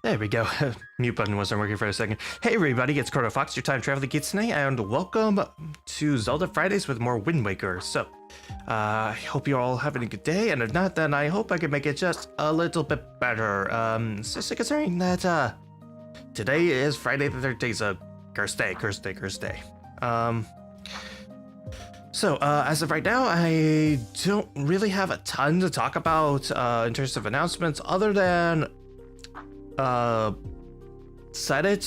There we go. Mute button wasn't working for a second. Hey everybody, it's Chronofahx, your time traveling kitsune, and welcome to Zelda Fridays with more Wind Waker. So, I hope you're all having a good day, and if not, then I hope I can make it just a little bit better. Especially considering that, today is Friday the 13th, so curse day. So, as of right now, I don't really have a ton to talk about, in terms of announcements, other than set it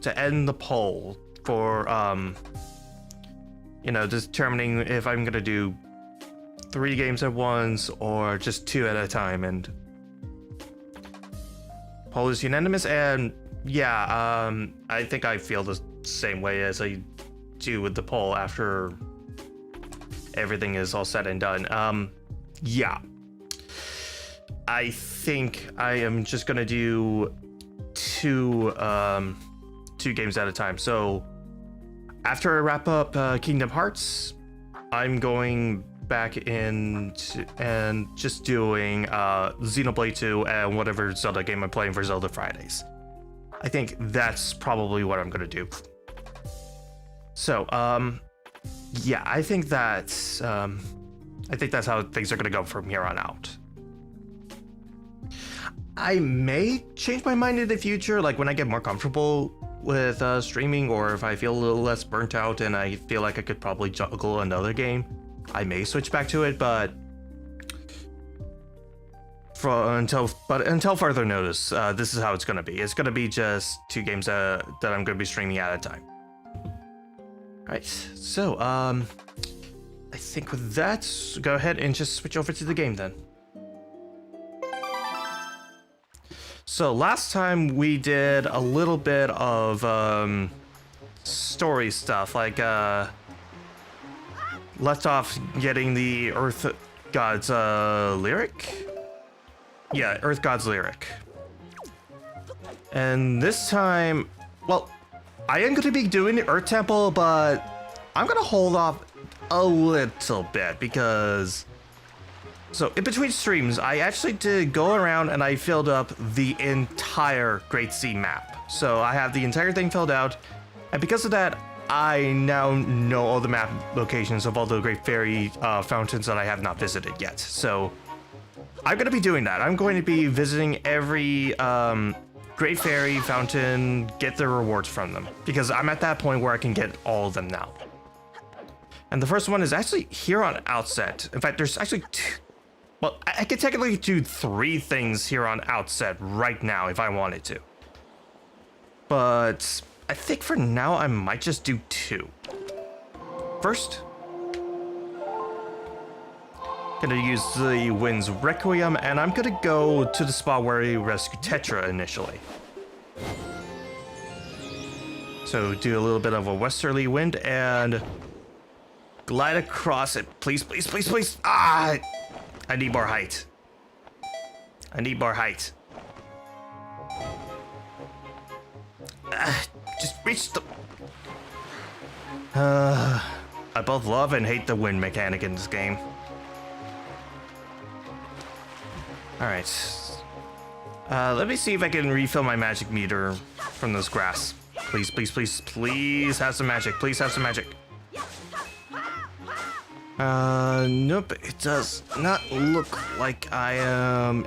to end the poll for, determining if I'm gonna do 3 games at once or just 2 at a time, and poll is unanimous, and yeah, I think I feel the same way as I do with the poll after everything is all said and done. Yeah. I think I am just gonna do 2 games at a time. So after I wrap up Kingdom Hearts, I'm going back in and just doing Xenoblade 2 and whatever Zelda game I'm playing for Zelda Fridays. I think that's probably what I'm gonna do. So yeah, I think that's how things are gonna go from here on out. I may change my mind in the future, like when I get more comfortable with streaming, or if I feel a little less burnt out and I feel like I could probably juggle another game, I may switch back to it, but until further notice, this is how it's gonna be. It's gonna be just 2 games that I'm gonna be streaming at a time. Right, so I think with that, go ahead and just switch over to the game then. So last time we did a little bit of story stuff, like left off getting the Earth God's lyric? Yeah, Earth God's lyric. And this time, well, I am going to be doing the Earth Temple, but I'm going to hold off a little bit because... So, in between streams, I actually did go around and I filled up the entire Great Sea map. So, I have the entire thing filled out, and because of that, I now know all the map locations of all the Great Fairy fountains that I have not visited yet. So, I'm going to be doing that. I'm going to be visiting every Great Fairy fountain, get the rewards from them, because I'm at that point where I can get all of them now. And the first one is actually here on Outset. In fact, there's actually 2... Well, I could technically do 3 things here on Outset right now if I wanted to. But I think for now I might just do 2. First, gonna use the Wind's Requiem, and I'm gonna go to the spot where we rescue Tetra initially. So do a little bit of a westerly wind and glide across it. Please, please, please, please. Ah! I need more height. I need more height. Just reach the... I both love and hate the wind mechanic in this game. Alright. Let me see if I can refill my magic meter from this grass. Please, please, please, please have some magic. Please have some magic. Nope, it does not look like I am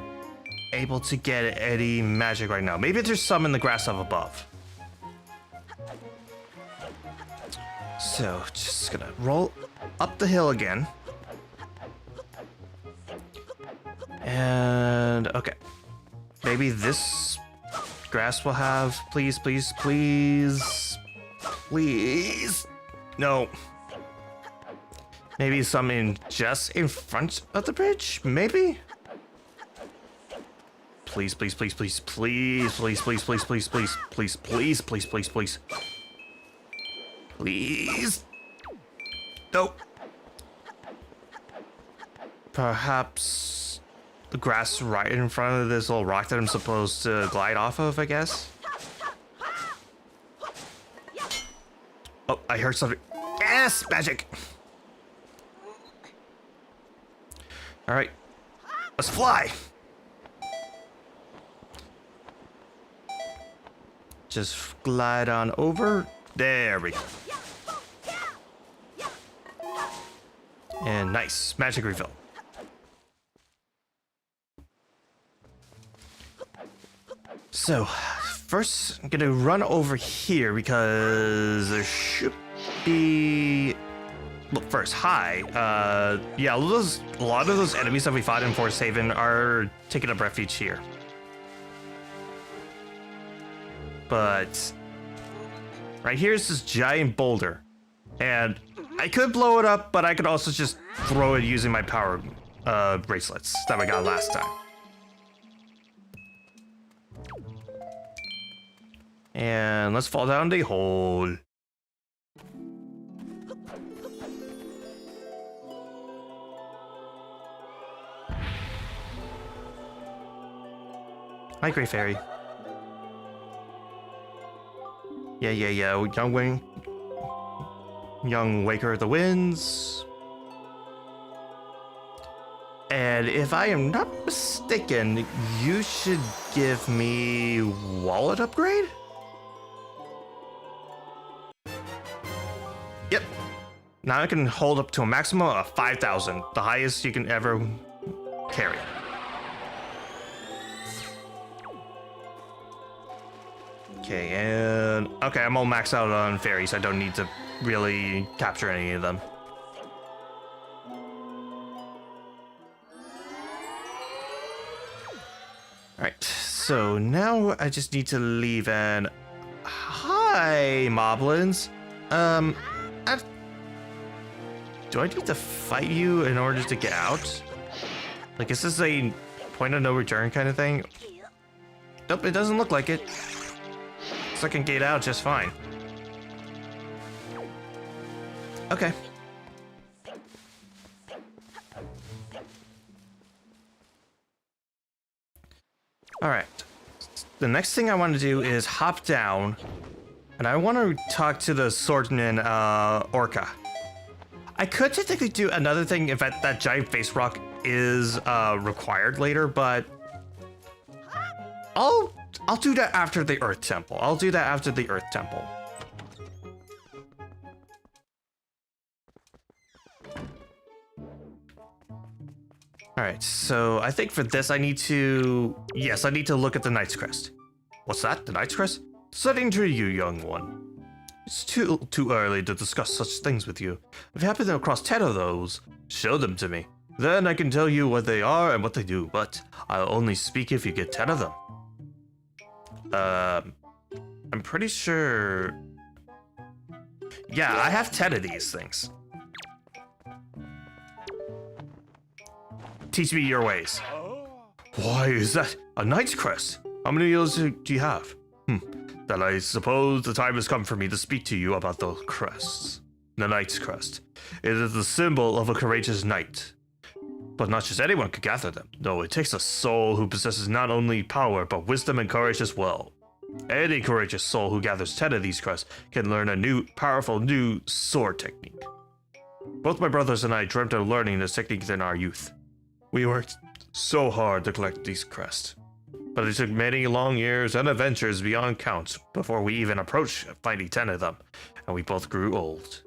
able to get any magic right now. Maybe there's some in the grass up above. So, just gonna roll up the hill again. And, okay. Maybe this grass will have, please, please, please, please. No. Maybe something just in front of the bridge? Maybe? Please, please, please, please, please, please, please, please, please, please, please, please, please, please, please. Please. Nope. Perhaps the grass right in front of this little rock that I'm supposed to glide off of, I guess? Oh, I heard something. Yes, magic. All right, let's fly. Just glide on over. There we go. And nice, magic refill. So, first I'm gonna run over here because there should be... Well, first, hi. Yeah, a lot of those enemies that we fought in Forest Haven are taking up refuge here. But right here is this giant boulder, and I could blow it up, but I could also just throw it using my power bracelets that we got last time. And let's fall down the hole. Hi, Great Fairy. Yeah, young Waker of the Winds. And if I am not mistaken, you should give me wallet upgrade? Yep. Now I can hold up to a maximum of 5,000, the highest you can ever carry. Okay, and... Okay, I'm all maxed out on fairies. I don't need to really capture any of them. Alright, so now I just need to leave an... Hi, moblins. Do I need to fight you in order to get out? Like, is this a point of no return kind of thing? Nope, it doesn't look like it. So I can get out just fine. Okay. Alright. The next thing I want to do is hop down, and I want to talk to the swordsman, Orca. I could technically do another thing if that giant face rock is required later, but I'll do that after the Earth Temple. I'll do that after the Earth Temple. Alright, so I think for this I need to... Yes, I need to look at the Knight's Crest. What's that? The Knight's Crest? Setting to you, young one. It's too early to discuss such things with you. If you happen across 10 of those, show them to me. Then I can tell you what they are and what they do, but I'll only speak if you get 10 of them. I'm pretty sure... Yeah, I have 10 of these things. Teach me your ways. Why is that? A Knight's Crest? How many years do you have? Then I suppose the time has come for me to speak to you about the crests. The Knight's Crest. It is the symbol of a courageous knight. But not just anyone could gather them. No, it takes a soul who possesses not only power, but wisdom and courage as well. Any courageous soul who gathers 10 of these crests can learn a powerful new sword technique. Both my brothers and I dreamt of learning this technique in our youth. We worked so hard to collect these crests. But it took many long years and adventures beyond count before we even approached finding 10 of them, and we both grew old.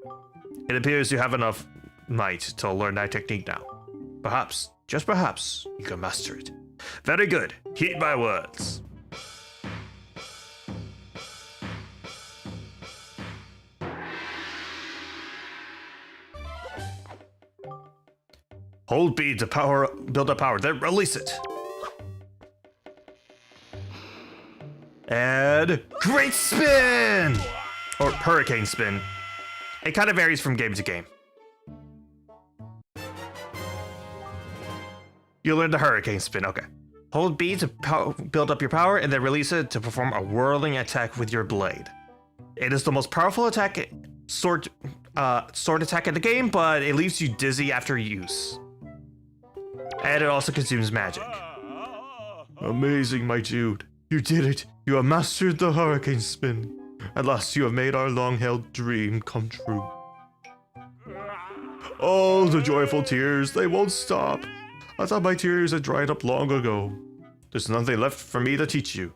It appears you have enough might to learn that technique now. Perhaps, just perhaps, you can master it. Very good. Heed my words. Hold B to build up power, then release it. And great spin! Or hurricane spin. It kind of varies from game to game. You learned the hurricane spin, okay. Hold B to build up your power and then release it to perform a whirling attack with your blade. It is the most powerful sword attack in the game, but it leaves you dizzy after use. And it also consumes magic. Amazing, my Jude. You did it. You have mastered the hurricane spin. At last you have made our long-held dream come true. Oh, the joyful tears, they won't stop. I thought my tears had dried up long ago. There's nothing left for me to teach you.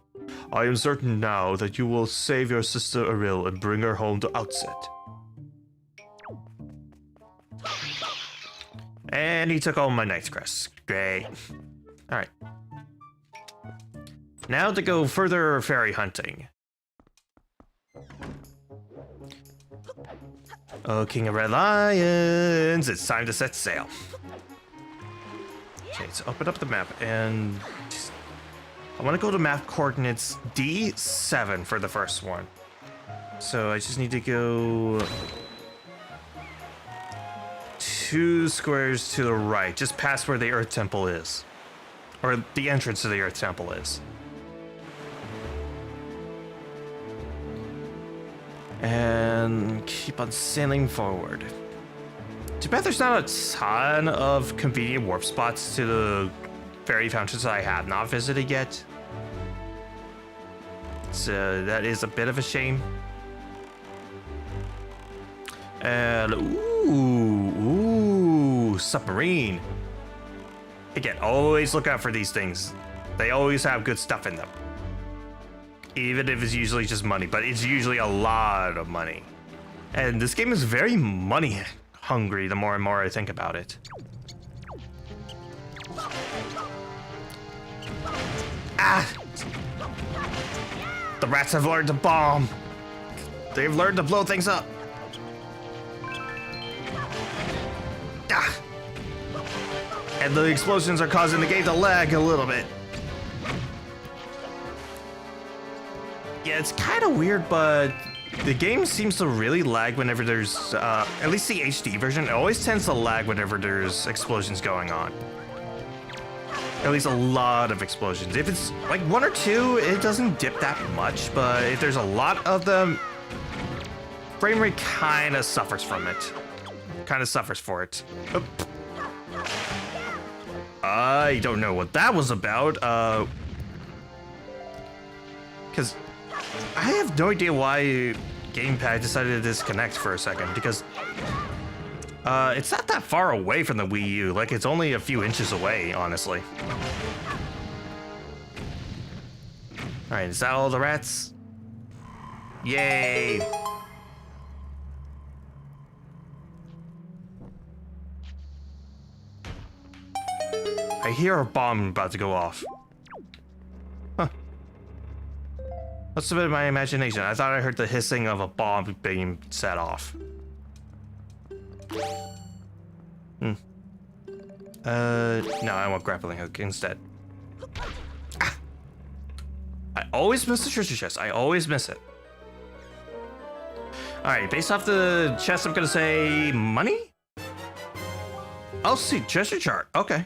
I am certain now that you will save your sister Aril and bring her home to Outset. And he took all my Knight's Crests. Great. Alright. Now to go further fairy hunting. Oh, King of Red Lions, it's time to set sail. Okay, let's open up the map and I want to go to map coordinates D7 for the first one. So I just need to go 2 squares to the right, just past where the Earth Temple is. Or the entrance to the Earth Temple is. And keep on sailing forward. Too bad there's not a ton of convenient warp spots to the fairy fountains that I have not visited yet. So that is a bit of a shame. And ooh, submarine. Again, always look out for these things. They always have good stuff in them. Even if it's usually just money, but it's usually a lot of money. And this game is very money hungry the more and more I think about it. Ah! The rats have learned to bomb. They've learned to blow things up. Ah! And the explosions are causing the game to lag a little bit. Yeah, it's kind of weird, but the game seems to really lag whenever there's, at least the HD version, it always tends to lag whenever there's explosions going on. At least a lot of explosions. If it's like 1 or 2, it doesn't dip that much, but if there's a lot of them, frame rate kind of suffers from it. Kind of suffers for it. Oop. I don't know what that was about, because I have no idea why Gamepad decided to disconnect for a second, because it's not that far away from the Wii U. Like, it's only a few inches away, honestly. Alright, is that all the rats? Yay! I hear a bomb about to go off. Huh. That's a bit of my imagination. I thought I heard the hissing of a bomb being set off. No, I want grappling hook instead. Ah! I always miss the treasure chest. I always miss it. Alright, based off the chest, I'm gonna say money? Oh, see, treasure chart. Okay.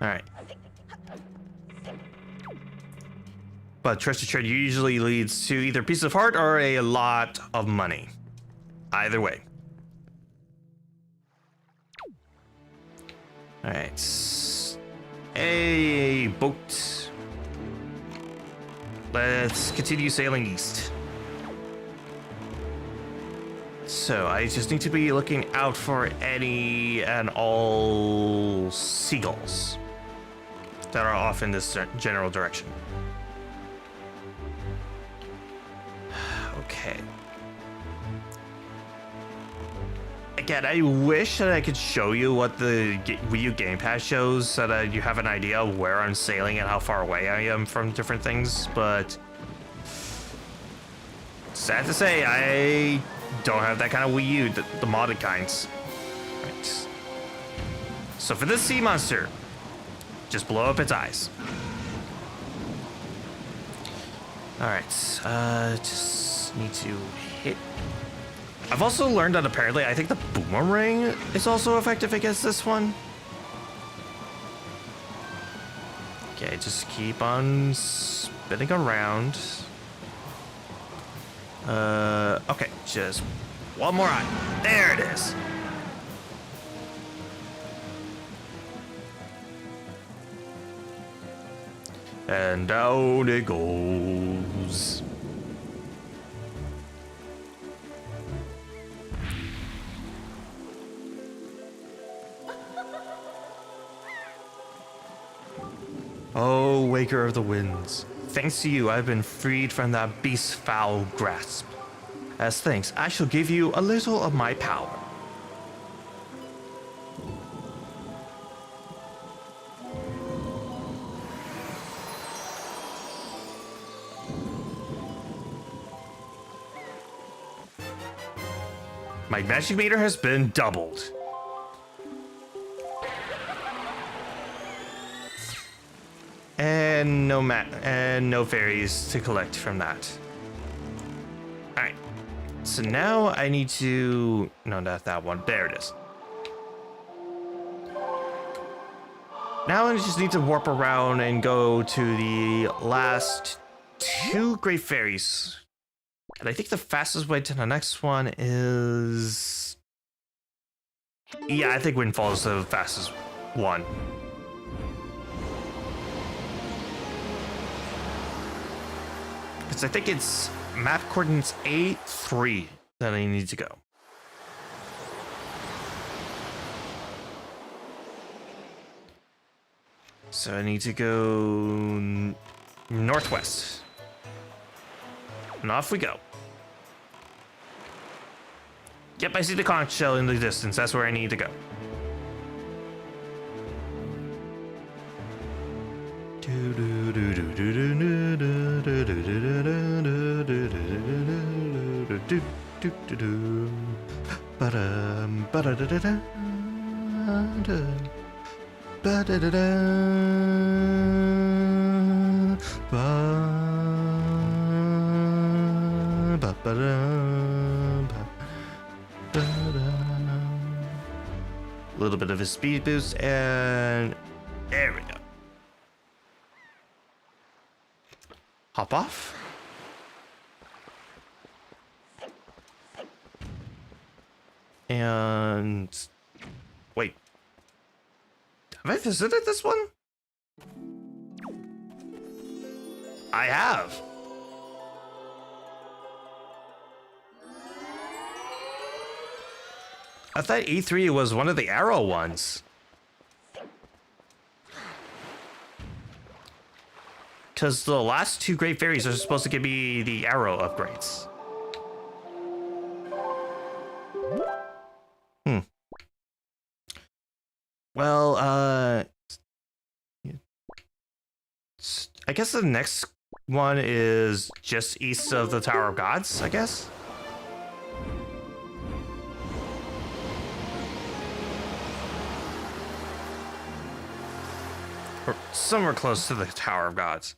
Alright. But treasure chart usually leads to either piece of heart or a lot of money. Either way. Alright. A boat. Let's continue sailing east. So I just need to be looking out for any and all seagulls that are off in this general direction. Okay. Again, I wish that I could show you what the Wii U Gamepad shows so that you have an idea of where I'm sailing and how far away I am from different things, but sad to say, I don't have that kind of Wii U, the modded kinds. Right. So for this sea monster, just blow up its eyes. Alright, just need to hit. I've also learned that apparently I think the boomerang is also effective against this one. Okay, just keep on spinning around. Okay, just one more eye. There it is. And down it goes. Oh, Waker of the Winds. Thanks to you, I've been freed from that beast's foul grasp. As thanks, I shall give you a little of my power. My magic meter has been doubled. And no fairies to collect from that. Alright. So now I need to... No, not that one. There it is. Now I just need to warp around and go to the last 2 great fairies. And I think the fastest way to the next one is... Yeah, I think Windfall is the fastest one. Because I think it's map coordinates 8-3 that I need to go. So I need to go northwest. And off we go. Yep, I see the conch shell in the distance. That's where I need to go. Little bit of a speed boost, and there we go. Hop off. And wait, have I visited this one? I have. I thought E3 was one of the arrow ones. Because the last two Great Fairies are supposed to give me the arrow upgrades. Well, I guess the next one is just east of the Tower of Gods, I guess. Or somewhere close to the Tower of Gods.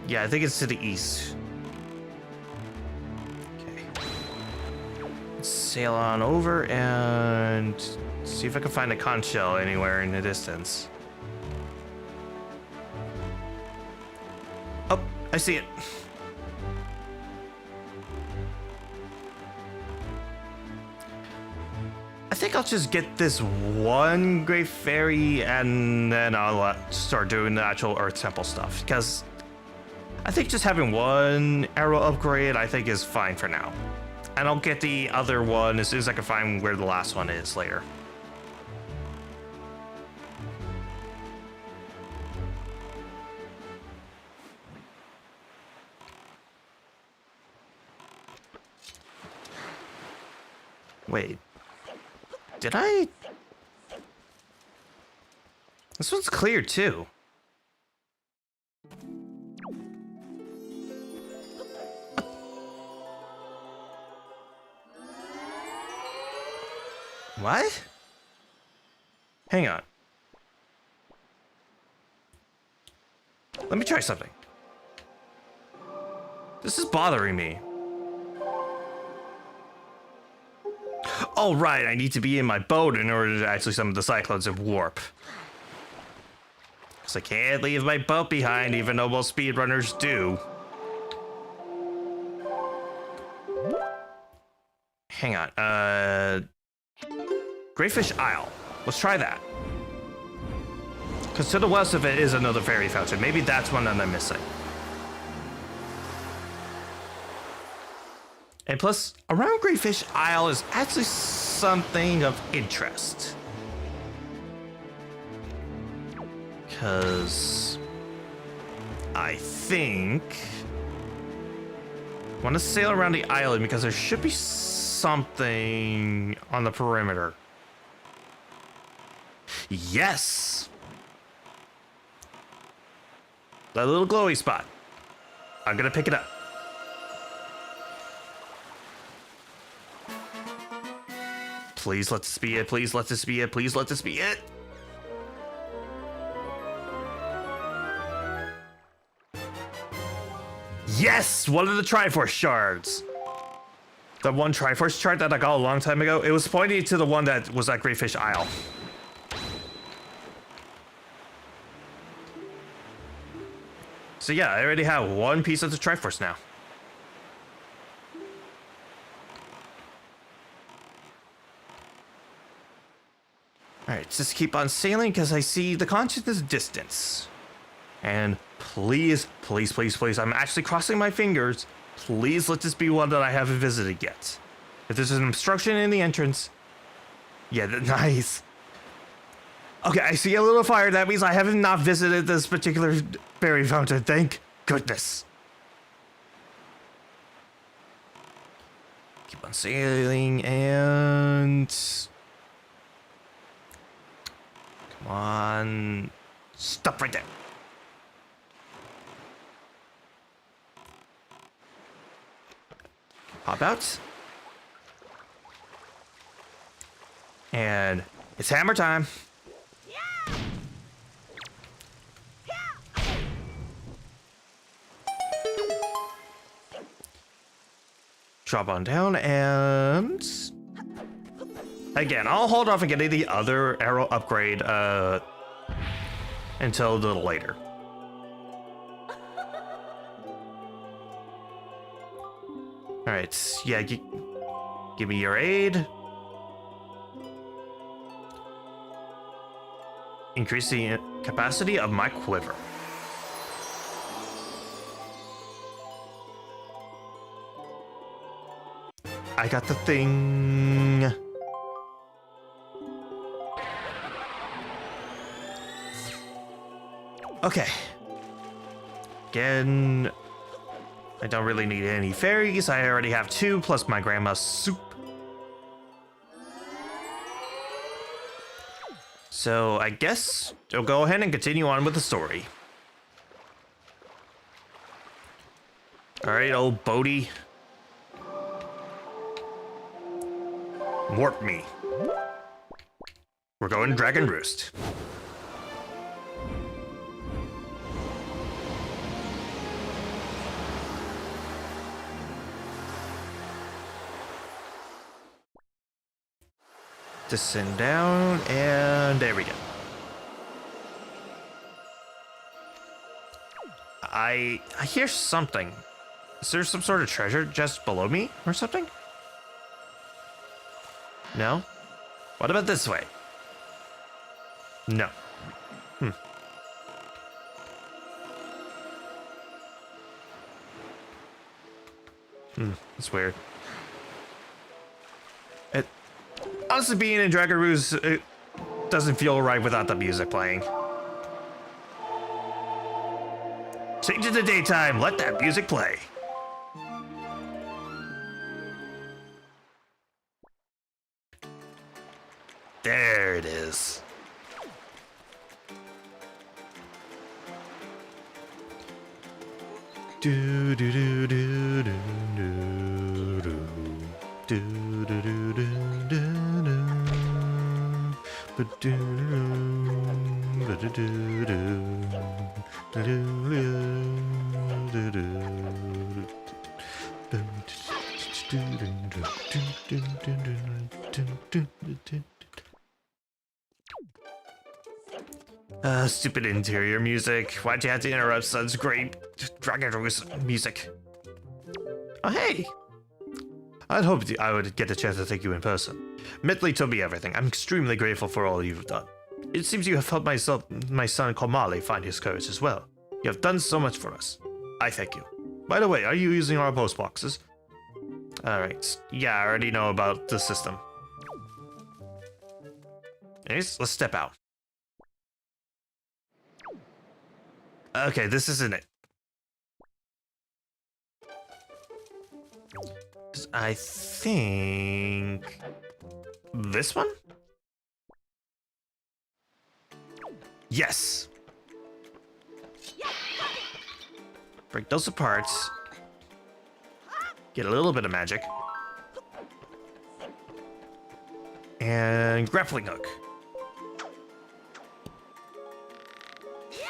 Yeah, I think it's to the east. Okay. Let's sail on over and see if I can find a conch shell anywhere in the distance. Oh, I see it. I think I'll just get this one Great Fairy and then I'll start doing the actual Earth Temple stuff, because I think just having one arrow upgrade I think is fine for now. And I'll get the other one as soon as I can find where the last one is later. Wait. Did I? This one's clear too. What? Hang on. Let me try something. This is bothering me. Oh, right, I need to be in my boat in order to actually summon the cyclones and warp. Because I can't leave my boat behind, even though most speedrunners do. Hang on, Greyfish Isle. Let's try that. Because to the west of it is another fairy fountain. Maybe that's one that I'm missing. And plus, around Greyfish Isle is actually something of interest. Because I think I want to sail around the island because there should be something on the perimeter. Yes! That little glowy spot. I'm gonna pick it up. Please let this be it. Please let this be it. Please let this be it. Yes! One of the Triforce shards. The one Triforce shard that I got a long time ago. It was pointing to the one that was at Greyfish Isle. So yeah, I already have one piece of the Triforce now. Alright, just keep on sailing because I see the conch in the distance. And please, please, please, please, I'm actually crossing my fingers. Please let this be one that I haven't visited yet. If there's an obstruction in the entrance. Yeah, nice. Okay, I see a little fire. That means I haven't not visited this particular fairy fountain. Thank goodness. Keep on sailing and... Come on. Stop right there. Hop out. And it's hammer time. drop on down, and again, I'll hold off on getting the other arrow upgrade until a little later. Alright, yeah, give me your aid. Increase the capacity of my quiver. I got the thing. Okay. Again, I don't really need any fairies. I already have 2 plus my grandma's soup. So I guess I'll go ahead and continue on with the story. Alright, old Bodhi. Warp me. We're going to Dragon Roost. Descend down, and there we go. I hear something. Is there some sort of treasure just below me or something? No? What about this way? No. That's weird. Honestly, being in Dragon Roost, it doesn't feel right without the music playing. Change it to daytime, let that music play. There it is. Do do do do do do do do do do do do. Stupid interior music. Why'd you have to interrupt such great Dragon Roost music? Oh, hey! I'd hoped I would get a chance to thank you in person. Medley told me everything. I'm extremely grateful for all you've done. It seems you have helped my son Komali find his courage as well. You have done so much for us. I thank you. By the way, are you using our post boxes? Alright. Yeah, I already know about the system. Anyways, let's step out. Okay, this isn't it. I think... this one? Yes! Break those apart. Get a little bit of magic. And grappling hook.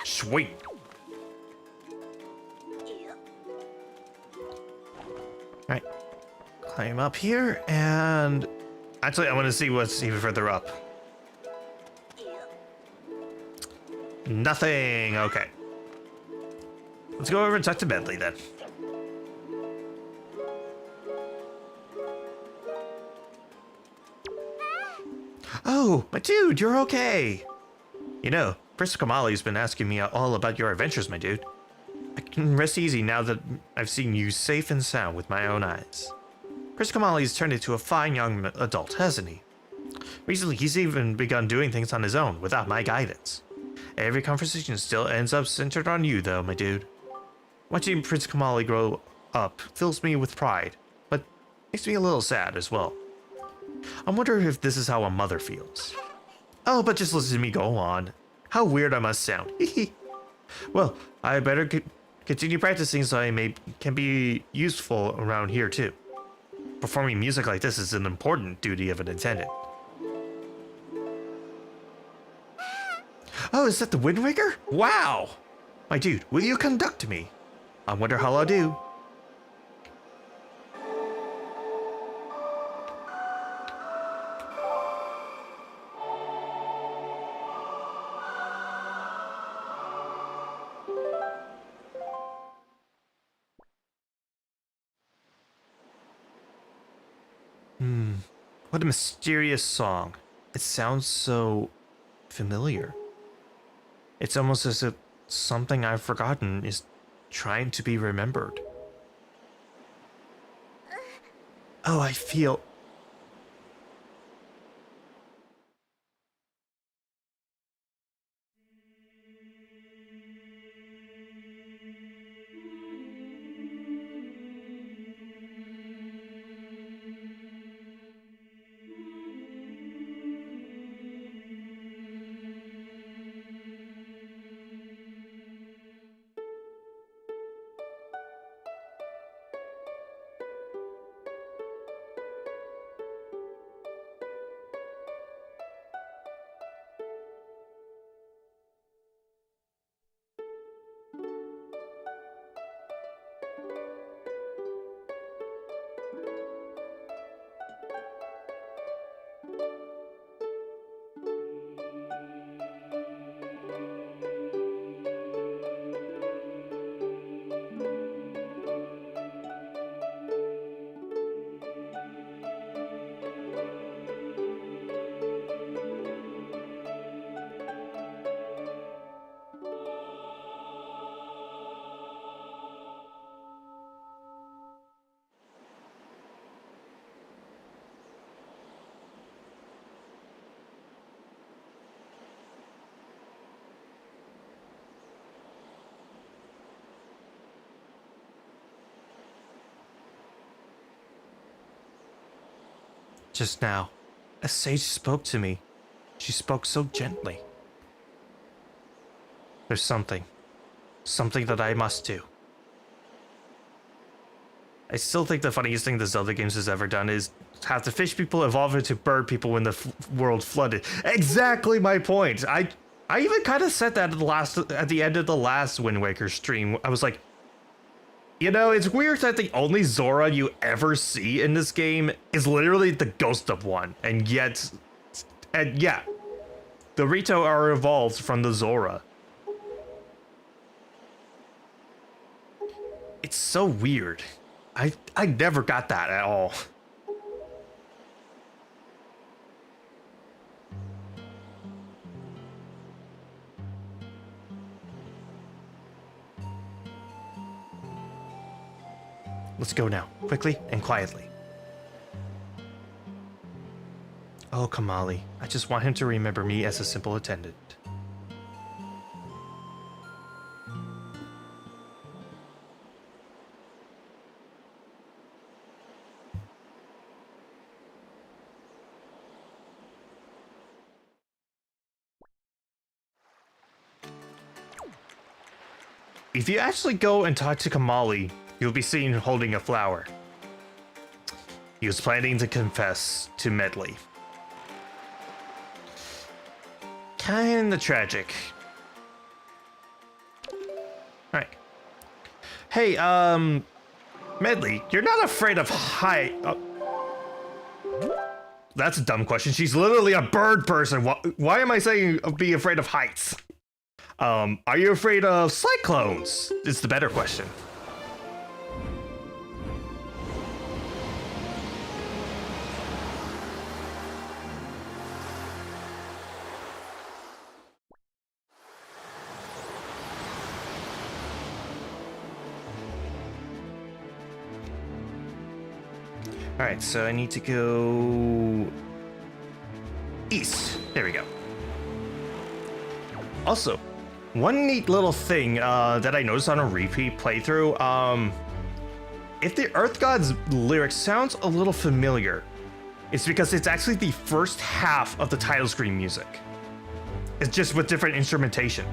Sweet. Alright. Climb up here, and... actually, I want to see what's even further up. Nothing. Okay. Let's go over and talk to Medley then. Oh, my dude, you're okay. You know, Prince Komali's been asking me all about your adventures, my dude. I can rest easy now that I've seen you safe and sound with my own eyes. Prince Komali's turned into a fine young adult, hasn't he? Recently, he's even begun doing things on his own without my guidance. Every conversation still ends up centered on you, though, my dude. Watching Prince Komali grow up fills me with pride, but makes me a little sad as well. I wonder if this is how a mother feels. Oh, but just listen to me go on. How weird I must sound. Well, I better continue practicing so I can be useful around here too. Performing music like this is an important duty of an attendant. Oh, is that the Wind Waker? Wow! My dude, will you conduct me? I wonder how I'll do. What a mysterious song. It sounds so familiar. It's almost as if something I've forgotten is trying to be remembered. Oh, I feel... Just now, a sage spoke to me. She spoke so gently. There's something that I must do. I still think the funniest thing the Zelda games has ever done is have the fish people evolve into bird people when the world flooded. Exactly my point. I even kind of said that at the end of the last Wind Waker stream. I was like, you know, it's weird that the only Zora you ever see in this game is literally the ghost of one, and yet, yeah, the Rito are evolved from the Zora. It's so weird. I never got that at all. Let's go now, quickly and quietly. Oh, Kamali, I just want him to remember me as a simple attendant. If you actually go and talk to Kamali, you'll be seen holding a flower. He was planning to confess to Medley. Kinda tragic. Alright. Hey, Medley, you're not afraid of height. That's a dumb question. She's literally a bird person. Why am I saying be afraid of heights? Are you afraid of cyclones? It's the better question. Alright, so I need to go east. There we go. Also, one neat little thing that I noticed on a repeat playthrough, if the Earth God's lyric sounds a little familiar, it's because it's actually the first half of the title screen music. It's just with different instrumentation.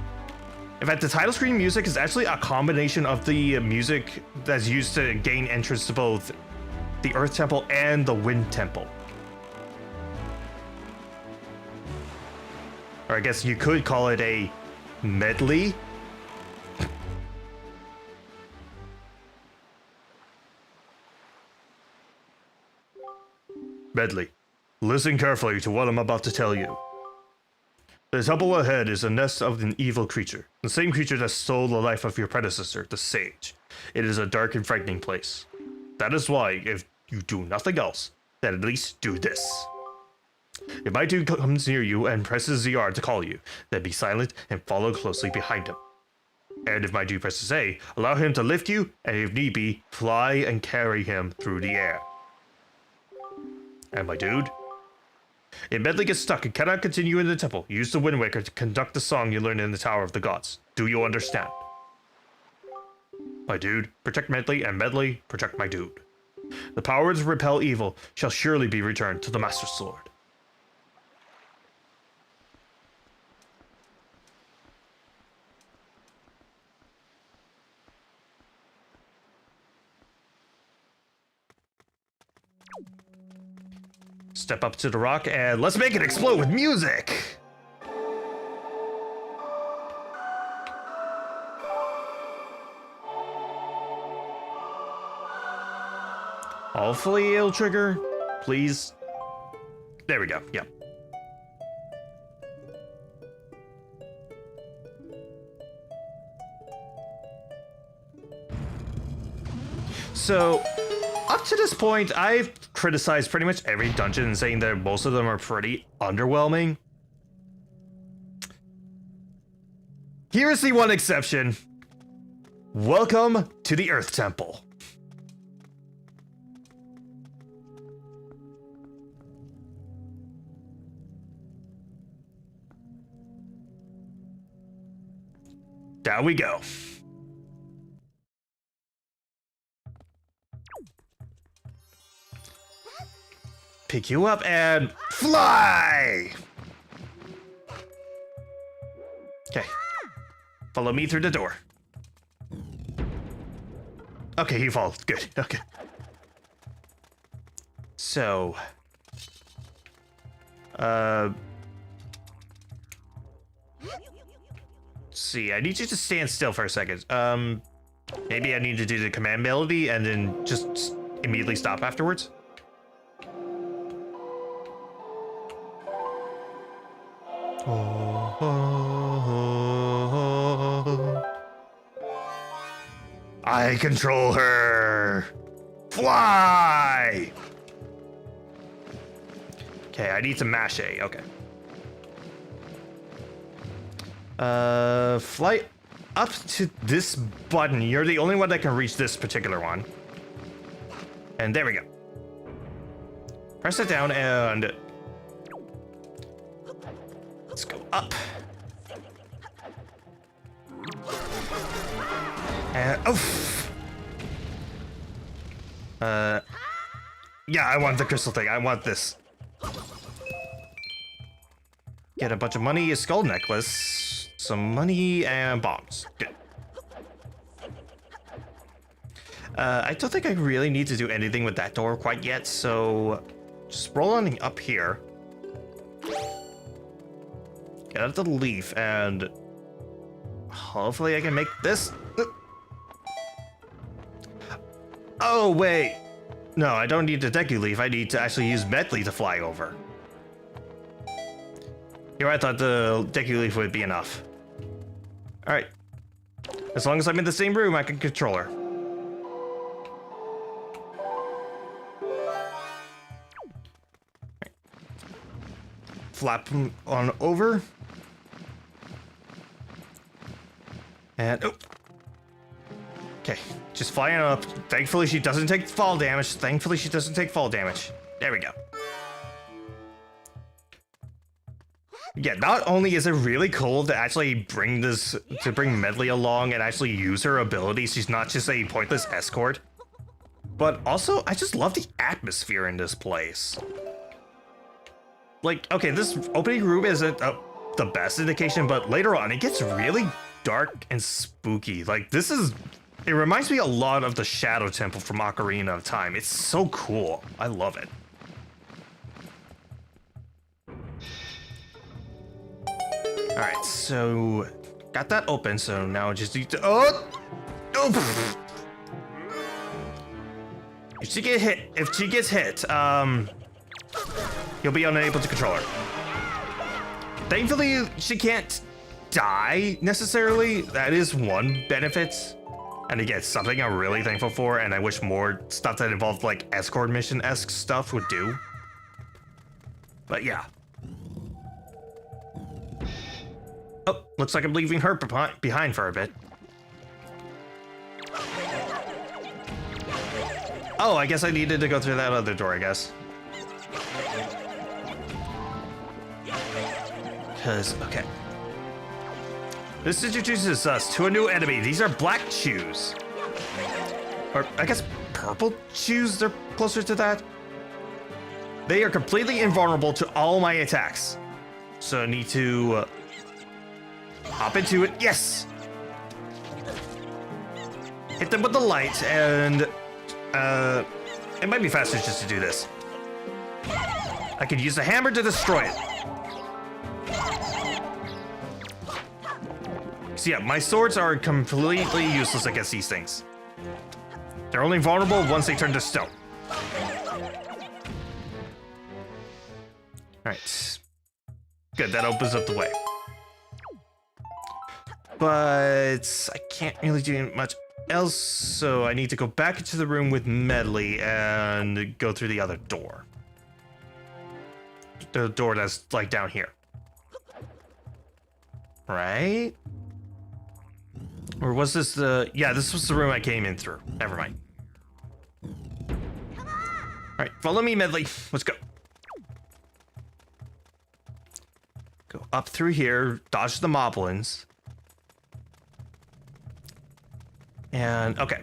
In fact, the title screen music is actually a combination of the music that's used to gain entrance to both the Earth Temple and the Wind Temple. Or I guess you could call it a medley. Medley, listen carefully to what I'm about to tell you. The temple ahead is a nest of an evil creature, the same creature that stole the life of your predecessor, the sage. It is a dark and frightening place. That is why, if you do nothing else, then at least do this. If my dude comes near you and presses ZR to call you, then be silent and follow closely behind him. And if my dude presses A, allow him to lift you, and if need be, fly and carry him through the air. And my dude? If Medley gets stuck and cannot continue in the temple, use the Wind Waker to conduct the song you learned in the Tower of the Gods. Do you understand? My dude, protect Medley, and Medley, protect my dude. The power to repel evil shall surely be returned to the Master Sword. Step up to the rock and let's make it explode with music! Hopefully it'll trigger. Please. There we go. Yep. So, up to this point, I've criticized pretty much every dungeon and saying that most of them are pretty underwhelming. Here's the one exception. Welcome to the Earth Temple. Down we go. Pick you up and fly! Okay. Follow me through the door. Okay, he falls. Good. Okay. So. See, I need you to stand still for a second. Maybe I need to do the command melody and then just immediately stop afterwards. I control her. Fly! Okay, I need to mash A. Okay. Fly up to this button. You're the only one that can reach this particular one. And there we go. Press it down and let's go up. And oof. Yeah, I want the crystal thing. I want this. Get a bunch of money, a skull necklace, some money, and bombs. Good. I don't think I really need to do anything with that door quite yet, so just roll on up here. Get out the leaf, and hopefully I can make this. Oh, wait. No, I don't need the Deku Leaf. I need to actually use Medley to fly over. Here, I thought the Deku Leaf would be enough. Alright. As long as I'm in the same room, I can control her. Right. Flap on over. And, oh. Okay, just flying up. Thankfully, she doesn't take fall damage. Thankfully, she doesn't take fall damage. There we go. Yeah, not only is it really cool to actually bring Medley along and actually use her abilities, she's not just a pointless escort, but also, I just love the atmosphere in this place. Like, okay, this opening room isn't the best indication, but later on, it gets really dark and spooky. Like, this is... It reminds me a lot of the Shadow Temple from Ocarina of Time. It's so cool. I love it. Alright, so... Got that open, so now I just need to... Oh! Oh! If she gets hit, you'll be unable to control her. Thankfully, she can't die, necessarily. That is one benefit. And again, something I'm really thankful for, and I wish more stuff that involved like escort mission-esque stuff would do. But yeah. Oh, looks like I'm leaving her behind for a bit. Oh, I guess I needed to go through that other door, I guess. Okay. This introduces us to a new enemy. These are black shoes. Or, I guess, purple shoes? They're closer to that. They are completely invulnerable to all my attacks. So I need to hop into it. Yes! Hit them with the light, and it might be faster just to do this. I could use the hammer to destroy it. So yeah, my swords are completely useless against these things. They're only vulnerable once they turn to stone. Alright. Good, that opens up the way. But I can't really do much else, so I need to go back into the room with Medley and go through the other door. The door that's like down here. Right? Or was this the... Yeah, this was the room I came in through. Never mind. Alright, follow me, Medley. Let's go. Go up through here, dodge the moblins. And, okay.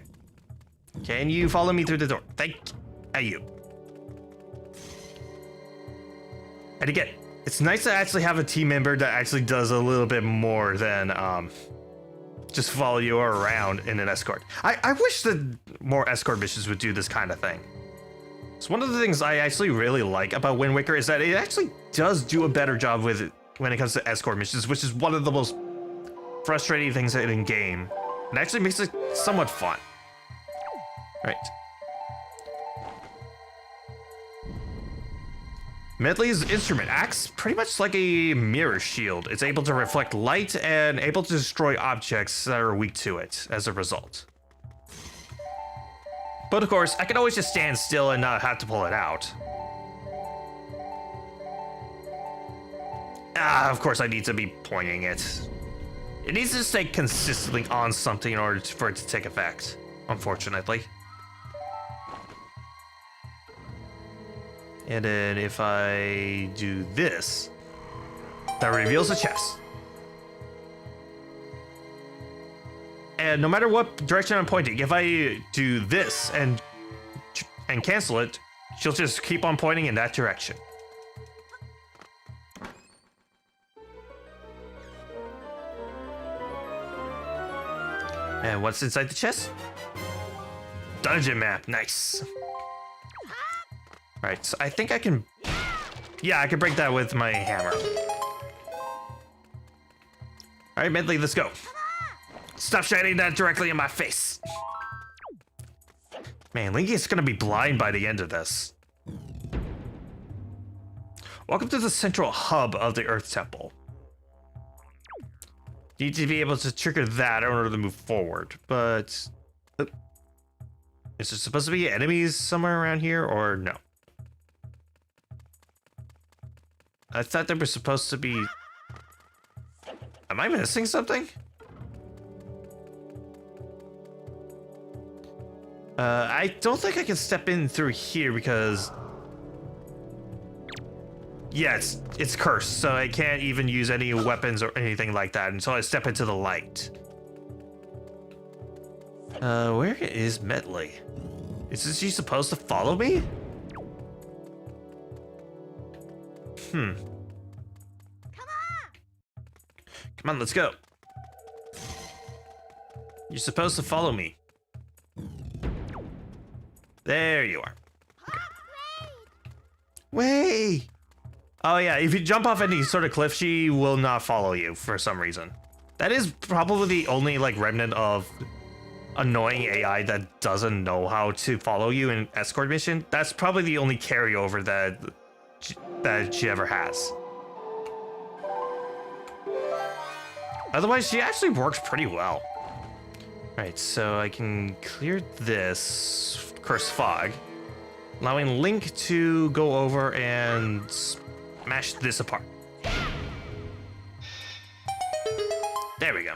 Can you follow me through the door? Thank you. And again, it's nice to actually have a team member that actually does a little bit more than, just follow you around in an escort. I wish that more escort missions would do this kind of thing. So one of the things I actually really like about Wind Waker is that it actually does do a better job with it when it comes to escort missions, which is one of the most frustrating things in game. It actually makes it somewhat fun. Right. Medley's instrument acts pretty much like a mirror shield. It's able to reflect light and able to destroy objects that are weak to it as a result. But of course, I can always just stand still and not have to pull it out. Of course I need to be pointing it. It needs to stay consistently on something in order for it to take effect, unfortunately. And then if I do this, that reveals a chest. And no matter what direction I'm pointing, if I do this and cancel it, she'll just keep on pointing in that direction. And what's inside the chest? Dungeon map, nice. Alright, so I think I can... Yeah, I can break that with my hammer. Alright, Medley, let's go. Stop shining that directly in my face. Man, Link is gonna be blind by the end of this. Welcome to the central hub of the Earth Temple. You need to be able to trigger that in order to move forward, but... is there supposed to be enemies somewhere around here, or no? I thought there was supposed to be... Am I missing something? I don't think I can step in through here because... Yeah, it's cursed, so I can't even use any weapons or anything like that until I step into the light. Where is Medley? Is she supposed to follow me? Come on, let's go. You're supposed to follow me. There you are. Okay. Wait! Oh yeah, if you jump off any sort of cliff, she will not follow you for some reason. That is probably the only like remnant of annoying AI that doesn't know how to follow you in escort mission. That's probably the only carryover that she ever has. Otherwise, she actually works pretty well. Alright, so I can clear this cursed fog, allowing Link to go over and smash this apart. There we go.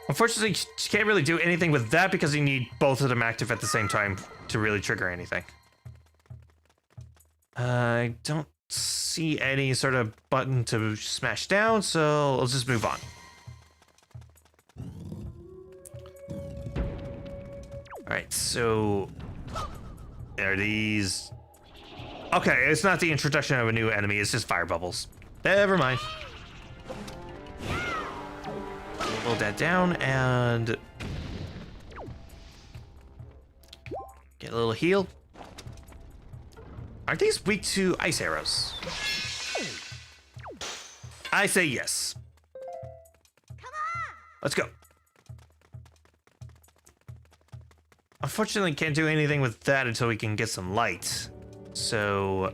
Unfortunately, you can't really do anything with that because you need both of them active at the same time to really trigger anything. I don't see any sort of button to smash down, so I'll just move on. Alright, so there are these. Okay, it's not the introduction of a new enemy, it's just fire bubbles. Never mind. Hold that down and get a little heal. Aren't these weak to ice arrows? I say yes. Let's go. Unfortunately, can't do anything with that until we can get some light. So,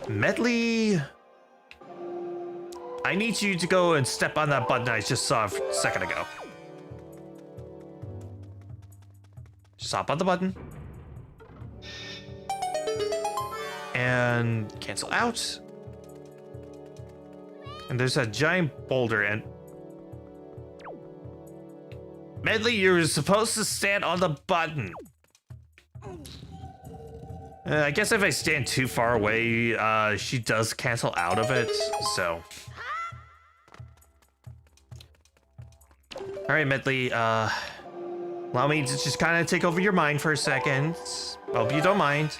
Medley, I need you to go and step on that button I just saw a second ago. Just hop on the button. And cancel out. And there's a giant boulder and... Medley, you're supposed to stand on the button. I guess if I stand too far away, she does cancel out of it, so... Alright, Medley, allow me to just kind of take over your mind for a second. Hope you don't mind.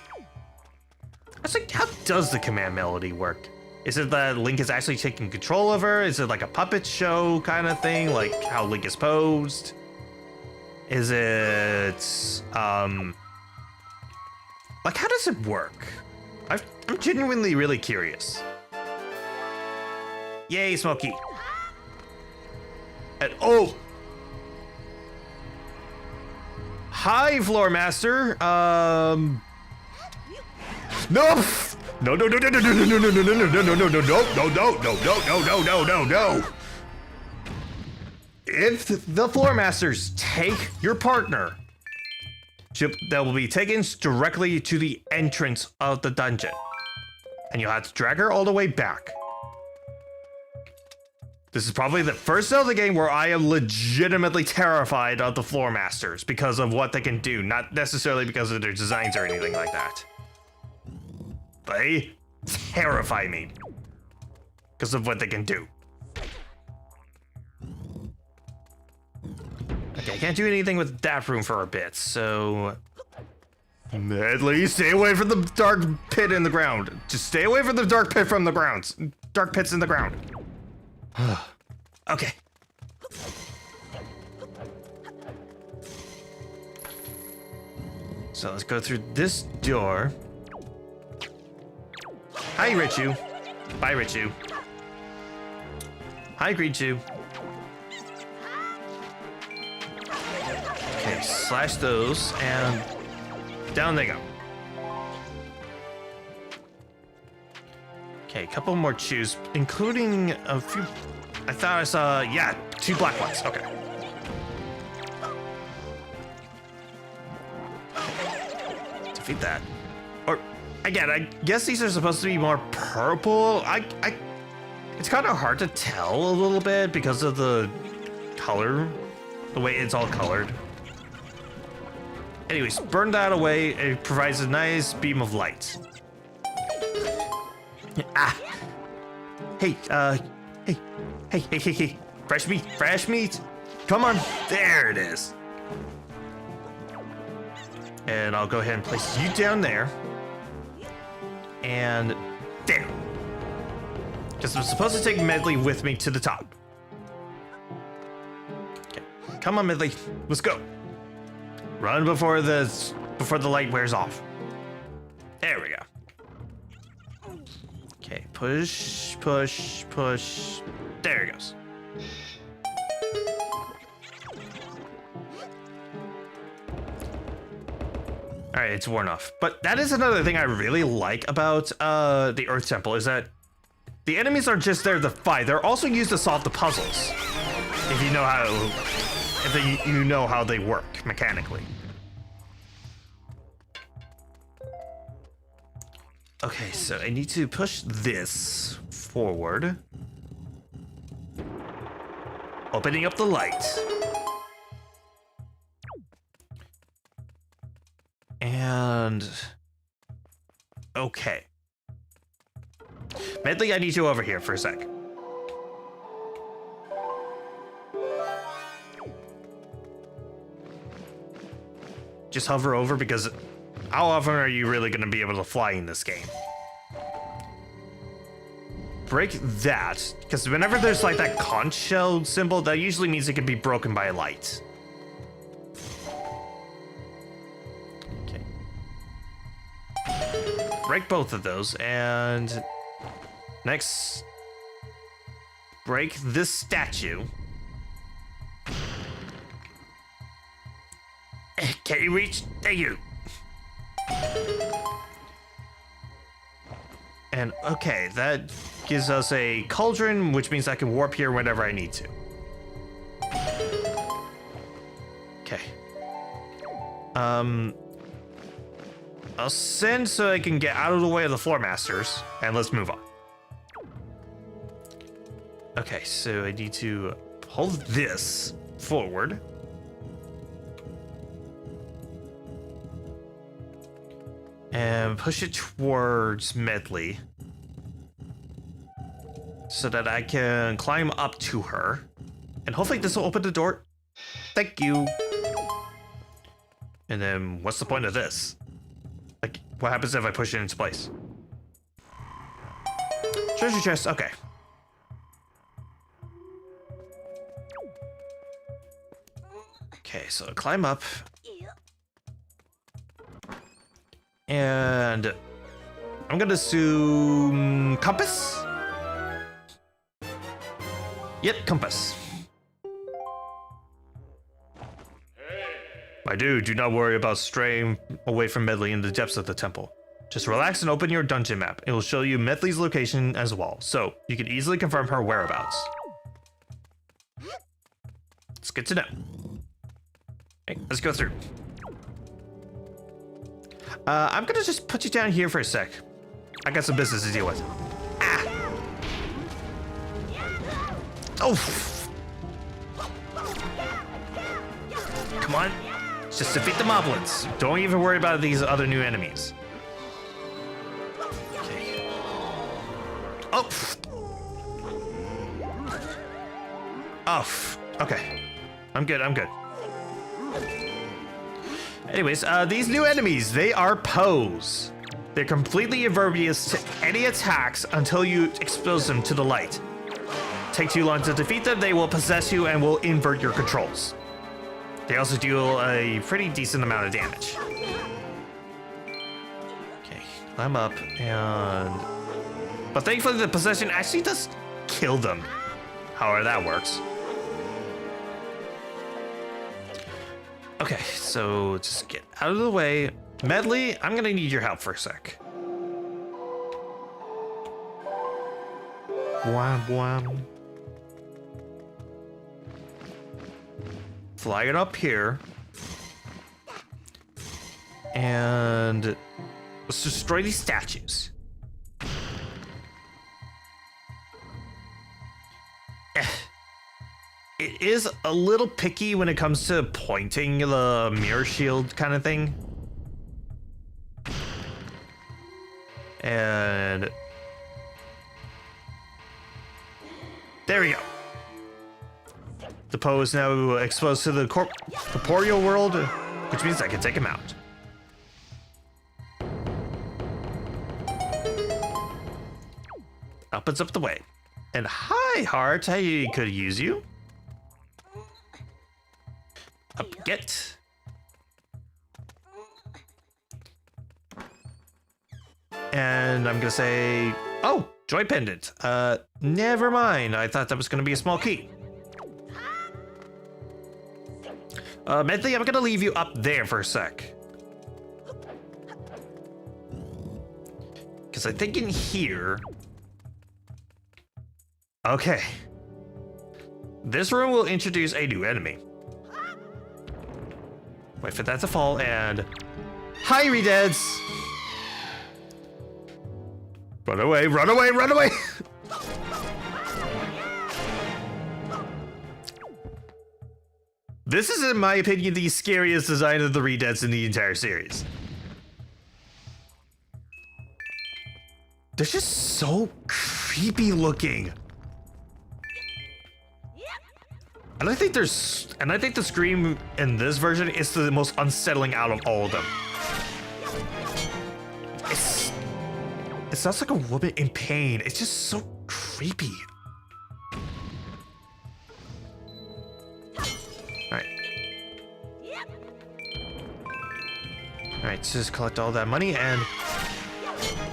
I was like, how does the command melody work? Is it that Link is actually taking control of her? Is it like a puppet show kind of thing? Like how Link is posed? Is it, like how does it work? I'm genuinely really curious. Yay, Smokey. And, oh! Hi, Floor Master. No! No, no, no, no, no, no, no, no, no, no, no, no, no, no, no, no, no, no, no. If the Floor Masters take your partner, they will be taken directly to the entrance of the dungeon. And you'll have to drag her all the way back. This is probably the first Zelda game where I am legitimately terrified of the Floor Masters because of what they can do, not necessarily because of their designs or anything like that. They terrify me because of what they can do. Okay, I can't do anything with that room for a bit, so... Medley, stay away from the dark pit in the ground. Just stay away from the dark pit from the ground. Dark pits in the ground. Okay. So let's go through this door. Hi, Richu. Bye, Richu. Hi, Richu. Okay, slash those, and down they go. Okay, a couple more chews, including a few... I thought I saw, yeah, 2 black ones. Okay. Defeat that. Or, again, I guess these are supposed to be more purple. It's kind of hard to tell a little bit because of the color, the way it's all colored. Anyways, burn that away. It provides a nice beam of light. Ah. Hey, Hey. Fresh meat. Come on. There it is. And I'll go ahead and place you down there. And there. Because I'm supposed to take Medley with me to the top. Okay. Come on, Medley. Let's go. Run before the light wears off. There we go. Okay, push. There it goes. All right, it's worn off. But that is another thing I really like about the Earth Temple is that the enemies are just there to fight. They're also used to solve the puzzles. If you know how, you know how they work mechanically. Okay, so I need to push this forward. Opening up the light. And... okay. Medley, I need you over here for a sec. Just hover over, because how often are you really going to be able to fly in this game? Break that, because whenever there's like that conch shell symbol, that usually means it can be broken by light. Okay. Break both of those, and next, break this statue. Can you reach? Thank you. And okay, that gives us a cauldron, which means I can warp here whenever I need to. Okay. I'll send so I can get out of the way of the floor masters, and let's move on. Okay, so I need to hold this forward. And push it towards Medley so that I can climb up to her. And hopefully this will open the door. Thank you. And then what's the point of this? Like, what happens if I push it into place? Treasure chest, okay. Okay, so climb up. And I'm gonna assume compass? Yep, compass. My dude, do not worry about straying away from Medley in the depths of the temple. Just relax and open your dungeon map. It will show you Medley's location as well, so you can easily confirm her whereabouts. It's good to know. Okay, let's go through. I'm gonna just put you down here for a sec. I got some business to deal with. Ah! Oh! Come on. Just defeat the moblins. Don't even worry about these other new enemies. Okay. Oh! Oh, okay. I'm good, I'm good. Anyways, these new enemies, they are Poes. They're completely impervious to any attacks until you expose them to the light. Take too long to defeat them, they will possess you and will invert your controls. They also deal a pretty decent amount of damage. Okay, climb up and... but thankfully the possession actually does kill them. However that works. Okay, so just get out of the way. Medley, I'm gonna need your help for a sec. Wham, wham. Fly it up here. And let's destroy these statues. It is a little picky when it comes to pointing the mirror shield kind of thing. And there we go. The Poe is now exposed to the corporeal world, which means I can take him out. Opens up the way. And hi, Heart, I could use you. Up get. And I'm gonna say, oh, joy pendant. Never mind. I thought that was gonna be a small key. Medley, I'm gonna leave you up there for a sec. Because I think in here... okay. This room will introduce a new enemy. Wait for that to fall and... Hi, Redeads! Run away, run away, run away! This is, in my opinion, the scariest design of the Redeads in the entire series. They're just so creepy looking. And I think the scream in this version is the most unsettling out of all of them. It sounds like a woman in pain. It's just so creepy. Alright, so just collect all that money, and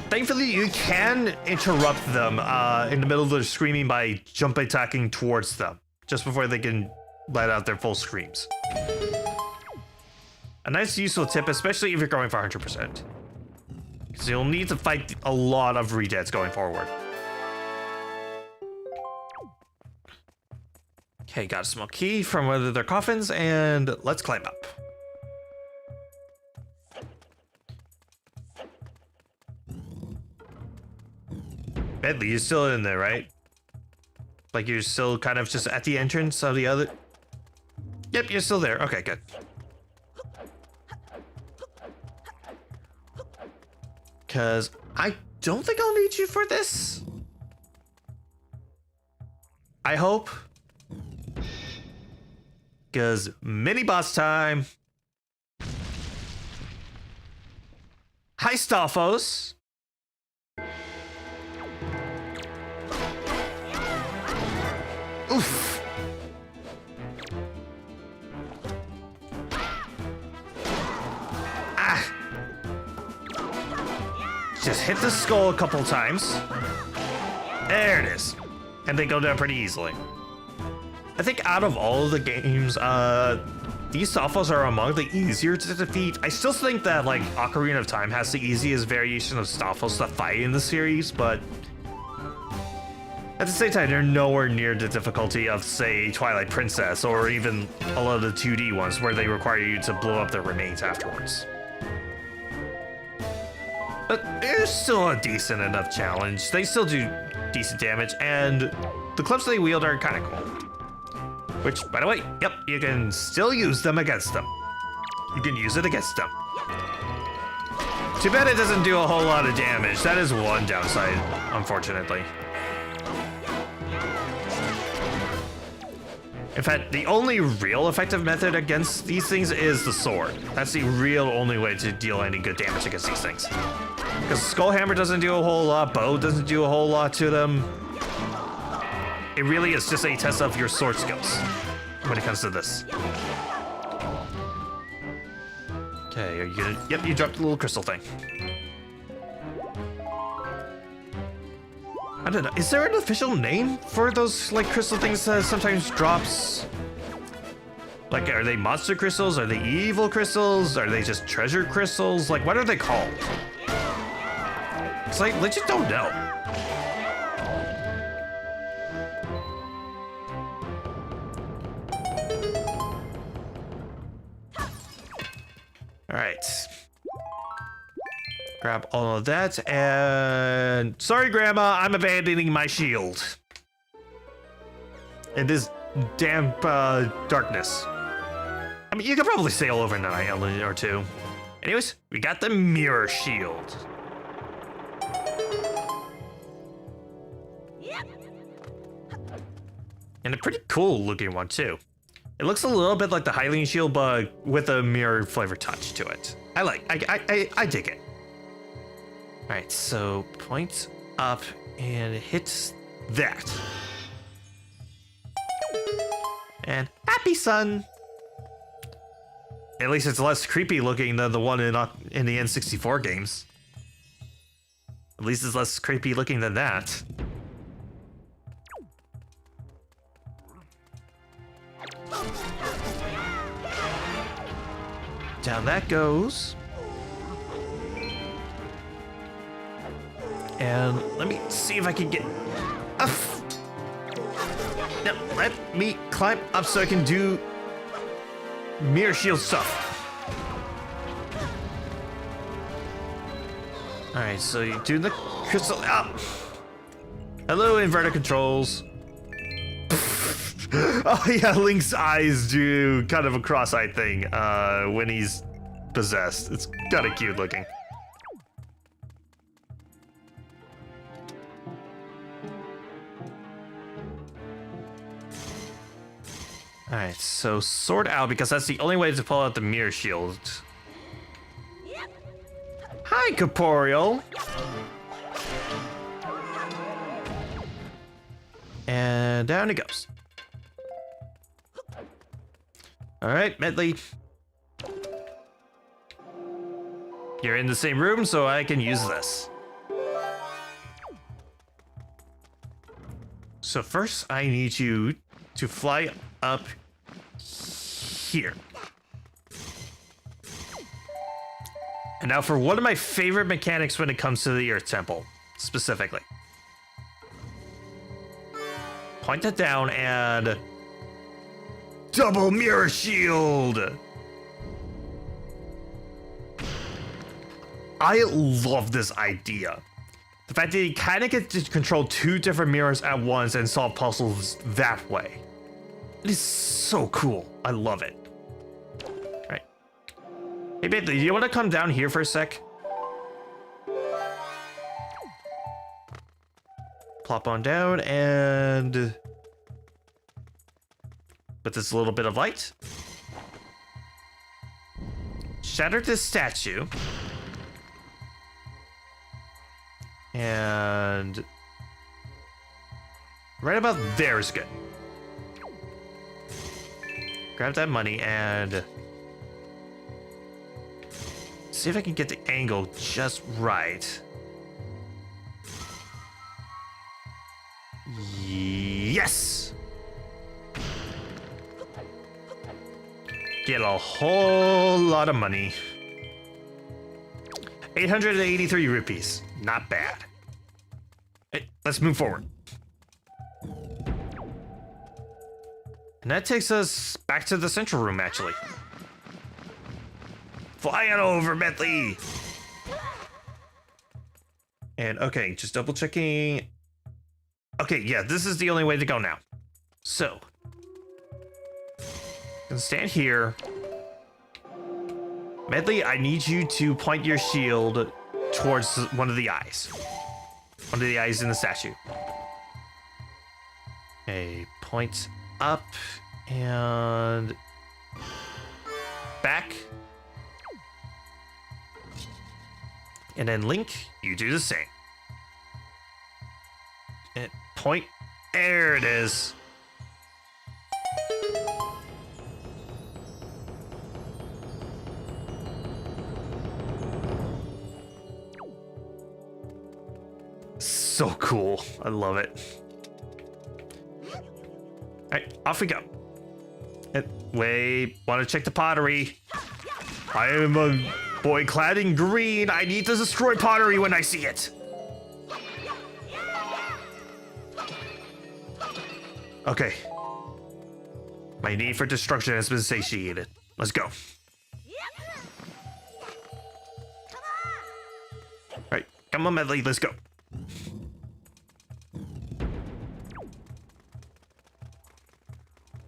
thankfully you can interrupt them in the middle of their screaming by jump attacking towards them, just before they can let out their full screams. A nice useful tip, especially if you're going for 100%. Because you'll need to fight a lot of Redeads going forward. Okay, got a small key from one of their coffins, and let's climb up. Bentley, you're still in there, right? Like you're still kind of just at the entrance of the other... Yep, you're still there. Okay, good. Because I don't think I'll need you for this. I hope. Because mini boss time. Hi, Stalfos. Oof. Ah. Just hit the skull a couple times. There it is. And they go down pretty easily. I think out of all of the games, these Stalfos are among the easier to defeat. I still think that like Ocarina of Time has the easiest variation of Stalfos to fight in the series, but at the same time, they're nowhere near the difficulty of, say, Twilight Princess, or even a lot of the 2D ones where they require you to blow up their remains afterwards. But they're still a decent enough challenge. They still do decent damage, and the clips they wield are kind of cool. Which, by the way, yep, you can still use them against them. You can use it against them. Too bad it doesn't do a whole lot of damage. That is one downside, unfortunately. In fact, the only real effective method against these things is the sword. That's the real only way to deal any good damage against these things. Because Skullhammer doesn't do a whole lot, Bow doesn't do a whole lot to them. It really is just a test of your sword skills when it comes to this. Okay, are you gonna... Yep, you dropped the little crystal thing. I don't know, is there an official name for those, like, crystal things that sometimes drops? Like, are they monster crystals? Are they evil crystals? Are they just treasure crystals? Like, what are they called? It's like, legit don't know. All right. Grab all of that, and sorry, Grandma, I'm abandoning my shield in this damp darkness. I mean, you could probably sail over an island or two. Anyways, we got the mirror shield. And a pretty cool looking one too. It looks a little bit like the Hylian shield, but with a mirror flavor touch to it. I dig it. All right, so point up and hit that. And happy sun. At least it's less creepy looking than the one in the N64 games. At least it's less creepy looking than that. Down that goes. And let me see if I can get... Now, let me climb up so I can do mirror shield stuff. Alright, so you do the crystal up. Hello, inverter controls. Oh yeah, Link's eyes do kind of a cross-eyed thing when he's possessed. It's kind of cute looking. Alright, so sort out because that's the only way to pull out the mirror shield. Hi, Corporeal! And down it goes. Alright, Medley. You're in the same room, so I can use this. So first, I need you to fly up here. And now for one of my favorite mechanics when it comes to the Earth Temple, specifically. Point it down and... double mirror shield! I love this idea. The fact that you kind of get to control two different mirrors at once and solve puzzles that way. It is so cool. I love it. All right. Hey, babe, do you want to come down here for a sec? Plop on down and... with this little bit of light. Shatter this statue. And... right about there is good. Grab that money and... see if I can get the angle just right. Yes! Get a whole lot of money. 883 rupees. Not bad. Hey, let's move forward. And that takes us back to the central room, actually. Fly on over, Bentley! And okay, just double checking. Okay, yeah, this is the only way to go now. So, you can stand here. Medley, I need you to point your shield towards one of the eyes. One of the eyes in the statue. Okay, point up and back. And then Link, you do the same. And point. There it is. So cool. I love it. Alright, off we go. Wait, want to check the pottery. I am a boy clad in green. I need to destroy pottery when I see it. Okay. My need for destruction has been satiated. Let's go. Alright, come on, Medley, let's go.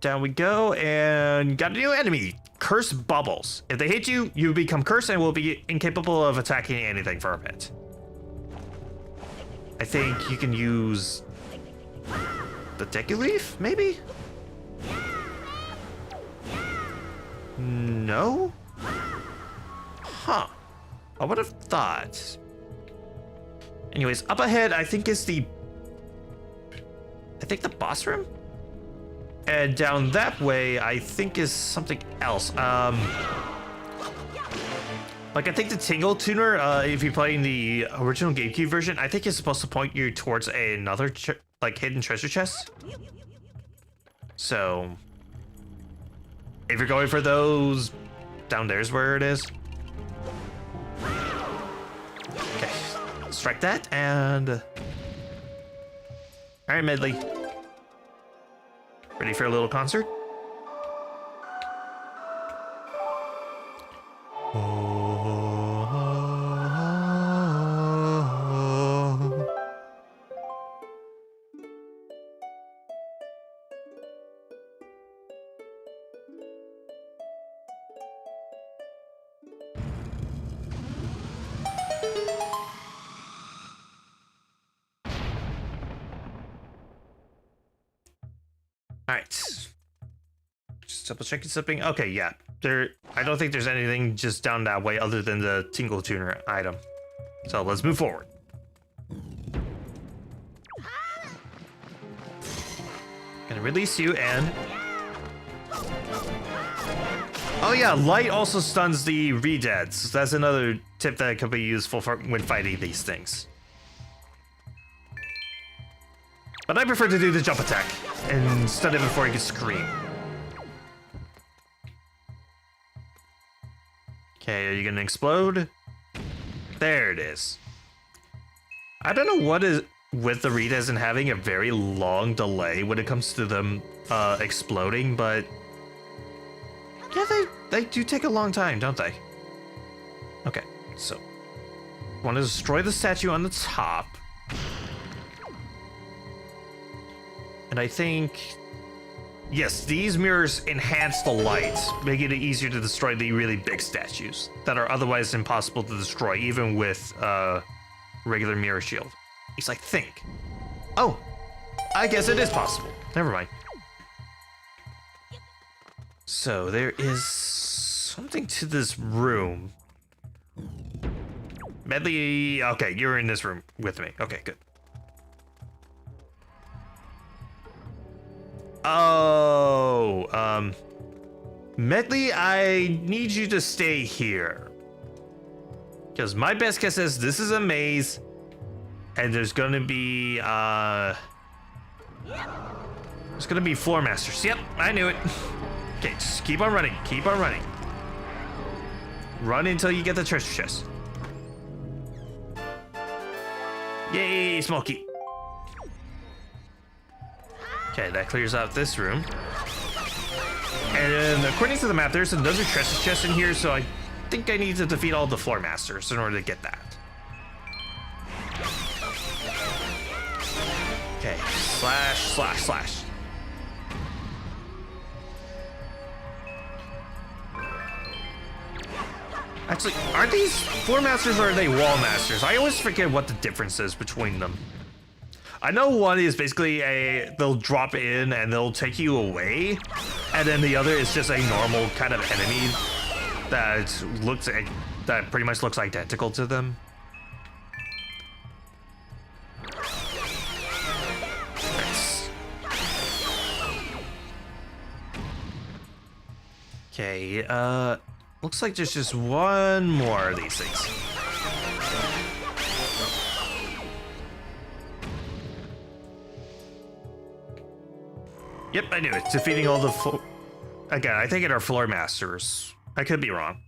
Down we go, and got a new enemy. Curse Bubbles. If they hit you, you become cursed and will be incapable of attacking anything for a bit. I think you can use the Deku Leaf, maybe? No? Huh. I would have thought. Anyways, up ahead, I think is the boss room? And down that way, I think is something else. Like I think the Tingle Tuner, if you're playing the original GameCube version, I think it's supposed to point you towards another like hidden treasure chest. So if you're going for those, down there's where it is. Okay, strike that and all right, Medley. Ready for a little concert? Alright. Just double checking something. Okay, yeah. I don't think there's anything just down that way other than the Tingle Tuner item. So let's move forward. Gonna release you and... Oh yeah, light also stuns the re-deads. That's another tip that could be useful for when fighting these things. But I prefer to do the jump attack and stun it before he can scream. Okay, are you gonna explode? There it is. I don't know what is with the re-deads and having a very long delay when it comes to them exploding, but yeah, they do take a long time, don't they? Okay, so want to destroy the statue on the top. And I think, yes, these mirrors enhance the light, making it easier to destroy the really big statues that are otherwise impossible to destroy, even with regular mirror shield. He's like, think. Oh, I guess it is possible. Never mind. So there is something to this room. Medley, okay, you're in this room with me. Okay, good. Oh, Medley, I need you to stay here. Because my best guess is this is a maze, and there's gonna be, there's gonna be floor masters. Yep, I knew it. Okay, just keep on running, keep on running. Run until you get the treasure chest. Yay, Smokey. Okay, that clears out this room. And according to the map, there's another treasure chest in here, so I think I need to defeat all the floor masters in order to get that. Okay, slash, slash, slash. Actually, are these floor masters or are they wall masters? I always forget what the difference is between them. I know one is basically they'll drop in and they'll take you away, and then the other is just a normal kind of enemy that pretty much looks identical to them. Nice. Okay, looks like there's just one more of these things. Yep, I knew it. Defeating all the again, I think it are floor masters. I could be wrong.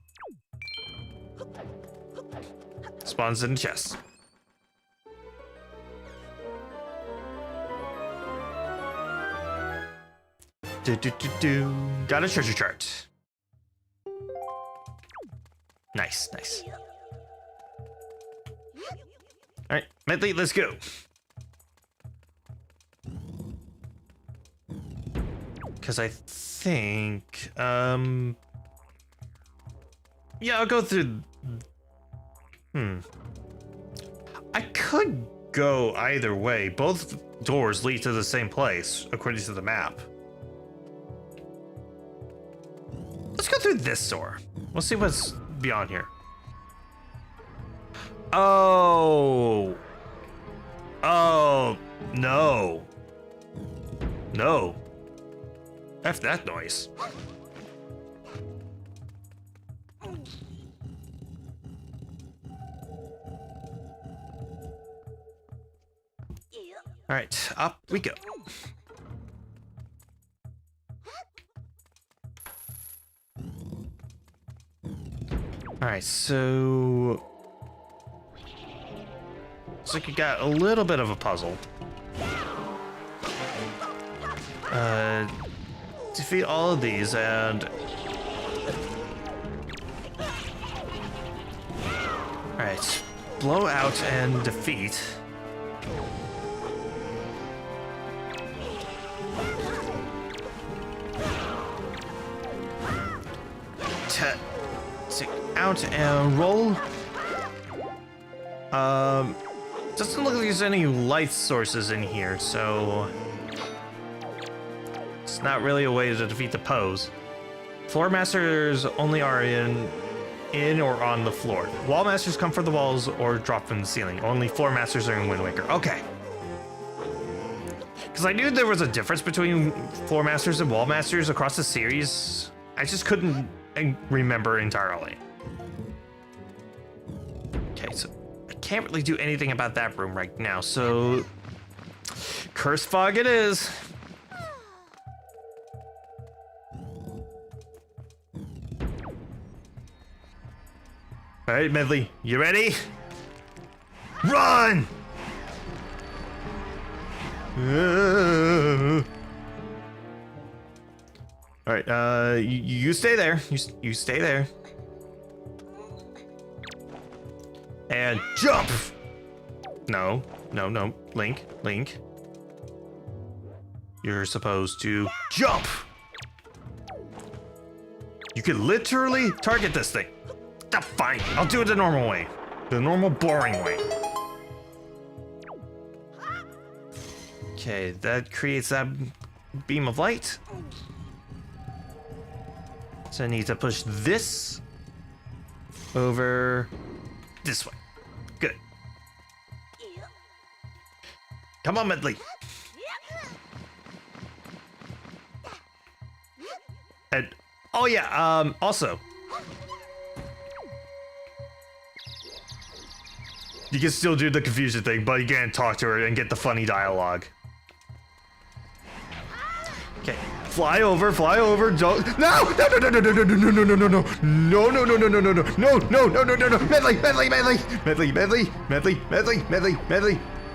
Spawns in the chest. Got a treasure chart. Nice, nice. All right, Medley, let's go. Because I think, yeah, I'll go through. I could go either way. Both doors lead to the same place, according to the map. Let's go through this door. We'll see what's beyond here. Oh. Oh, no. No. F that noise. All right, up we go. All right, so looks like you got a little bit of a puzzle. defeat all of these and... Alright, blow out and defeat. Take out and roll. Doesn't look like there's any light sources in here, so it's not really a way to defeat the pose. Floor masters only are in or on the floor. Wall masters come from the walls or drop from the ceiling. Only floor masters are in Wind Waker. Okay. Because I knew there was a difference between floor masters and wall masters across the series. I just couldn't remember entirely. Okay, so I can't really do anything about that room right now, so curse fog it is. All right, Medley, you ready? Run! All right, you stay there. You stay there. And jump! No. Link. You're supposed to jump! You can literally target this thing. Ah, fine, I'll do it the normal way. The normal, boring way. Okay, that creates that beam of light. So I need to push this over this way. Good. Come on, Medley. And oh yeah, also you can still do the confusion thing, but you can't talk to her and get the funny dialogue. Okay, fly over, don't. No! Medley!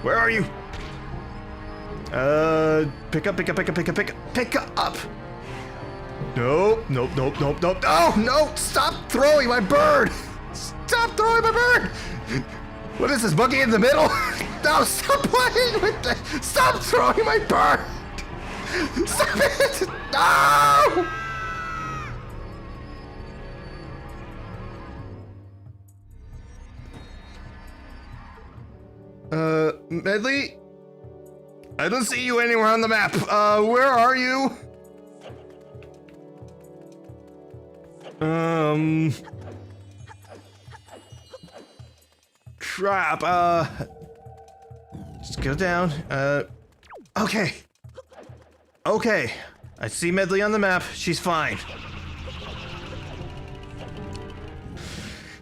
Where are you? Pick up. Nope. Oh, no! Stop throwing my bird! What is this, monkey in the middle? No, stop playing with that! Stop throwing my bird! Stop it! No! Medley? I don't see you anywhere on the map. Where are you? Crap, just go down, okay. I see Medley on the map, she's fine.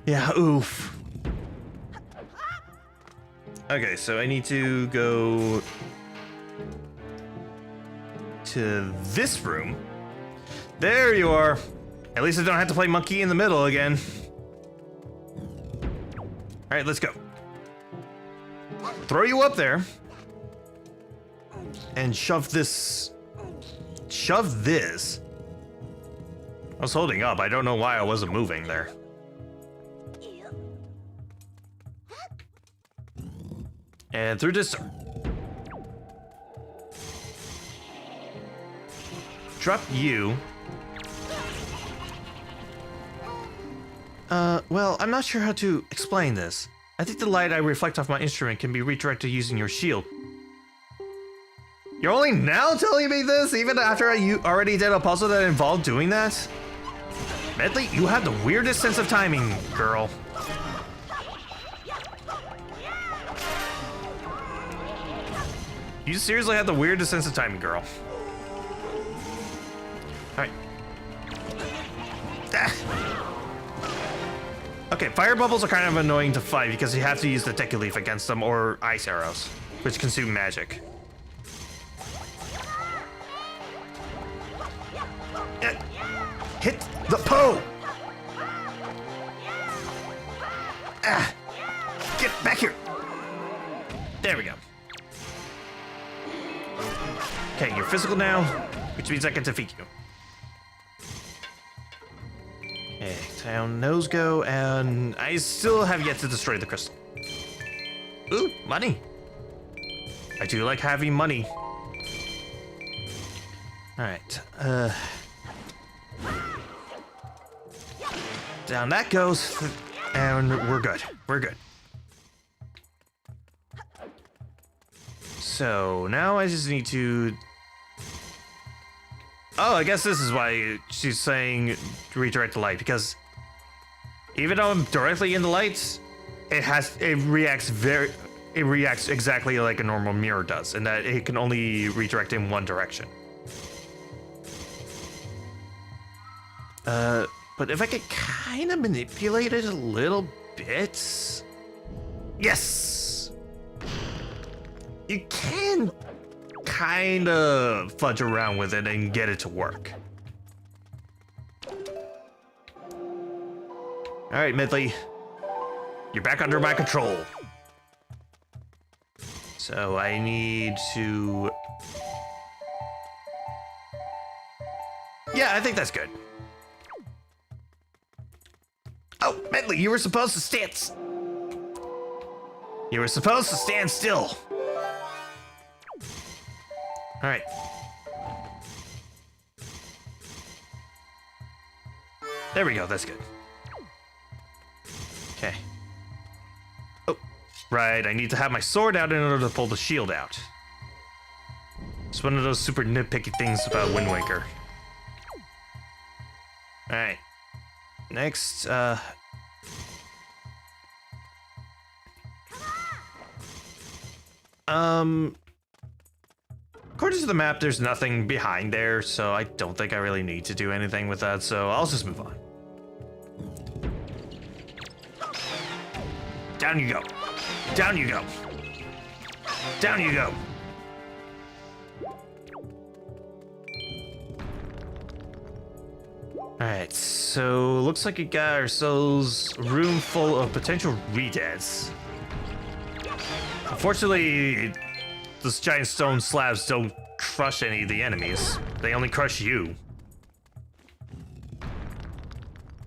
Yeah, oof. Okay, so I need to go to this room. There you are. At least I don't have to play monkey in the middle again. All right, let's go. Throw you up there. And shove this. I was holding up. I don't know why I wasn't moving there. And through this door. Drop you. Well, I'm not sure how to explain this. I think the light I reflect off my instrument can be redirected using your shield. You're only now telling me this, even after you already did a puzzle that involved doing that? Medley, you have the weirdest sense of timing, girl. You seriously have the weirdest sense of timing, girl. Alright. Okay, fire bubbles are kind of annoying to fight because you have to use the Deku Leaf against them or ice arrows, which consume magic. Hit the Poe! Get back here! There we go. Okay, you're physical now, which means I can defeat you. Okay, down nose go, and I still have yet to destroy the crystal. Ooh, money. I do like having money. Alright, down that goes, and we're good. We're good. So now I just need to... Oh, I guess this is why she's saying redirect the light, because even though I'm directly in the lights, it reacts exactly like a normal mirror does, and that it can only redirect in one direction. But if I could kind of manipulate it a little bit... Yes! You can kind of fudge around with it and get it to work. Alright, Midley. You're back under my control. So I need to... Yeah, I think that's good. Oh, Medley, you were supposed to stand... You were supposed to stand still. All right. There we go, that's good. Okay. Oh, right, I need to have my sword out in order to pull the shield out. It's one of those super nitpicky things about Wind Waker. All right. Next, according to the map, there's nothing behind there, so I don't think I really need to do anything with that, so I'll just move on. Down you go. Down you go. Down you go. Alright, so looks like we got ourselves a room full of potential redeads. Unfortunately, those giant stone slabs don't crush any of the enemies. They only crush you.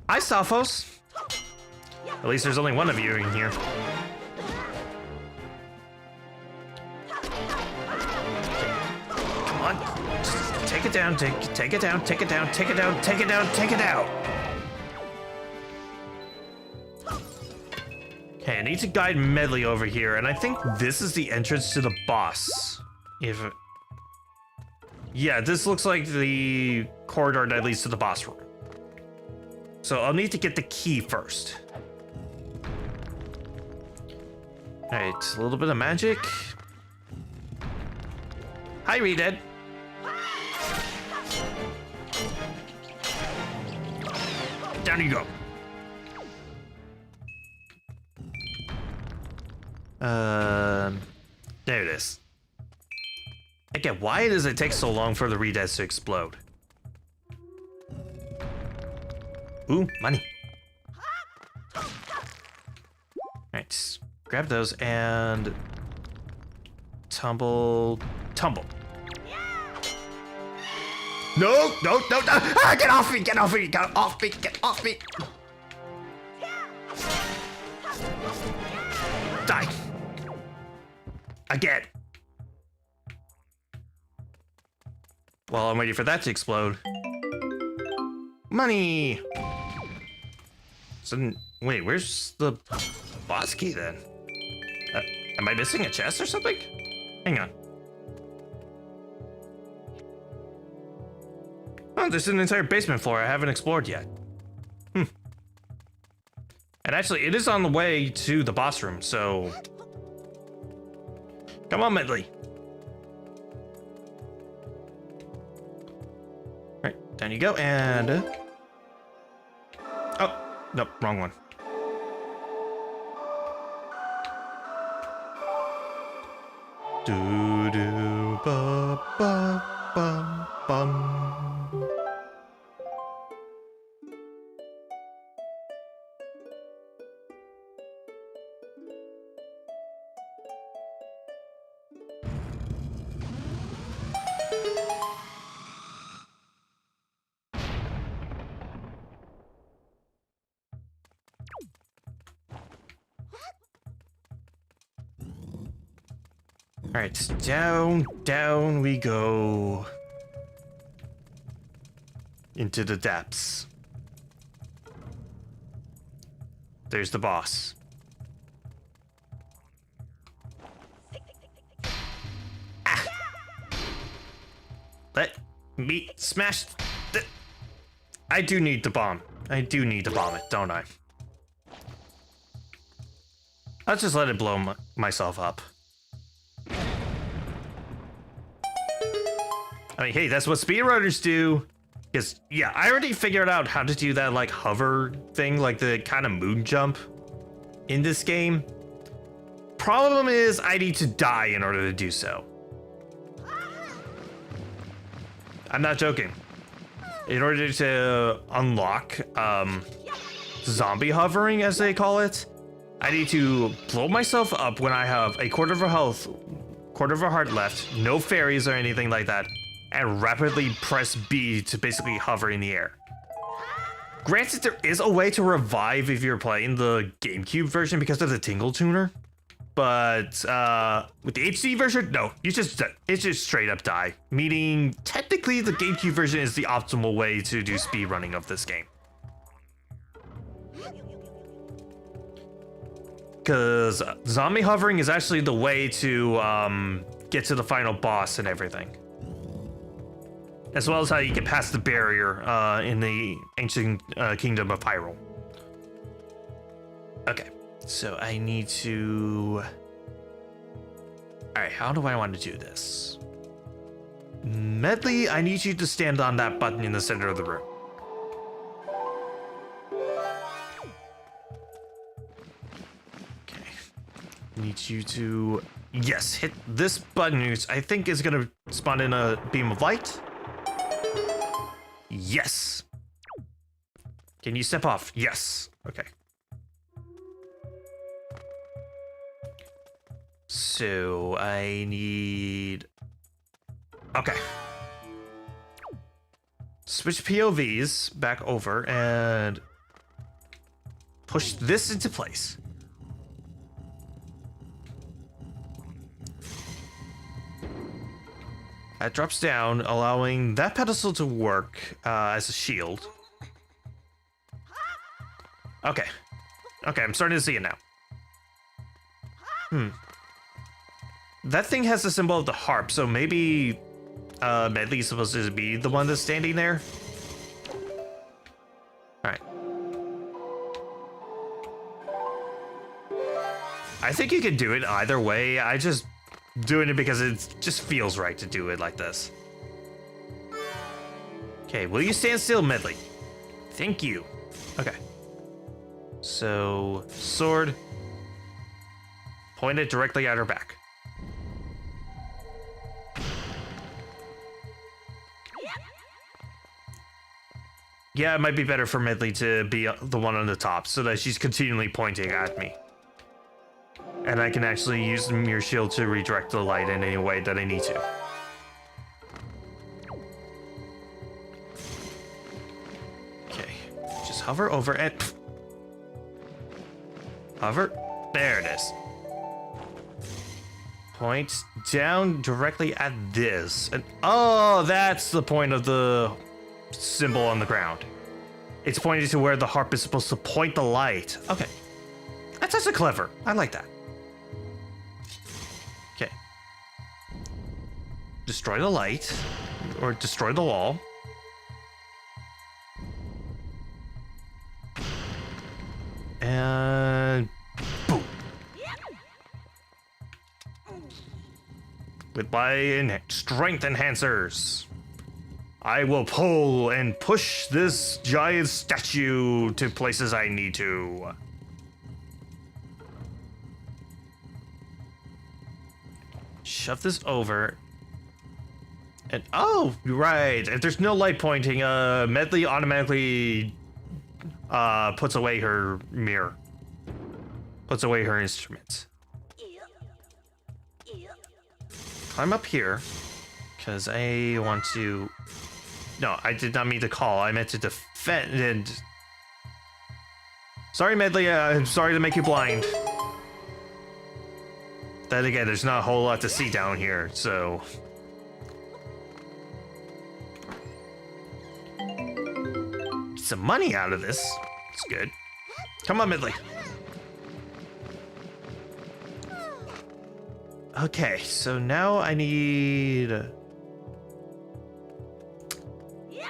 Hi, Sophos. At least there's only one of you in here. Come on. Just take it down, take it down, take it down, take it down, take it down, take it out. Okay, I need to guide Medley over here, and I think this is the entrance to the boss. Yeah, this looks like the corridor that leads to the boss room. So I'll need to get the key first. Alright, a little bit of magic. Hi, Redead. Down you go. There it is. Again, why does it take so long for the redeads to explode? Ooh, money. Alright, grab those and tumble. No, no, no, no! Ah, get off me, get off me, get off me, get off me! Die. Again. While I'm waiting for that to explode. Money! So, wait, where's the boss key then? Am I missing a chest or something? Hang on. Oh, there's an entire basement floor I haven't explored yet. And actually, it is on the way to the boss room, so... Come on, Medley. Alright, down you go, and... Oh, nope, wrong one. Do-do, ba-ba-bum-bum. Alright, down we go. Into the depths. There's the boss. Ah. Let me smash the... I do need to bomb. I do need to bomb it, don't I? I'll just let it blow myself up. I mean, hey, that's what speedrunners do. Because, yeah, I already figured out how to do that, like, hover thing, like the kind of moon jump in this game. Problem is, I need to die in order to do so. I'm not joking. In order to unlock zombie hovering, as they call it, I need to blow myself up when I have a quarter of a health, quarter of a heart left, no fairies or anything like that, and rapidly press B to basically hover in the air. Granted, there is a way to revive if you're playing the GameCube version because of the tingle tuner, but with the HD version, no, it's just straight up die. Meaning, technically, the GameCube version is the optimal way to do speedrunning of this game. Because zombie hovering is actually the way to get to the final boss and everything. As well as how you get past the barrier in the ancient kingdom of Hyrule. Okay, so I need to... Alright, how do I want to do this? Medley, I need you to stand on that button in the center of the room. Okay. Need you to... Yes, hit this button, which I think is going to spawn in a beam of light. Yes. Can you step off? Yes. Okay. So I need... Okay. Switch POVs back over and push this into place. That drops down, allowing that pedestal to work as a shield. Okay. Okay, I'm starting to see it now. That thing has the symbol of the harp, so maybe Medley's supposed to be the one that's standing there? Alright. I think you can do it either way. I just doing it because it just feels right to do it like this. Okay, will you stand still, Medley? Thank you. Okay. So, sword. Point it directly at her back. Yeah, it might be better for Medley to be the one on the top so that she's continually pointing at me. And I can actually use the mirror shield to redirect the light in any way that I need to. Okay, just hover over and... Hover. There it is. Point down directly at this. And oh, that's the point of the symbol on the ground. It's pointing to where the harp is supposed to point the light. Okay. That's actually clever. I like that. Okay. Destroy the light. Or destroy the wall. And... boom. With my strength enhancers, I will pull and push this giant statue to places I need to. Shove this over. And oh, right. If there's no light pointing, Medley automatically puts away her mirror. Puts away her instruments. Climb up here, because I want to... No, I did not mean to call. I meant to defend and... Sorry, Medley. I'm sorry to make you blind. Then again, there's not a whole lot to see down here, so... Get some money out of this. It's good. Come on, Midley. Okay, so now I need...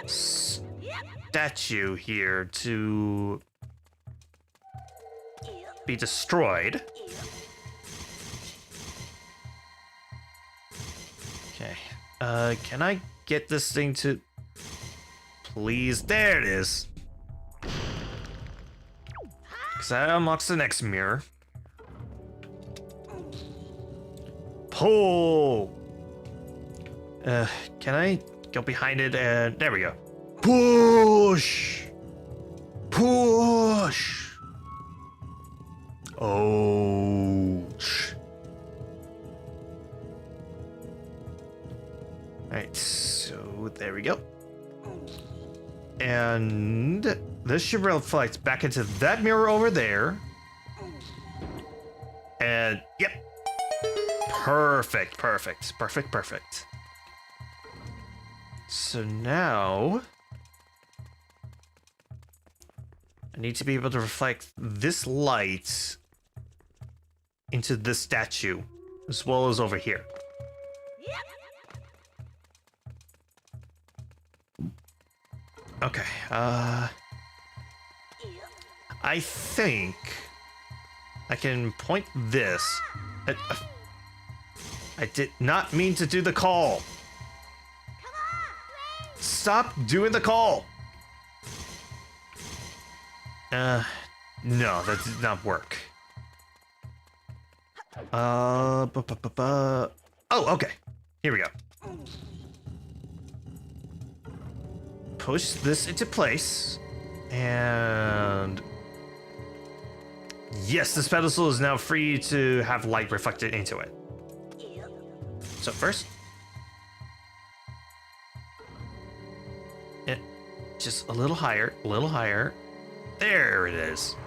statue here to be destroyed. Okay, can I get this thing to please? There it is. Because that unlocks the next mirror. Pull. Can I go behind it? And there we go. Push! Push! Ouch. Alright, so there we go. And this should reflect back into that mirror over there. And, yep. Perfect, perfect, perfect, perfect. So now... I need to be able to reflect this light into this statue, as well as over here. Okay, I think I can point this. I did not mean to do the call. Stop doing the call. No, that did not work. Oh, okay. Here we go. Push this into place. And... yes, this pedestal is now free to have light reflected into it. So first... just a little higher, a little higher. There it is.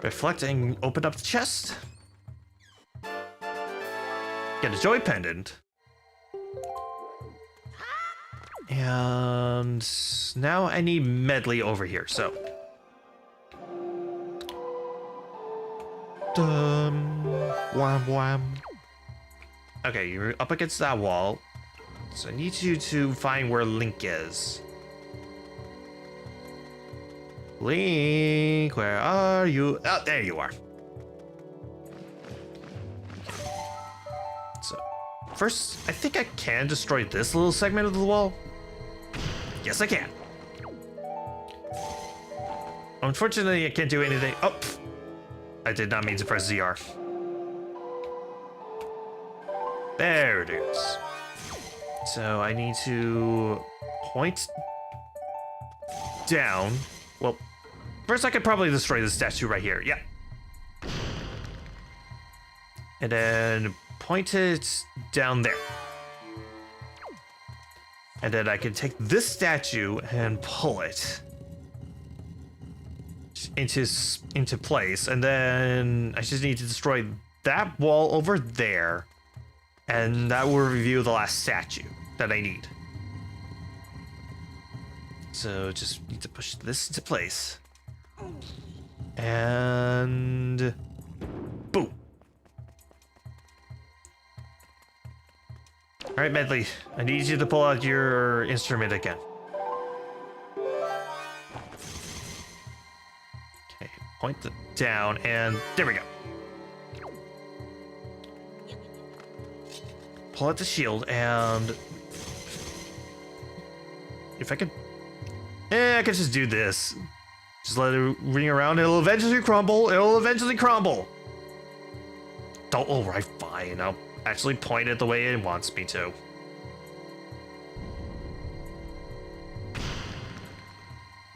Reflecting, open up the chest. Get a joy pendant. And now I need medley over here, so. Wham wham. Okay, you're up against that wall. So I need you to find where Link is. Link, where are you? Oh, there you are. So, first, I think I can destroy this little segment of the wall. Yes, I can. Unfortunately, I can't do anything. Oh, I did not mean to press ZR. There it is. So I need to point down. Well, first I could probably destroy this statue right here. Yeah. And then point it down there. And then I can take this statue and pull it into place. And then I just need to destroy that wall over there. And that will reveal the last statue that I need. So just need to push this into place. And boom. All right, Medley, I need you to pull out your instrument again. Okay, point it down, and there we go. Pull out the shield, and if I could, I could just do this. Just let it ring around. It'll eventually crumble. It'll eventually crumble. Don't. All right, fine. I'll actually point it the way it wants me to.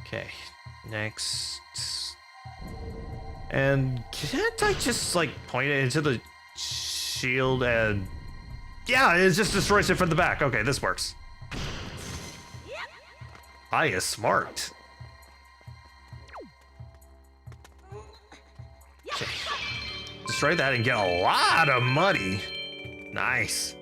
Okay, next. And can't I just like point it into the shield and? Yeah, it just destroys it from the back. Okay, this works. I is smart. destroy that and get a lot of money. Nice.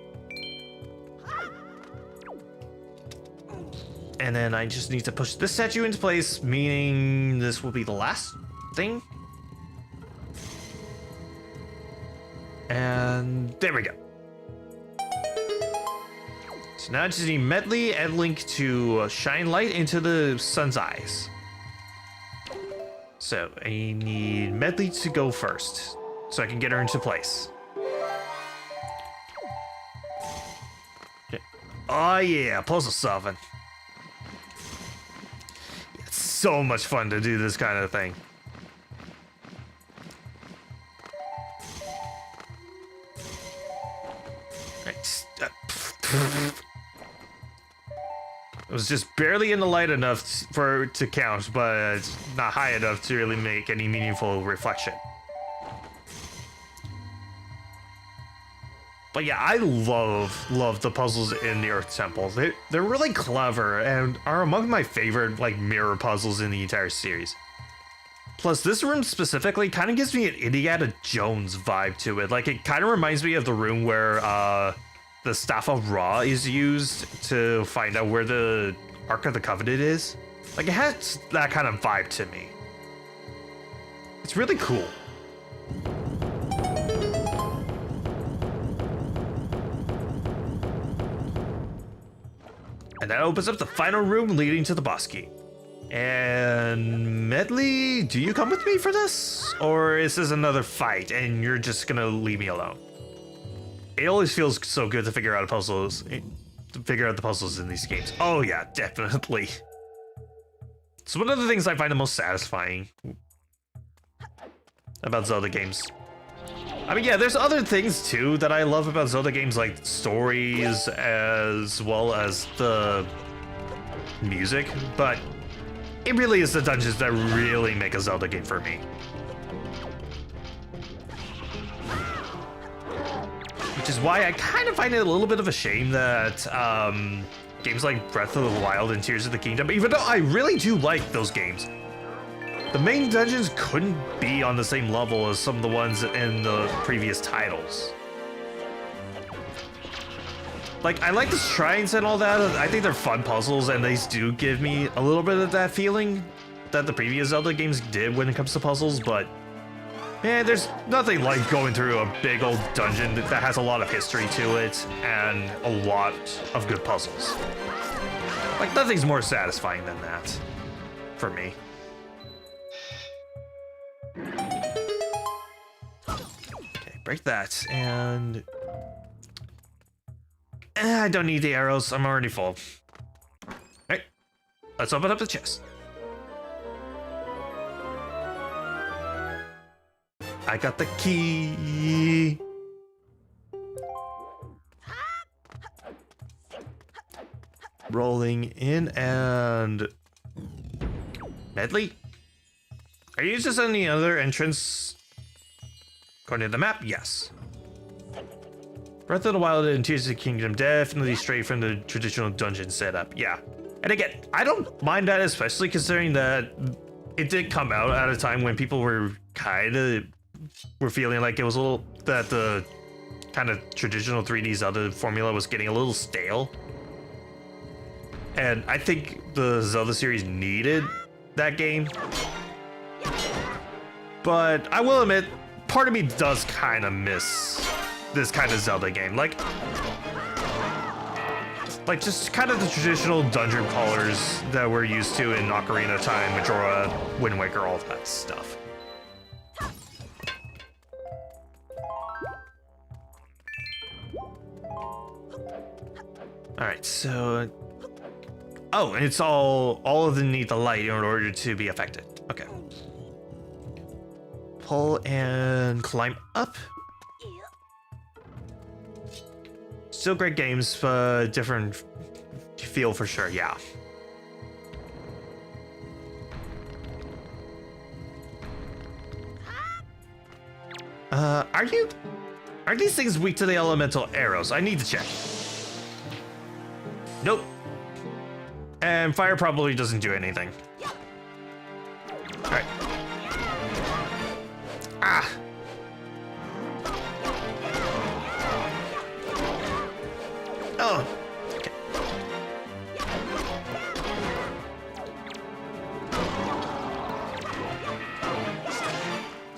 And then I just need to push this statue into place, meaning this will be the last thing. And there we go. So now I just need Medley and Link to shine light into the sun's eyes. So I need Medley to go first, so I can get her into place. Okay. Oh yeah, puzzle solving. It's so much fun to do this kind of thing. It was just barely in the light enough for it to count, but it's not high enough to really make any meaningful reflection. But yeah, I love the puzzles in the Earth Temple. They're really clever and are among my favorite like mirror puzzles in the entire series. Plus, this room specifically kind of gives me an Indiana Jones vibe to it. Like, it kind of reminds me of the room where the Staff of Ra is used to find out where the Ark of the Covenant is. Like, it has that kind of vibe to me. It's really cool. And that opens up the final room leading to the boss key. And Medley, do you come with me for this? Or is this another fight and you're just gonna leave me alone? It always feels so good to figure out the puzzles in these games. Oh yeah, definitely. It's one of the things I find the most satisfying about Zelda games. I mean, yeah, there's other things too that I love about Zelda games, like stories as well as the music, but it really is the dungeons that really make a Zelda game for me. Which is why I kind of find it a little bit of a shame that games like Breath of the Wild and Tears of the Kingdom, even though I really do like those games, the main dungeons couldn't be on the same level as some of the ones in the previous titles. Like, I like the shrines and all that. I think they're fun puzzles, and they do give me a little bit of that feeling that the previous Zelda games did when it comes to puzzles, but man, there's nothing like going through a big old dungeon that has a lot of history to it and a lot of good puzzles. Like, nothing's more satisfying than that, for me. Okay, break that, and I don't need the arrows, I'm already full. Alright, let's open up the chest. I got the key. Rolling in and Medley? Are you just on the other entrance? According to the map, yes. Breath of the Wild and Tears of the Kingdom definitely stray from the traditional dungeon setup, yeah. And again, I don't mind that, especially considering that it did come out at a time when people were feeling like it was a little, that the kind of traditional 3D Zelda formula was getting a little stale. And I think the Zelda series needed that game. But I will admit, part of me does kind of miss this kind of Zelda game. Like just kind of the traditional dungeon crawlers that we're used to in Ocarina of Time, Majora, Wind Waker, all that stuff. Alright, so... Oh, and it's all of them need the light in order to be affected. Okay. Pull and climb up. Still great games, but different feel for sure, yeah. Are these things weak to the elemental arrows? I need to check. Nope. And fire probably doesn't do anything. Alright. Ah! Oh, okay.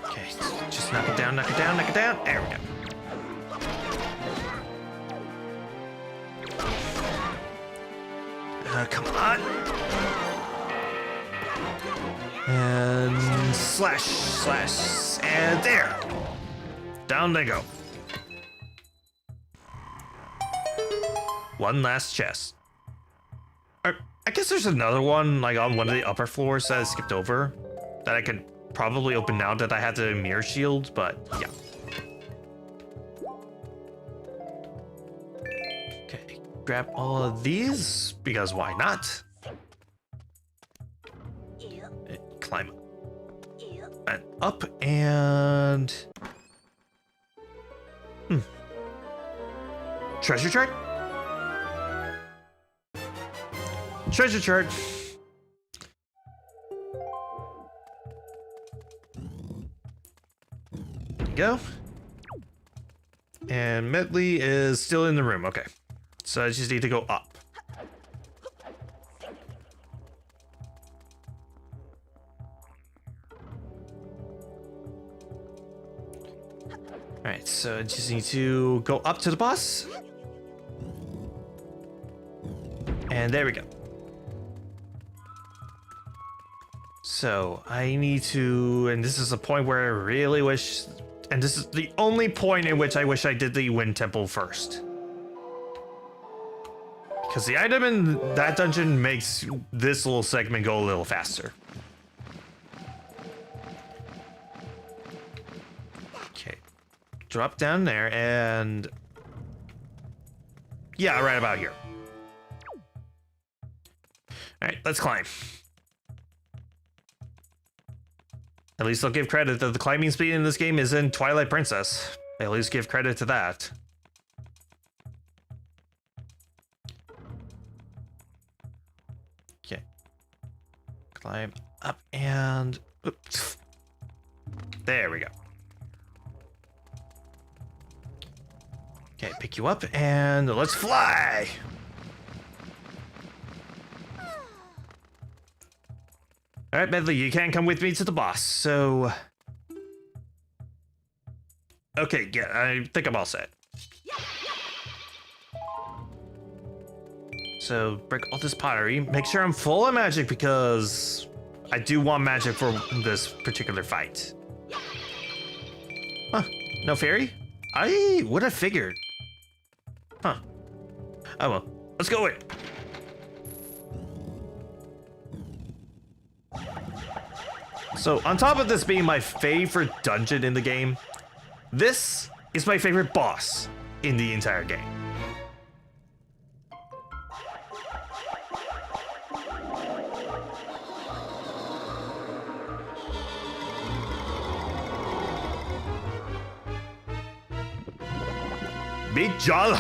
Okay, just knock it down, knock it down, knock it down. There we go. Come on. And slash, slash, and there. Down they go. One last chest. I guess there's another one, like on one of the upper floors that I skipped over, that I could probably open now that I had the mirror shield, but yeah. Okay, grab all of these, because why not? Climb and up and... Treasure chart? Treasure chart. There you go. And Medley is still in the room. Okay. So I just need to go up. Alright, so I just need to go up to the boss. And there we go. So I need to, and this is a point where I really wish, and this is the only point in which I wish I did the Wind Temple first. Because the item in that dungeon makes this little segment go a little faster. Okay. Drop down there and... yeah, right about here. Alright, let's climb. At least I'll give credit that the climbing speed in this game is in Twilight Princess. I at least give credit to that. Okay. Climb up and... oops. There we go. Okay, pick you up and let's fly! Alright, Medley, you can't come with me to the boss, so... okay, yeah, I think I'm all set. So, break all this pottery. Make sure I'm full of magic, because I do want magic for this particular fight. Huh, no fairy? I would have figured. Huh. Oh well, let's go in. So, on top of this being my favorite dungeon in the game, this is my favorite boss in the entire game. Bijal.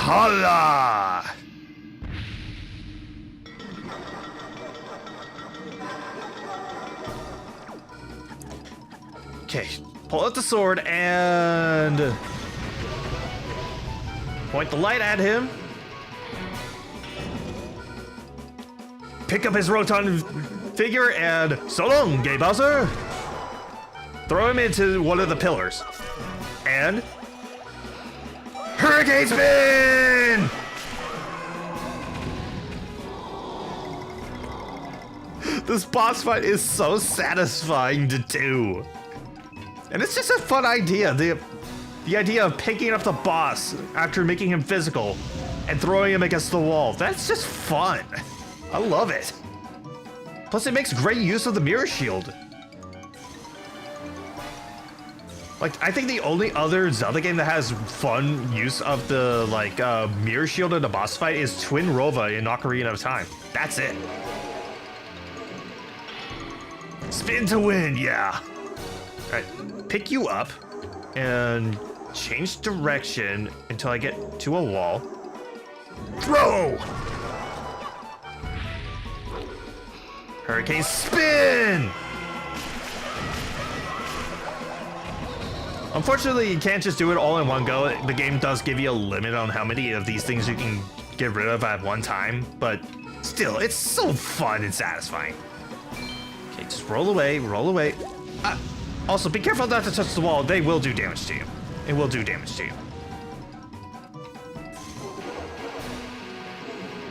Okay, pull out the sword and point the light at him. Pick up his rotund figure and so long, Gay Bowser. Throw him into one of the pillars. And Hurricane Spin! This boss fight is so satisfying to do. And it's just a fun idea. The idea of picking up the boss after making him physical and throwing him against the wall. That's just fun. I love it. Plus it makes great use of the mirror shield. Like, I think the only other Zelda game that has fun use of the, like, mirror shield in the boss fight is Twin Rova in Ocarina of Time. That's it. Spin to win, yeah. Alright, pick you up and change direction until I get to a wall. Throw! Hurricane spin! Unfortunately, you can't just do it all in one go. The game does give you a limit on how many of these things you can get rid of at one time, but still, it's so fun and satisfying. Okay, just roll away, roll away. Also, be careful not to touch the wall. They will do damage to you. It will do damage to you.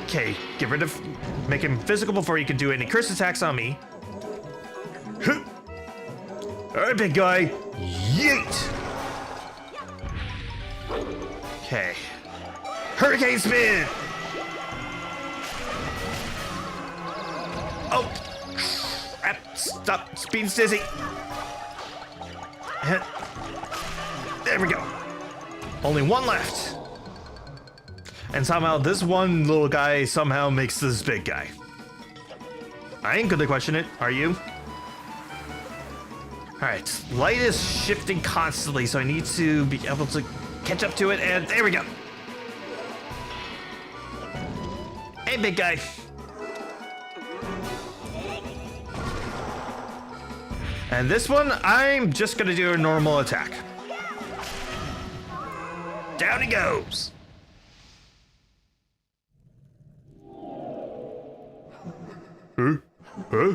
Okay, get rid of... Make him physical before you can do any curse attacks on me. Alright, big guy. Yeet! Okay. Hurricane spin! Oh! Stop being stizzy. There we go. Only one left. And somehow this one little guy somehow makes this big guy. I ain't gonna question it, are you? Alright, light is shifting constantly, so I need to be able to catch up to it, and there we go. Hey, big guy. And this one, I'm just gonna do a normal attack. Down he goes. Huh?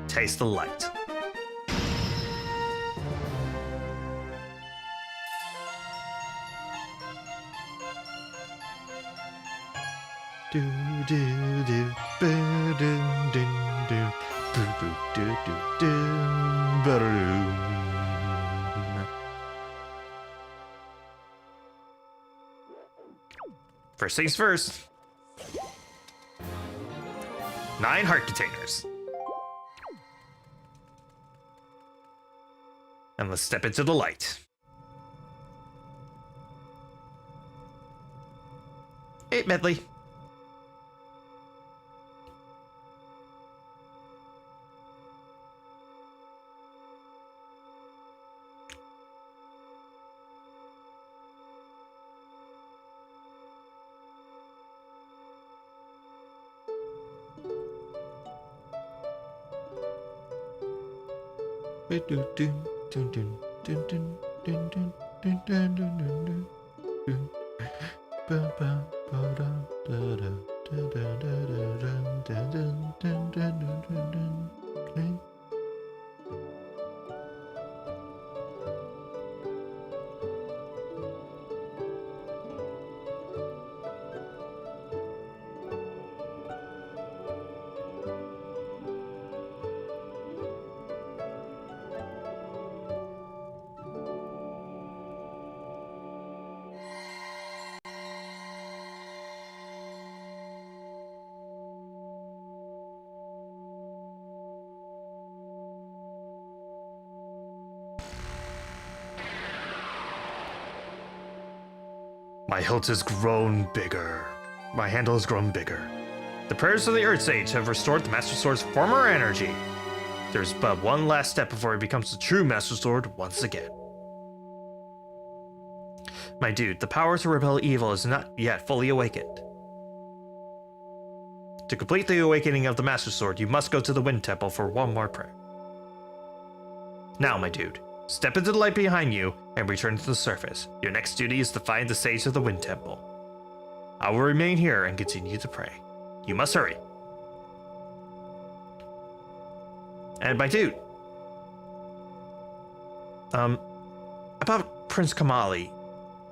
Taste the light. Do do do do do do do do do do do. First things first. 9 heart containers. And let's step into the light. Hey, Medley. My hilt has grown bigger. My handle has grown bigger. The prayers of the Earth Sage have restored the Master Sword's former energy. There's but one last step before it becomes the true Master Sword once again. My dude, the power to repel evil is not yet fully awakened. To complete the awakening of the Master Sword, you must go to the Wind Temple for one more prayer. Now, my dude, step into the light behind you and return to the surface. Your next duty is to find the Sage of the Wind Temple. I will remain here and continue to pray. You must hurry. And my dude. About Prince Kamali,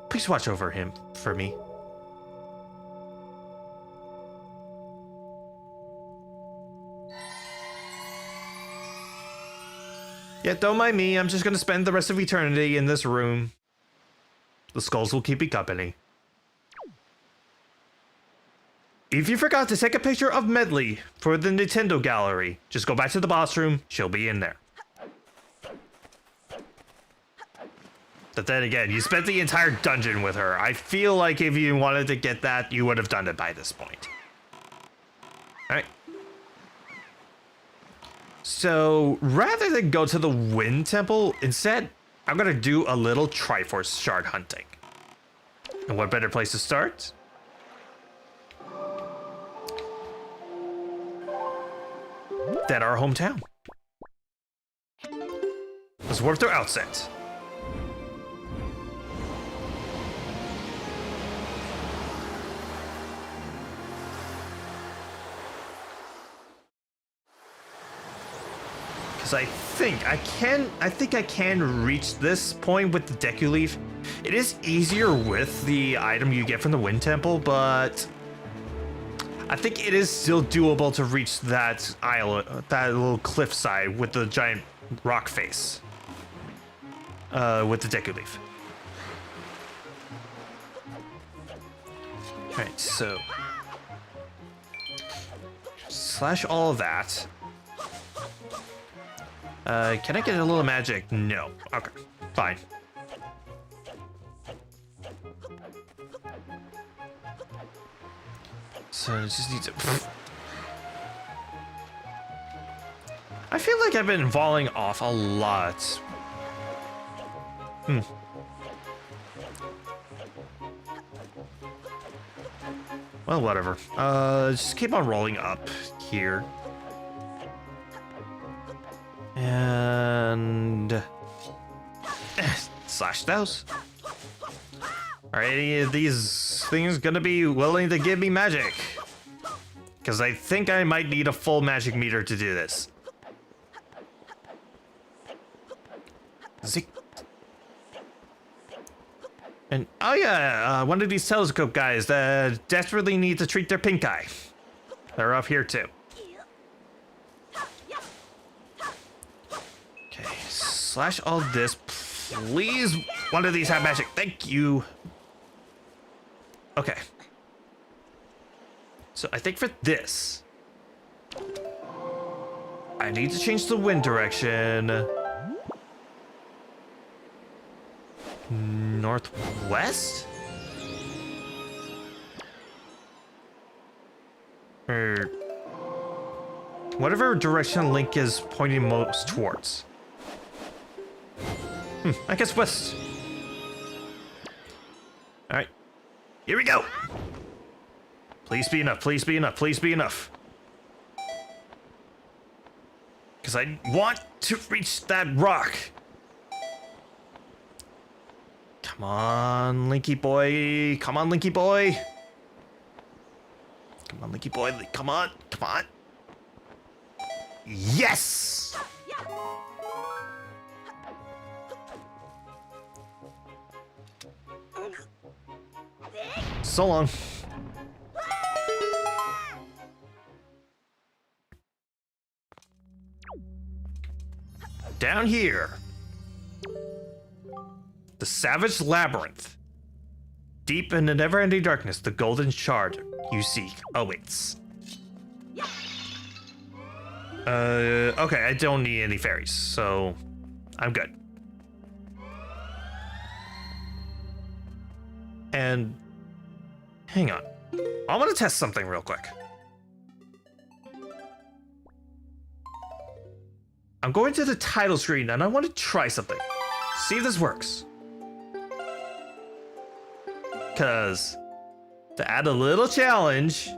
please watch over him for me. Yeah, don't mind me. I'm just gonna spend the rest of eternity in this room. The skulls will keep me company. If you forgot to take a picture of Medley for the Nintendo gallery, just go back to the boss room. She'll be in there. But then again, you spent the entire dungeon with her. I feel like if you wanted to get that, you would have done it by this point. Alright. So, rather than go to the Wind Temple, instead, I'm gonna do a little Triforce shard hunting. And what better place to start? than our hometown. It's worth their outset. I think I can reach this point with the Deku Leaf. It is easier with the item you get from the Wind Temple, but I think it is still doable to reach that island, that little cliffside with the giant rock face. With the Deku Leaf. Alright, so slash all of that. Can I get a little magic? No. Okay, fine. So it just needs to... I feel like I've been falling off a lot. Well, whatever. Just keep on rolling up here. And slash those. Are any of these things gonna be willing to give me magic? Because I think I might need a full magic meter to do this. Zik. And oh yeah, one of these telescope guys that desperately need to treat their pink eye. They're up here too. Slash all this, please. One of these have magic. Thank you. Okay. So I think for this, I need to change the wind direction. Northwest? Or whatever direction Link is pointing most towards. I guess west. Alright. Here we go. Please be enough, please be enough, please be enough. Because I want to reach that rock. Come on, Linky boy. Come on, Linky boy. Come on, Linky boy. Come on, come on. Yes! So long. Down here. The Savage Labyrinth. Deep in the never-ending darkness, the golden shard you seek awaits. Okay, I don't need any fairies, so I'm good. And hang on. I want to test something real quick. I'm going to the title screen and I want to try something. See if this works. Because to add a little challenge,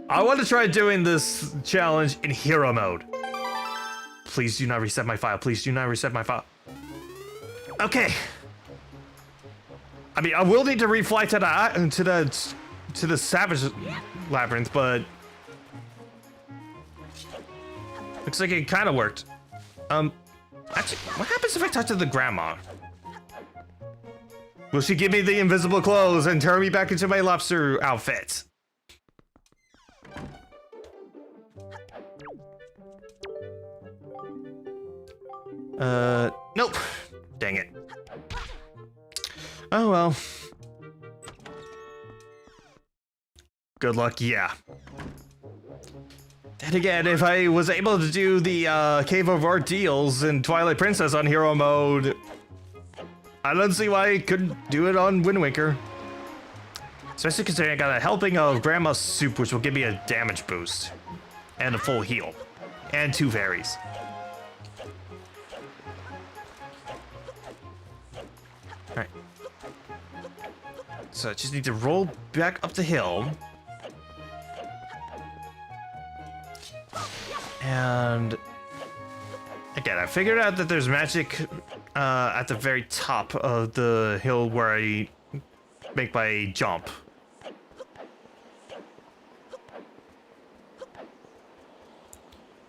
I want to try doing this challenge in hero mode. Please do not reset my file. Please do not reset my file. Okay. I mean, I will need to refly to the Savage Labyrinth, but looks like it kind of worked. Actually, what happens if I talk to the grandma? Will she give me the invisible clothes and turn me back into my lobster outfit? Nope. Dang it. Oh well. Good luck, yeah. Then again, if I was able to do the Cave of Ordeals and Twilight Princess on hero mode, I don't see why I couldn't do it on Wind Waker. Especially considering I got a helping of Grandma's soup, which will give me a damage boost. And a full heal. And 2 fairies. Alright. So I just need to roll back up the hill. And again, I figured out that there's magic at the very top of the hill where I make my jump.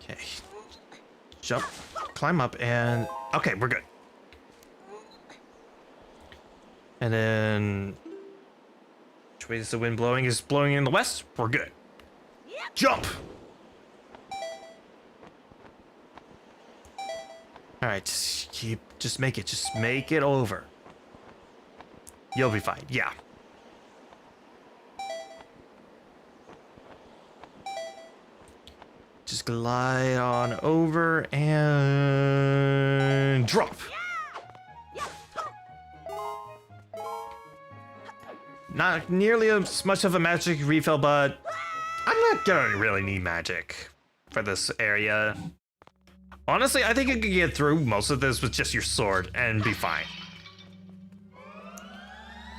Okay. Jump, climb up, and okay, we're good. And then, which way is the wind blowing? Is it blowing in the west? We're good. Jump! Alright, just make it over. You'll be fine, yeah. Just glide on over and drop. Not nearly as much of a magic refill, but I'm not gonna really need magic for this area. Honestly, I think you could get through most of this with just your sword and be fine.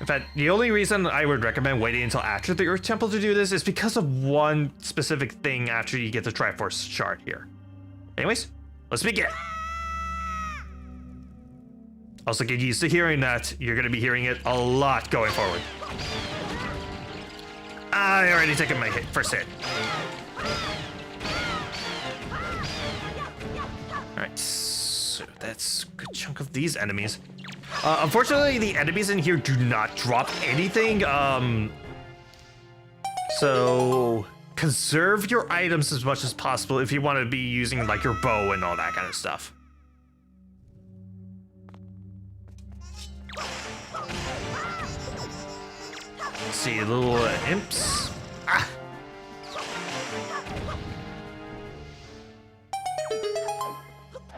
In fact, the only reason I would recommend waiting until after the Earth Temple to do this is because of one specific thing after you get the Triforce shard here. Anyways, let's begin. Also get used to hearing that. You're gonna be hearing it a lot going forward. I already taken my first hit. Alright, so that's a good chunk of these enemies. Unfortunately, the enemies in here do not drop anything, so conserve your items as much as possible if you want to be using, like, your bow and all that kind of stuff. Let's see, little imps. Ah!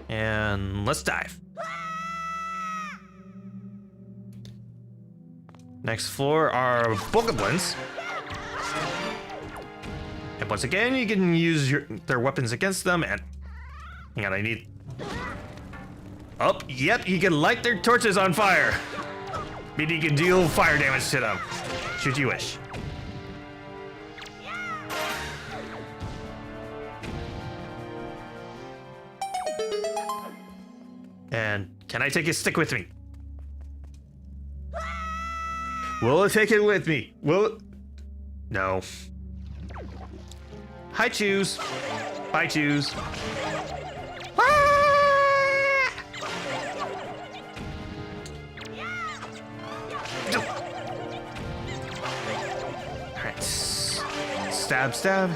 And let's dive. Next floor are bokoblins. And once again, you can use their weapons against them, and hang on, I need... Oh, yep, you can light their torches on fire. Meaning you can deal fire damage to them, should you wish. And can I take a stick with me? Will it take it with me? Will it? No. Hi, choose. Bye, choose. Ah! Alright. Stab, stab.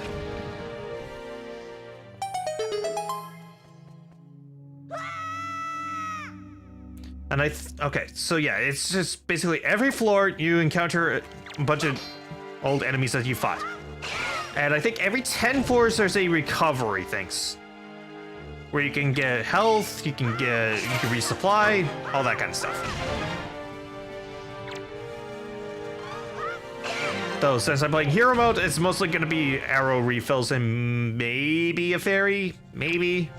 And okay, so yeah, it's just basically every floor you encounter a bunch of old enemies that you fought. And I think every 10 floors there's a recovery things. Where you can get health, you can resupply, all that kind of stuff. Though since I'm playing hero mode, it's mostly gonna be arrow refills and maybe a fairy, maybe.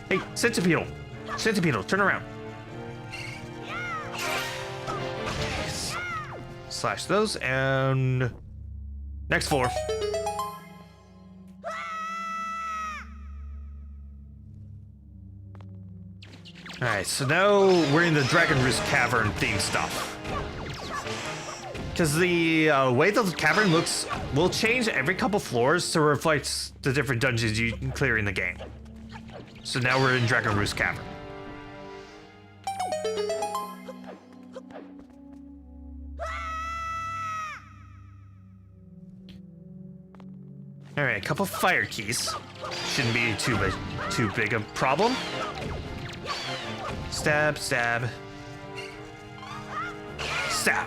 Hey, Centipedal. Centipedal, turn around. Slash those, and next floor. Alright, so now we're in the Dragon Roost Cavern theme stuff. Because the way the cavern looks will change every couple floors to reflect the different dungeons you can clear in the game. So now we're in Dragon Roost Cavern. Alright, a couple fire keys. Shouldn't be too big a problem. Stab, stab. Stab.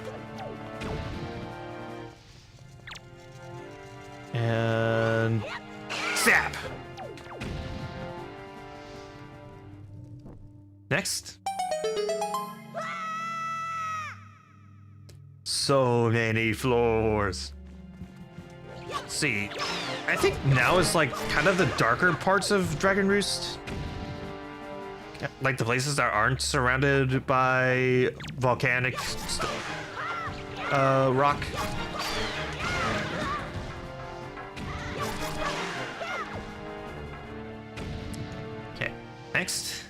And stab. Next. So many floors. Let's see. I think now is like kind of the darker parts of Dragon Roost. Like the places that aren't surrounded by volcanic rock. next?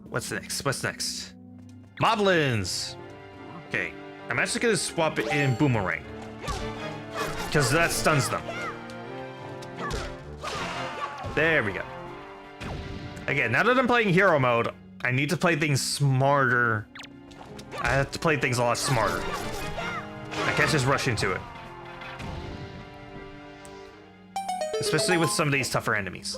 What's next? What's next? Moblins! Okay, I'm actually gonna swap it in Boomerang. Because that stuns them. There we go. Again, now that I'm playing hero mode, I need to play things smarter. I have to play things a lot smarter. I can't just rush into it. Especially with some of these tougher enemies.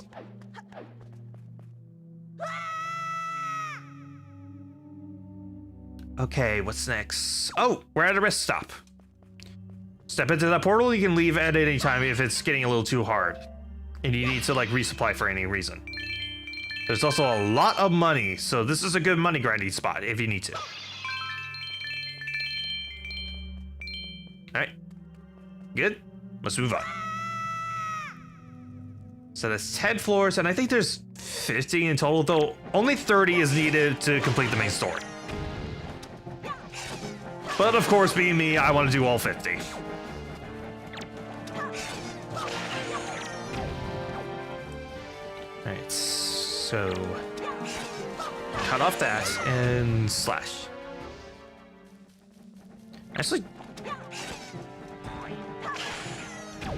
Okay, what's next? Oh, we're at a rest stop. Step into that portal, you can leave at any time if it's getting a little too hard. And you need to like resupply for any reason. There's also a lot of money, so this is a good money grinding spot if you need to. Alright. Good. Let's move on. So that's 10 floors, and I think there's 50 in total, though only 30 is needed to complete the main story. But of course, being me, I want to do all 50. Alright, so cut off that and slash. Actually,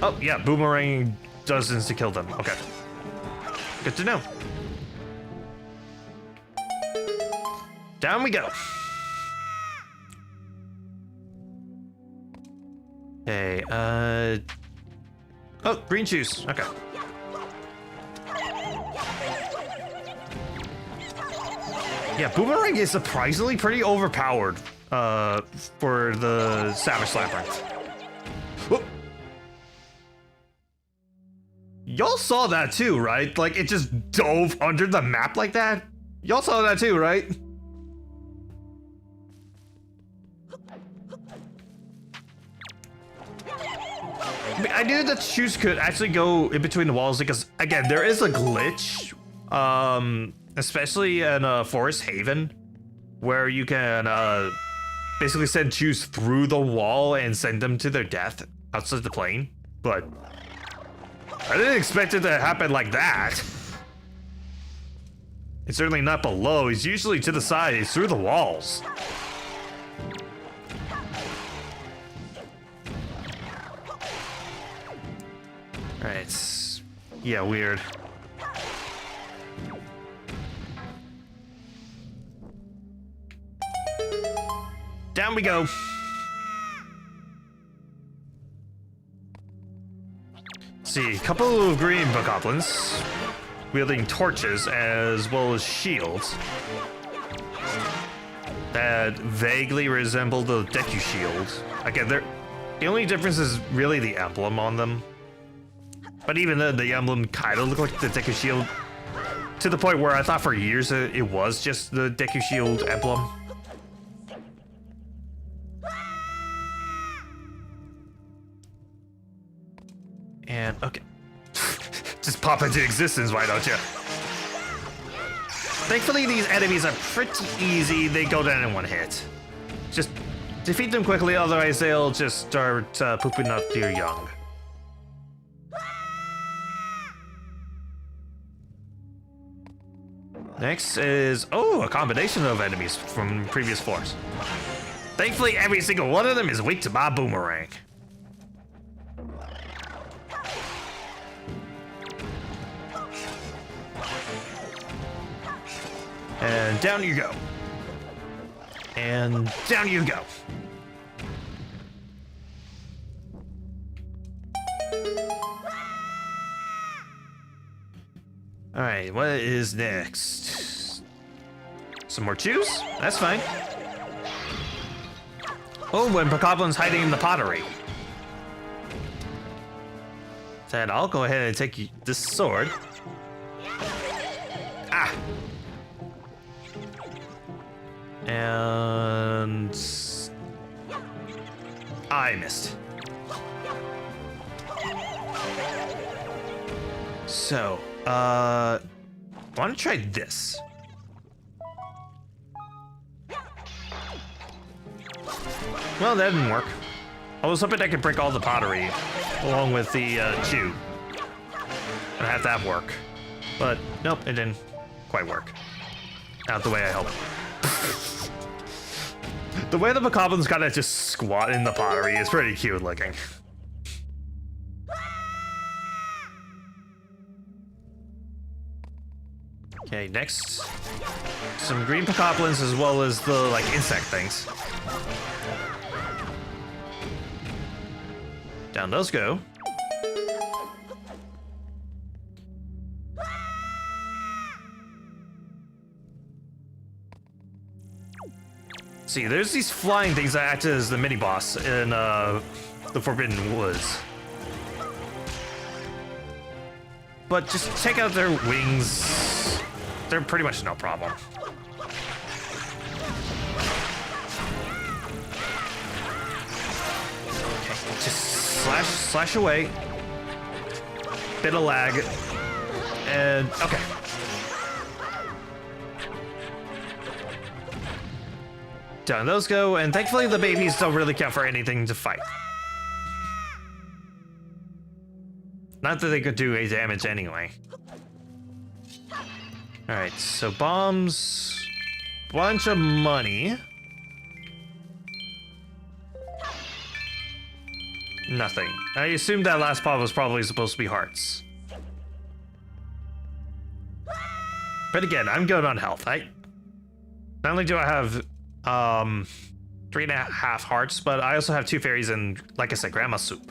oh yeah, boomerang does insta kill them. Okay, good to know. Down we go. Okay, oh, green shoes. Okay. Yeah, Boomerang is surprisingly pretty overpowered for the Savage Labyrinth. Whoop. Y'all saw that too, right? Like, it just dove under the map like that? Y'all saw that too, right? I knew that shoes could actually go in between the walls because, again, there is a glitch, especially in Forest Haven, where you can basically send shoes through the wall and send them to their death outside the plane. But I didn't expect it to happen like that. It's certainly not below. It's usually to the side. It's through the walls. Alright. Yeah, weird. Down we go. See, a couple of green bokoblins wielding torches as well as shields that vaguely resemble the Deku shield. Again, the only difference is really the emblem on them. But even then, the emblem kind of looked like the Deku shield to the point where I thought for years it was just the Deku shield emblem. And, okay. Just pop into existence, why don't you? Thankfully, these enemies are pretty easy. They go down in one hit. Just defeat them quickly, otherwise they'll just start pooping up your young. Next is, oh, a combination of enemies from previous floors. Thankfully, every single one of them is weak to my boomerang. And down you go. And down you go. Alright, what is next? Some more chews? That's fine. Oh, and Bokoblin's hiding in the pottery. Then I'll go ahead and take this sword. Ah! And I missed. So, I want to try this. Well, that didn't work. I was hoping I could break all the pottery. along with the chew. And have that work. But nope, it didn't quite work. Not the way I hoped. The way the Bokoblins kind of just squat in the pottery is pretty cute looking. Okay, next. Some green Bokoblins as well as the, like, insect things. Down those go. See, there's these flying things that act as the mini-boss in the Forbidden Woods. But just take out their wings. They're pretty much no problem. Okay, just slash away. Bit of lag. And, okay. Down those go, and thankfully the babies don't really count for anything to fight. Not that they could do any damage anyway. Alright, so bombs, bunch of money. Nothing. I assumed that last pod was probably supposed to be hearts. But again, I'm good on health. Not only do I have 3.5 hearts, but I also have 2 fairies and, like I said, grandma soup.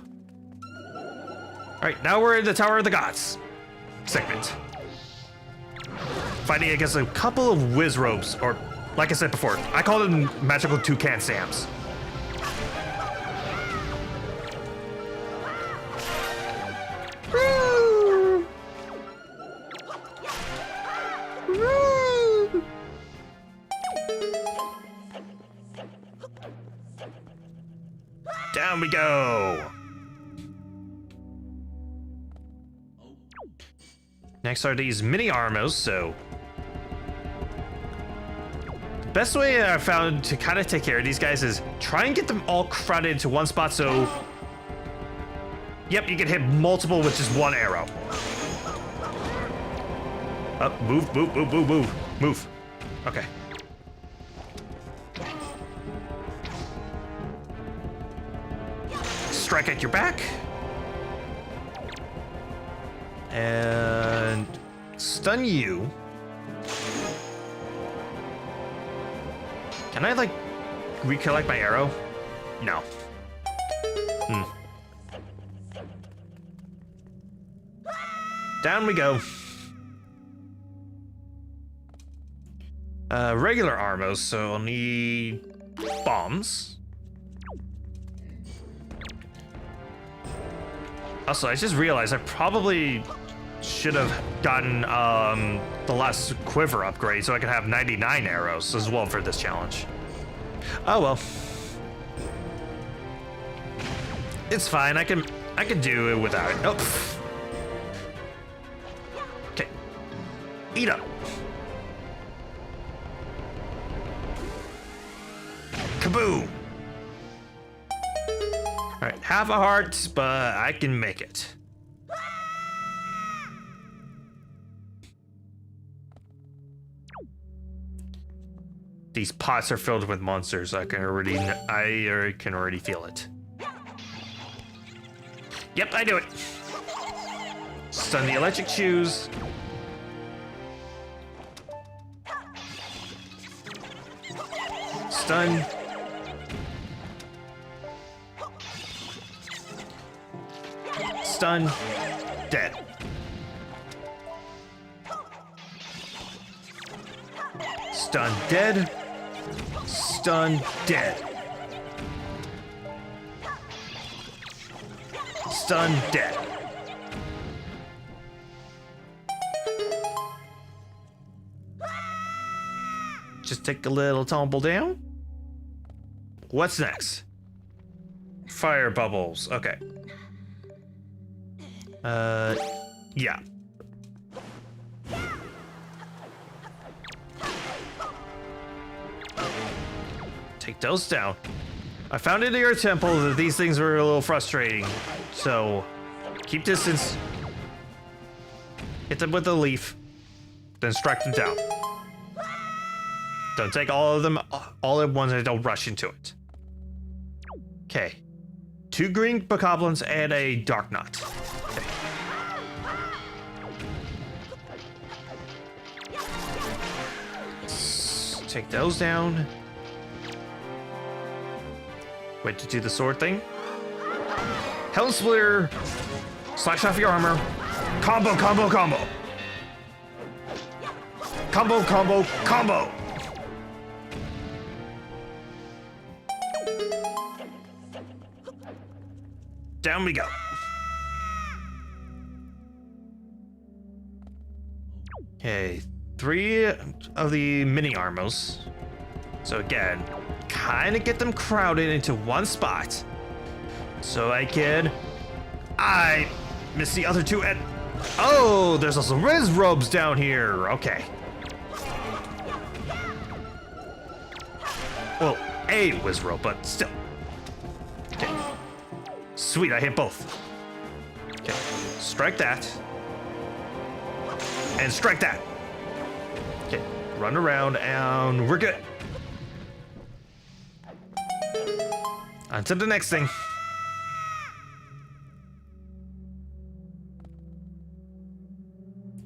Alright, now we're in the Tower of the Gods segment. Fighting against a couple of Wizzrobes, or like I said before, I call them magical toucan Sams. Down we go. Next are these mini Armos, so the best way I found to kind of take care of these guys is try and get them all crowded into one spot, so yep, you can hit multiple with just one arrow. Up, move, move, move, move, move, move. Okay. Strike at your back. And stun you. Can I, like, recollect my arrow? No. Down we go. Regular Armos, so I'll need bombs. Also, I just realized I probably should have gotten the last quiver upgrade so I could have 99 arrows as well for this challenge. Oh well. It's fine. I can do it without it. Oh. Okay. Eat up. Kaboom. All right, half a heart, but I can make it. These pots are filled with monsters. I can already feel it. Yep, I do it. Stun the electric shoes. Stun. Stun. Dead. Stun. Dead. Stun. Dead. Stun. Dead. Just take a little tumble down. What's next? Fire bubbles. Okay. Yeah. Take those down. I found in your temple that these things were a little frustrating. So, keep distance. Hit them with a leaf. Then strike them down. Don't take all of them all at once and don't rush into it. Okay. 2 green bokoblins and a dark knot. Okay. Let's take those down. Wait to do the sword thing. Helm Splitter. Slash off your armor. Combo, combo, combo. Combo, combo, combo. Down we go. Okay, 3 of the mini armors. So again, kind of get them crowded into one spot. So I miss the other 2 and oh, there's also Riz robes down here. Okay. Well, a Wiz robe, but still. Okay. Sweet, I hit both. Okay, strike that. And strike that. Okay, run around and we're good. On to the next thing.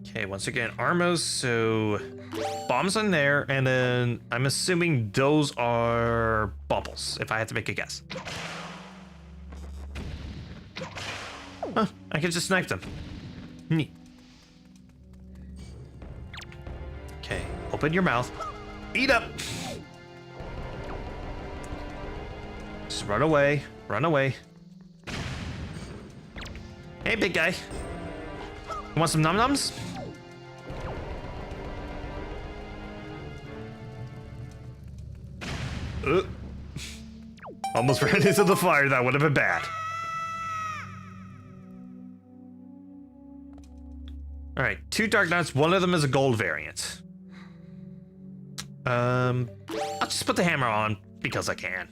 Okay, once again, armos, so bombs in there, and then I'm assuming those are bubbles, if I had to make a guess. Huh, I can just snipe them. Neat. Okay, open your mouth. Eat up! Just run away, run away. Hey, big guy. You want some num-nums? Almost ran into the fire. That would have been bad. All right, 2 dark knots. One of them is a gold variant. I'll just put the hammer on because I can.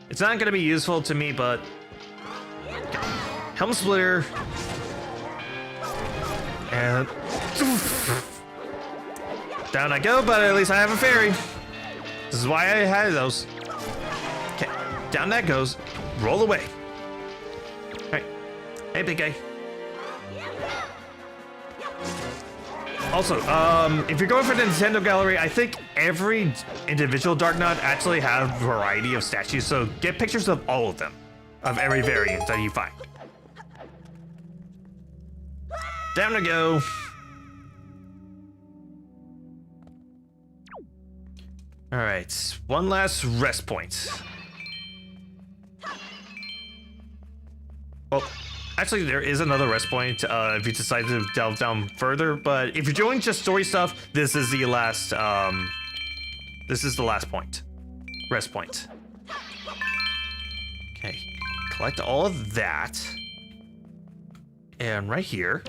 It's not going to be useful to me, but Helm Splitter and down I go. But at least I have a fairy. This is why I had those. Okay, down that goes. Roll away. All right. Hey, big guy. Also, if you're going for the Nintendo Gallery, I think every individual Dark Knot actually have a variety of statues, so get pictures of all of them, of every variant that you find. Down to go. All right, one last rest point. Well, actually, there is another rest point if you decide to delve down further. But if you're doing just story stuff, this is the last. This is the last point, rest point. Okay, collect all of that, and right here.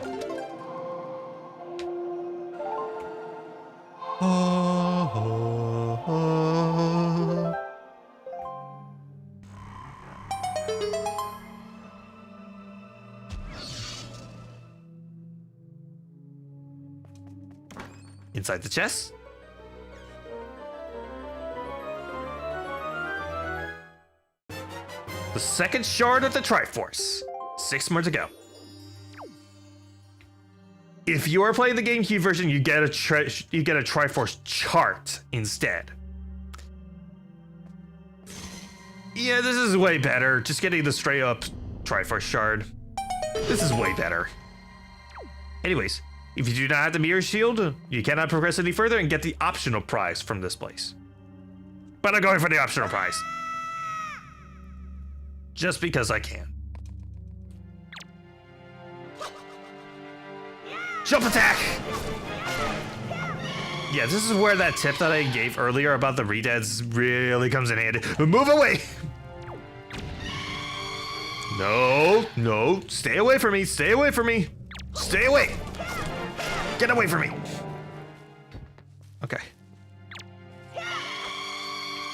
Inside the chest. The second shard of the Triforce. 6 more to go. If you are playing the GameCube version, you get a Triforce chart instead. Yeah, this is way better. Just getting the straight up Triforce shard. This is way better. Anyways, if you do not have the mirror shield, you cannot progress any further and get the optional prize from this place. But I'm going for the optional prize. Just because I can. Jump attack! Yeah, this is where that tip that I gave earlier about the redeads really comes in handy. Move away! No, no, stay away from me, stay away from me. Stay away! Get away from me! Okay.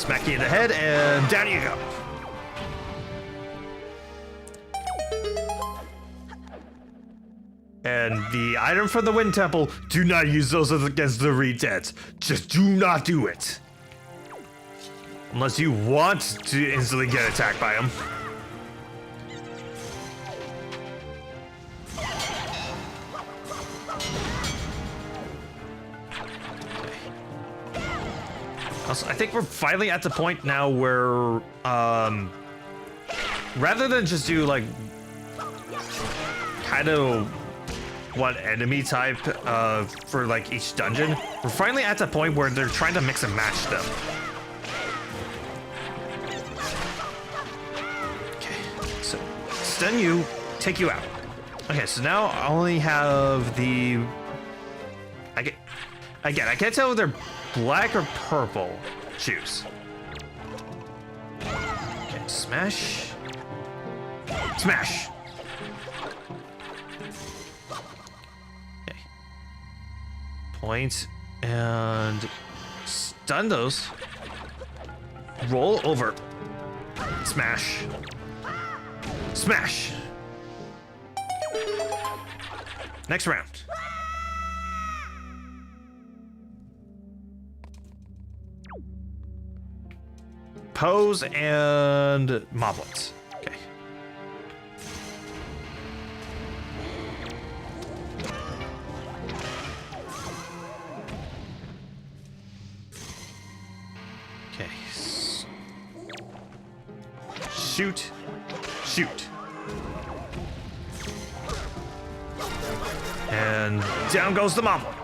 Smack you in the head, and down you go. And the item from the Wind Temple, do not use those against the Redeads. Just do not do it. Unless you want to instantly get attacked by them. Also, I think we're finally at the point now where, rather than just do like, kind of one enemy type for like each dungeon, we're finally at the point where they're trying to mix and match them. Okay, so stun you, take you out. Okay, so now I only have the. I can't tell if they're black or purple shoes. Okay, smash. Smash. Okay. Point and stun those. Roll over. Smash. Smash. Next round. Pose and moblins. Okay. Okay. Shoot. Shoot. And down goes the moblin.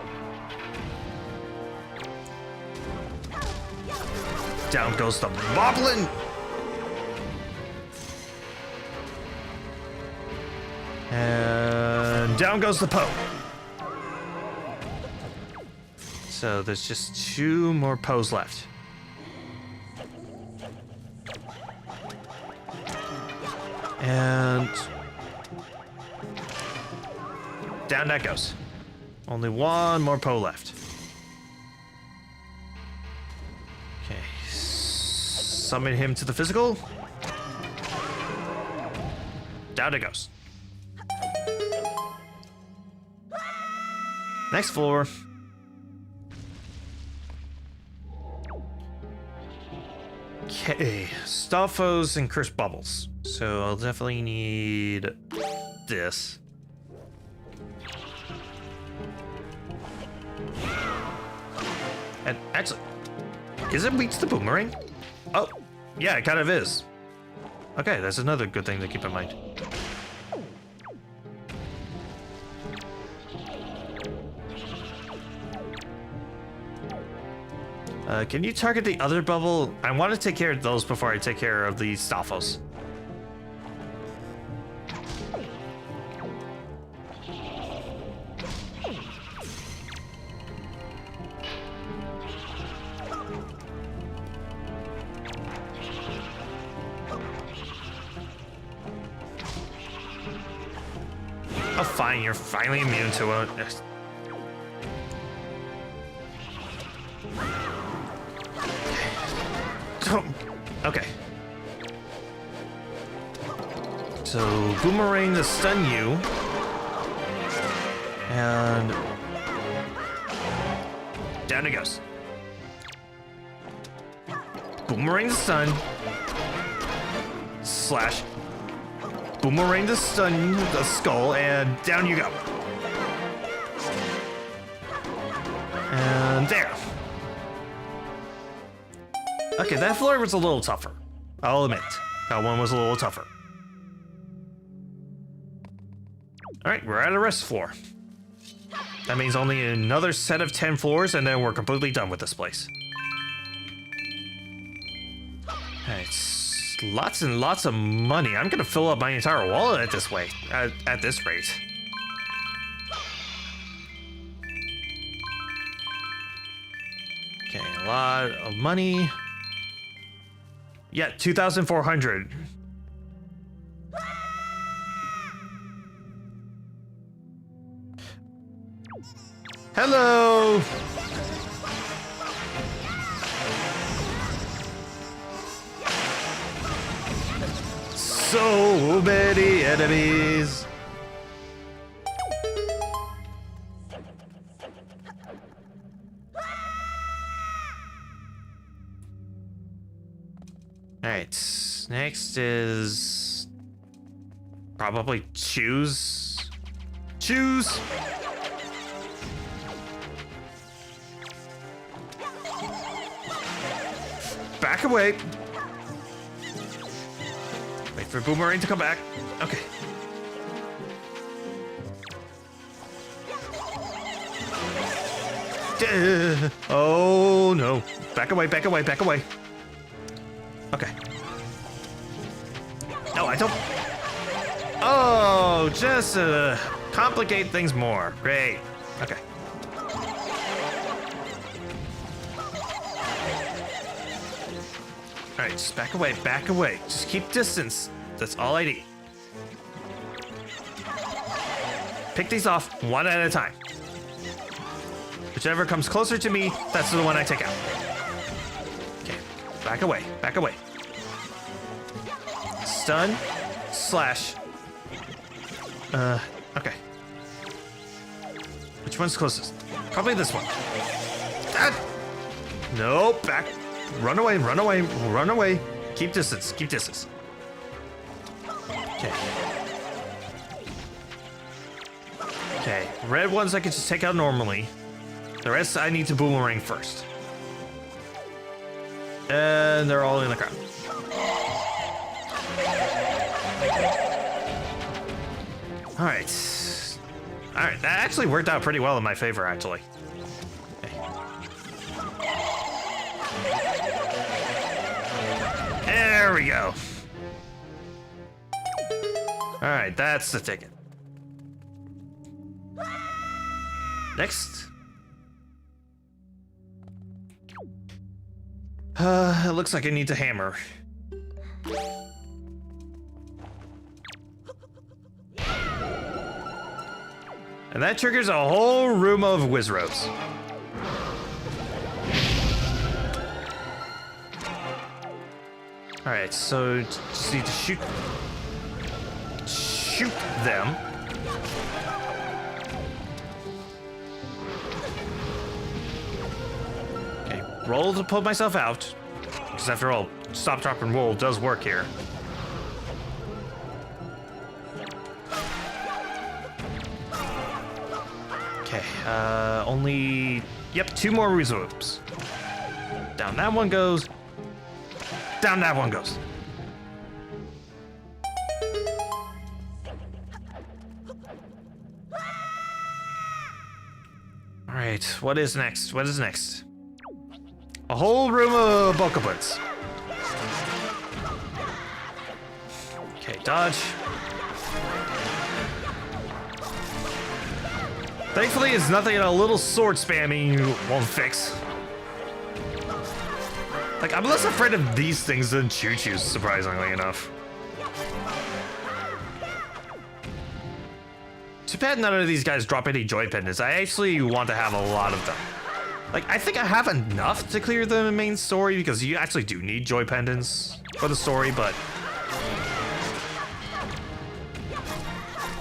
Down goes the moblin. And down goes the Poe. So there's just 2 more Poes left. And down that goes. Only 1 more Poe left. Okay. Summon him to the physical. Down it goes. Next floor. Okay, Stalfos and Cursed Bubbles. So I'll definitely need this. And actually, is it weak to the boomerang? Oh, yeah, it kind of is. Okay, that's another good thing to keep in mind. Can you target the other bubble? I want to take care of those before I take care of the Stalfos. Oh, fine, you're finally immune to it. Okay. So, Boomerang to stun you. And down it goes. Boomerang to stun. Slash. Boomerang to stun the skull, and down you go. And there. Okay, that floor was a little tougher. I'll admit. That one was a little tougher. Alright, we're at a rest floor. That means only another set of 10 floors, and then we're completely done with this place. It's lots and lots of money. I'm gonna fill up my entire wallet at this way, at this rate. Okay, a lot of money. Yeah, 2,400. Hello. So many enemies. Alright, next is probably choose. Choose. Back away. Wait for Boomerang to come back. Okay. Oh no. Back away, back away, back away. Okay. No, I don't. Oh, just complicate things more. Great. Okay. Alright, just back away, back away. Just keep distance. That's all I need. Pick these off one at a time. Whichever comes closer to me, that's the one I take out. Okay, back away, back away. Stun, slash. Okay. Which one's closest? Probably this one. Ah! Nope, back. Run away, run away, run away. Keep distance, keep distance. Okay. Okay, red ones I can just take out normally. The rest I need to boomerang first. And they're all in the crowd. Alright. Alright, that actually worked out pretty well in my favor, actually. Okay. There we go. Alright, that's the ticket. Next. It looks like I need to hammer. And that triggers a whole room of Wizros. Alright, so just need to shoot them. Okay, roll to pull myself out. Because after all, stop, drop, and roll does work here. Okay, only... Yep, 2 more resolves. Down that one goes. Down that one goes. Alright, what is next? What is next? A whole room of Bokoblins. Okay, dodge. Thankfully, it's nothing a little sword spamming won't fix. Like, I'm less afraid of these things than choo-choos, surprisingly enough. Too bad none of these guys drop any joy pendants. I actually want to have a lot of them. Like, I think I have enough to clear the main story, because you actually do need joy pendants for the story, but...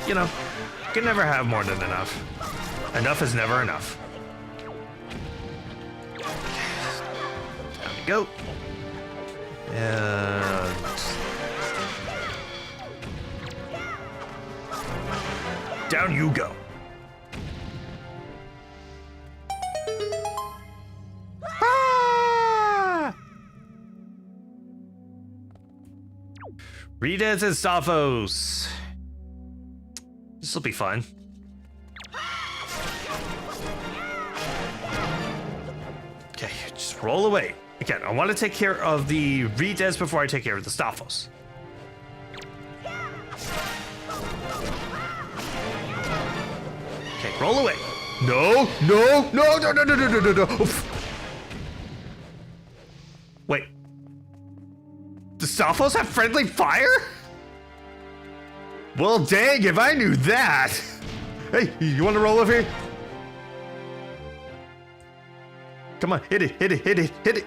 You know, you can never have more than enough. Enough is never enough. Down we go. And... down you go. Ah! Rededs and Staphos. This'll be fun. Okay, just roll away. Again, I want to take care of the Rededs before I take care of the Staphos. Okay, roll away. No, no, no, no, no, no, no, no, no. Wait. The Staphos have friendly fire? Well, dang, if I knew that. Hey, you want to roll over here? Come on, hit it, hit it, hit it, hit it.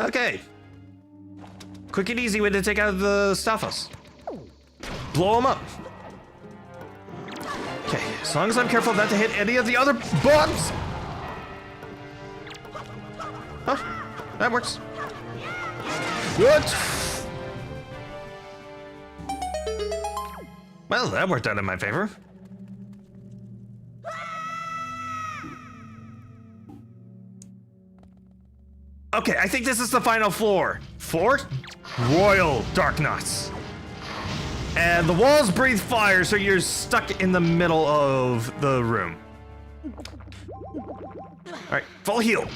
Okay. Quick and easy way to take out the Staphos. Blow them up. Okay, as long as I'm careful not to hit any of the other bugs. Huh, that works. Good. Well, that worked out in my favor. Okay, I think this is the final floor. Floor? Royal Darknuts. And the walls breathe fire, so you're stuck in the middle of the room. Alright, full heal.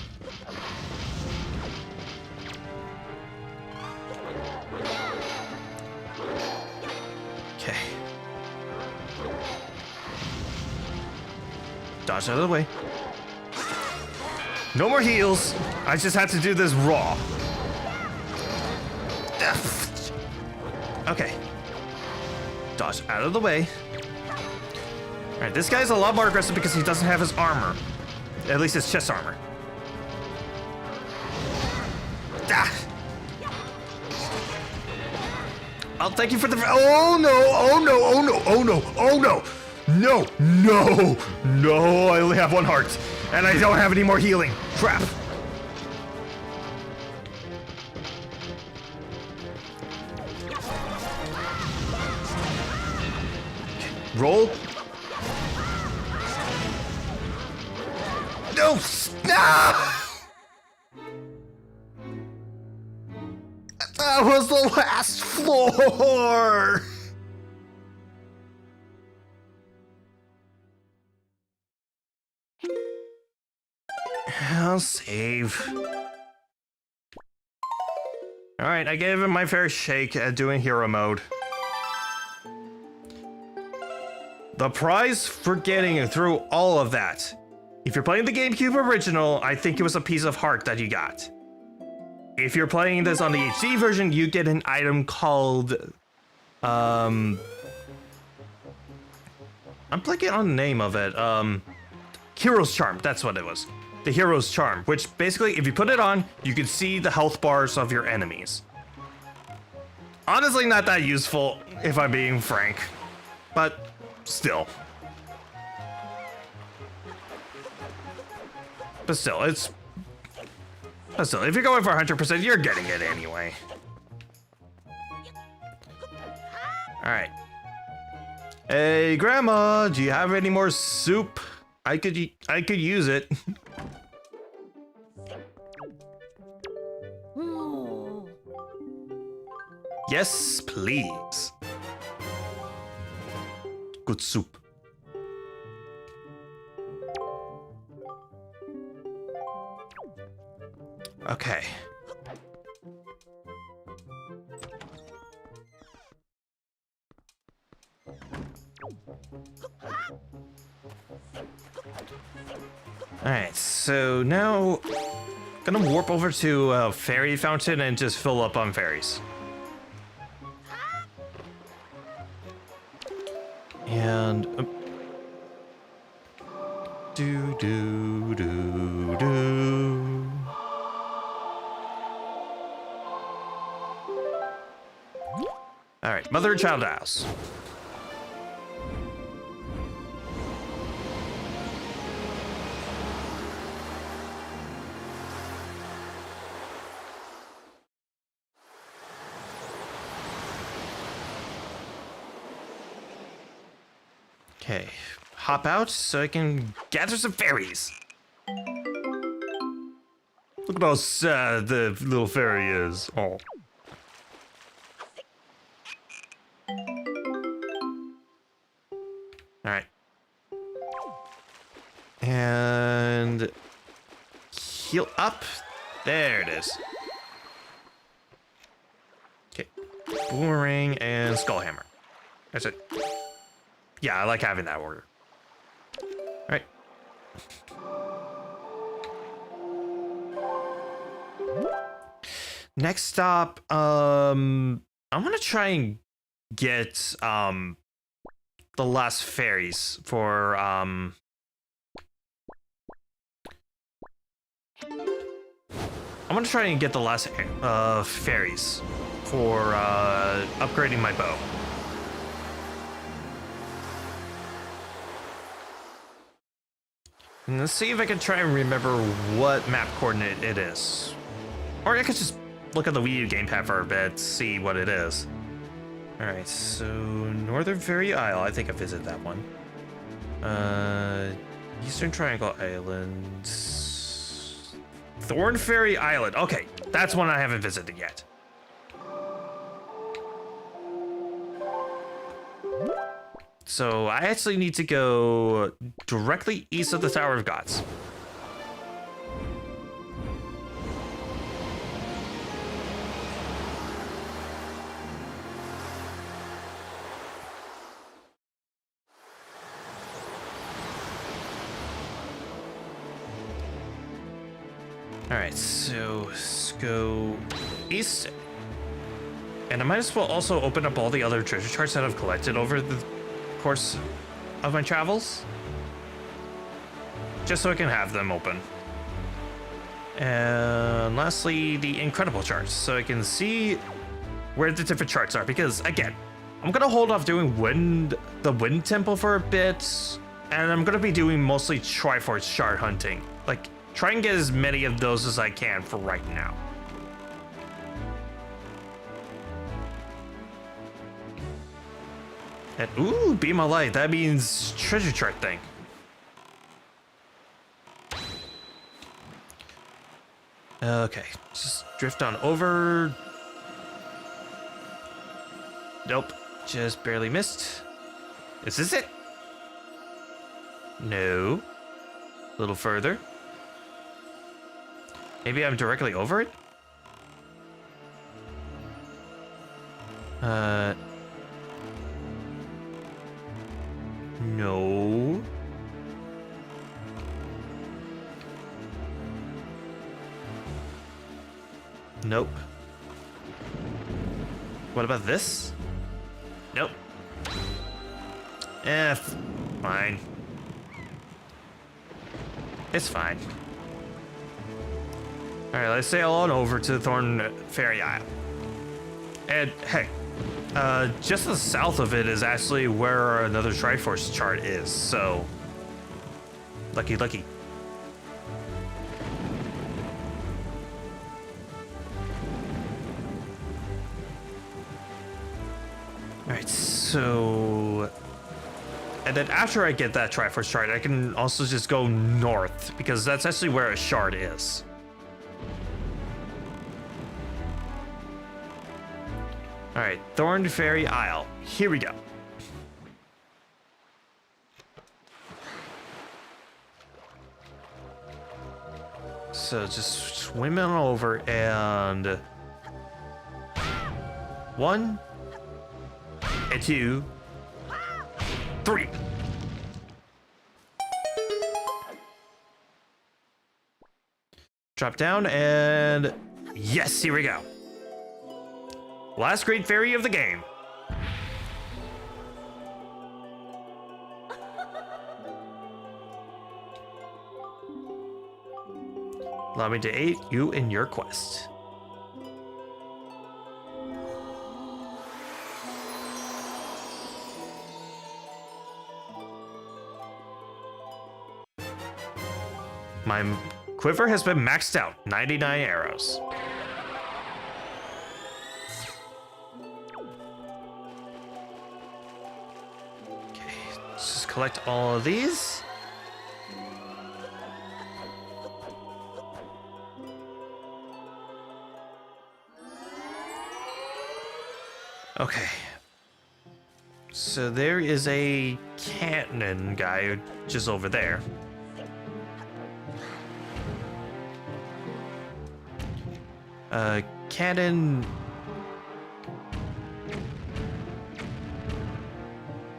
Okay. Dodge out of the way. No more heals. I just have to do this raw. Okay. Dodge out of the way. Alright, this guy's a lot more aggressive because he doesn't have his armor. At least his chest armor. Oh, thank you for the... Oh no, oh no, oh no, oh no, oh no. No, no, no, I only have one heart. And I don't have any more healing. Crap. Roll. No! No! That was the last floor! I'll save. Alright, I gave him my fair shake at doing hero mode. The prize for getting through all of that. If you're playing the GameCube original, I think it was a piece of heart that you got. If you're playing this on the HD version, you get an item called... I'm blanking on the name of it. Hero's Charm, that's what it was. The Hero's Charm, which basically, if you put it on, you can see the health bars of your enemies. Honestly, not that useful, if I'm being frank. But, still. But still, if you're going for 100%, you're getting it anyway. Alright. Hey, Grandma, do you have any more soup? I could use it. Yes, please. Good soup. Okay. Alright, so now gonna warp over to a fairy fountain and just fill up on fairies. And do do do do. All right, mother and child house. Okay, hop out so I can gather some fairies. Look at how sad the little fairy is. Oh. Alright. And heal up. There it is. Okay. Boomerang and Skullhammer. That's it. Yeah, I like having that order. Alright. Next stop, I'm gonna try and get the last fairies for I I'm gonna try and get the last fairies for upgrading my bow. And let's see if I can try and remember what map coordinate it is. Or I could just look at the Wii U gamepad for a bit, see what it is. Alright, so Northern Fairy Isle, I think I visited that one. Eastern Triangle Island. Thorn Fairy Island. Okay, that's one I haven't visited yet. So I actually need to go directly east of the Tower of Gods. All right, so let's go east. And I might as well also open up all the other treasure charts that I've collected over the course of my travels, just so I can have them open. And lastly, the incredible charts, so I can see where the different charts are, because again, I'm gonna hold off doing the wind temple for a bit, and I'm gonna be doing mostly Triforce shard hunting. Like, try and get as many of those as I can for right now. And ooh, beam of light, that means treasure chart thing. Okay, just drift on over. Nope, just barely missed. Is this it? No. A little further. Maybe I'm directly over it? No. Nope. What about this? Nope. Fine. It's fine. Alright, let's sail on over to Thorn Fairy Isle. And hey, just to the south of it is actually where another Triforce chart is, so lucky. Alright, so... And then after I get that Triforce chart, I can also just go north, because that's actually where a shard is. Alright, Thorn Fairy Isle. Here we go. So just swim on over and... 1 and 2, 3. Drop down and... Yes, here we go. Last great fairy of the game. Allow me to aid you in your quest. My quiver has been maxed out, 99 arrows. Collect all of these. Okay. So there is a cannon guy just over there. Cannon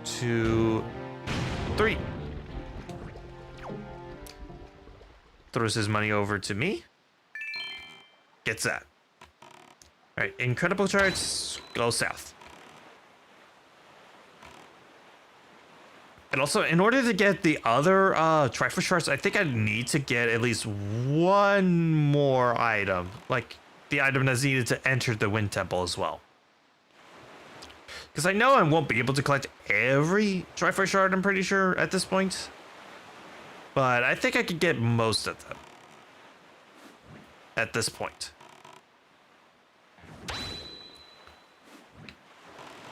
2, 3. Throws his money over to me. Gets that. Alright, incredible charts, go south. And also, in order to get the other Triforce shards, I think I need to get at least one more item. Like, the item that's needed to enter the Wind Temple as well. Because I know I won't be able to collect every Triforce shard, I'm pretty sure, at this point. But I think I could get most of them. At this point.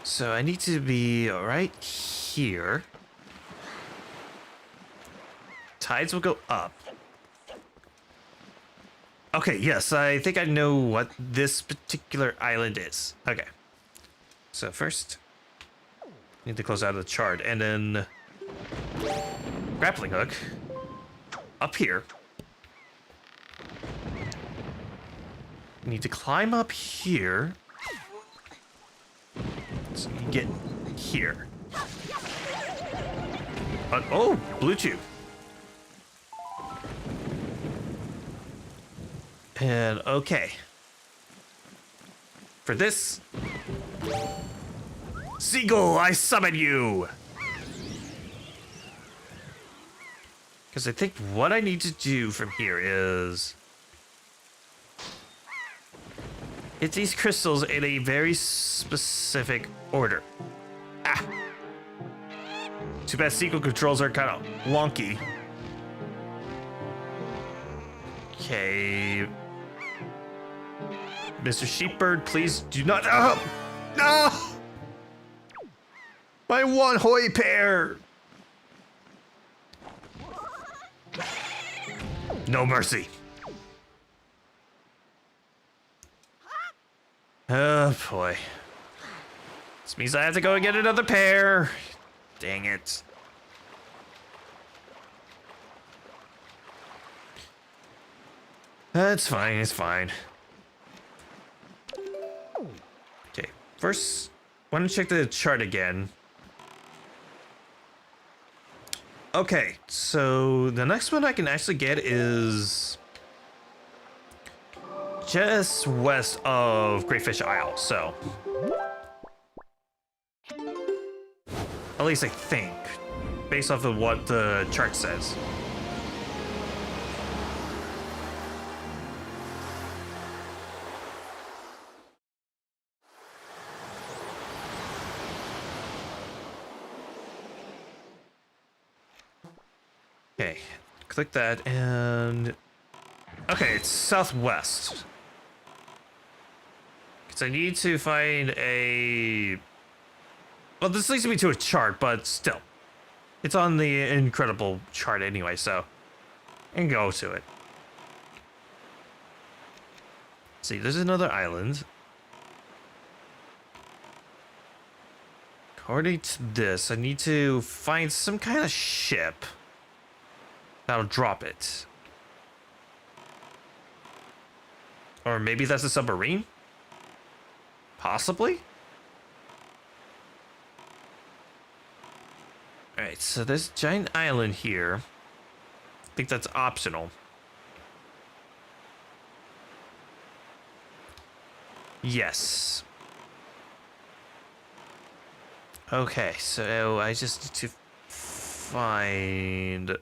So I need to be right here. Tides will go up. Okay, yes, I think I know what this particular island is. Okay. So first, need to close out of the chart, and then grappling hook up here. Need to climb up here. So you get here. Oh, blue tube. And okay. For this, Seagull, I summon you! Because I think what I need to do from here is hit these crystals in a very specific order. Ah! Too bad sequel controls are kind of wonky. Okay. Mr. Sheepbird, please do not. Oh! No! My one hoy pair! No mercy. Oh boy. This means I have to go and get another pair. Dang it. That's fine, it's fine. Okay, first, I want to check the chart again. Okay, so the next one I can actually get is just west of Great Isle, so. At least I think, based off of what the chart says. Okay, click that and... Okay, it's southwest. Because I need to find a... Well, this leads me to a chart, but still. It's on the incredible chart anyway, so... And go to it. See, there's another island. According to this, I need to find some kind of ship that'll drop it. Or maybe that's a submarine? Possibly? Alright, so this giant island here. I think that's optional. Yes. Okay, so I just need to find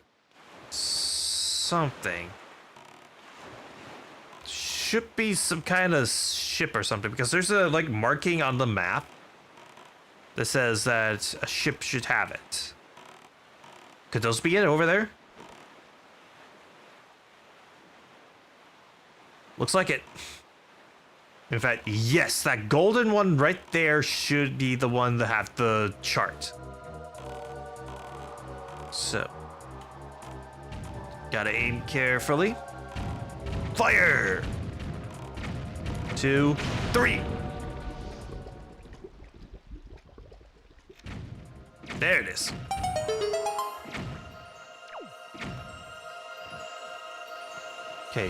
something. Should be some kind of ship or something, because there's a like marking on the map that says that a ship should have it. Could those be it over there? Looks like it. In fact, yes, that golden one right there should be the one that have the chart. So, gotta aim carefully. Fire! 2, 3. There it is. Okay,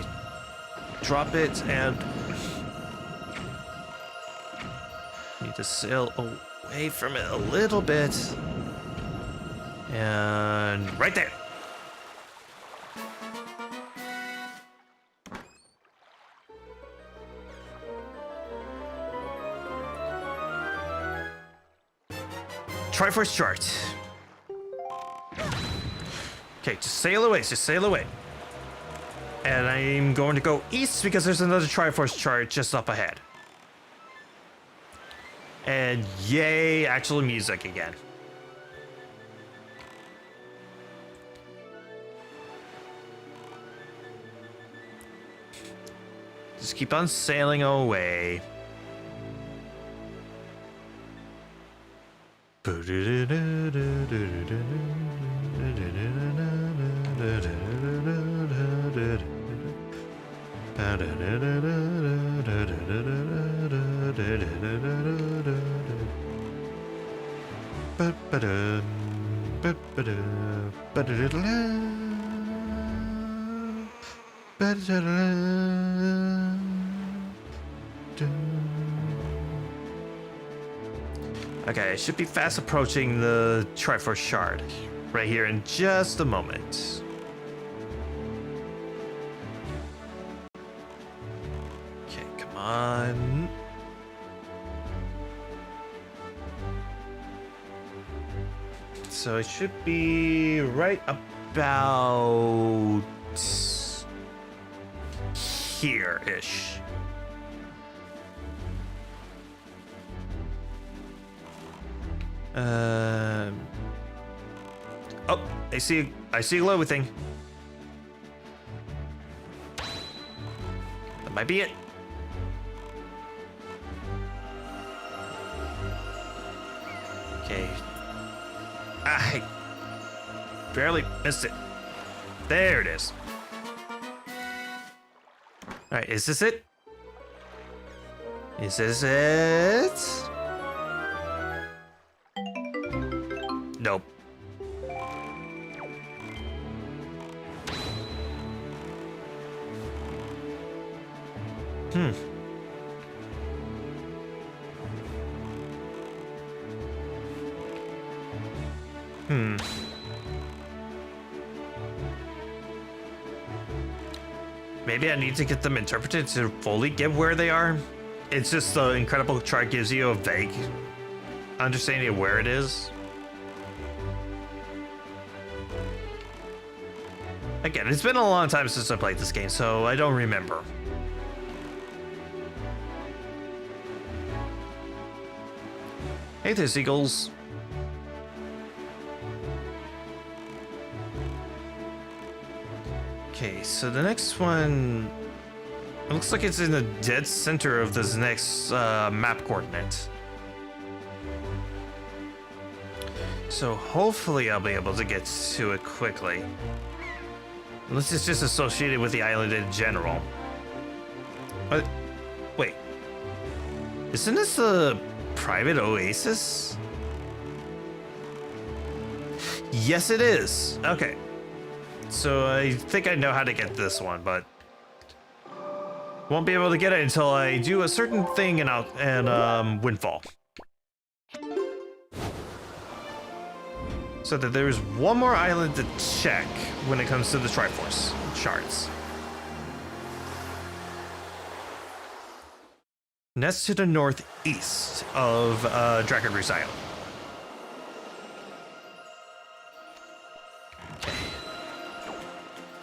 drop it and need to sail away from it a little bit. And right there. Triforce chart. Okay, just sail away, just sail away. And I'm going to go east because there's another Triforce chart just up ahead. And yay, actual music again. Just keep on sailing away. Okay, I should be fast approaching the Triforce Shard right here in just a moment. Okay, come on. So it should be right about here-ish. Oh, I see a glowy thing. That might be it. Okay. I barely missed it. There it is. All right, is this it? Is this it? Nope. Maybe I need to get them interpreted to fully get where they are. It's just the incredible chart gives you a vague understanding of where it is. Again, it's been a long time since I played this game, so I don't remember. Hey there, seagulls. Okay, so the next one, it looks like it's in the dead center of this next map coordinate. So hopefully I'll be able to get to it quickly. Unless it's just associated with the island in general. But, wait. Isn't this a private oasis? Yes, it is. Okay. So I think I know how to get this one, but won't be able to get it until I do a certain thing in Windfall. So that there's one more island to check when it comes to the Triforce shards. And that's to the northeast of Dragonroost Island. Okay.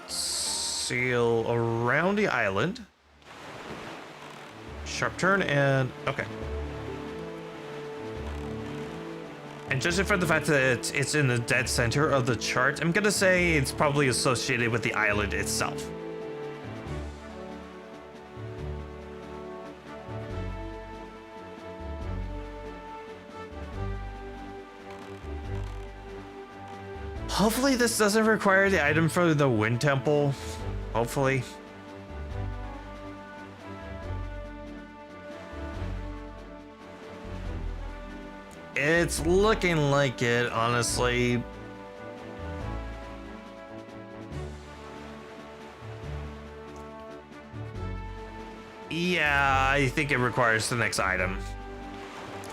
Sail around the island. Sharp turn and okay. And judging from the fact that it's in the dead center of the chart, I'm gonna say it's probably associated with the island itself. Hopefully this doesn't require the item for the Wind Temple. Hopefully. It's looking like it, honestly. Yeah, I think it requires the next item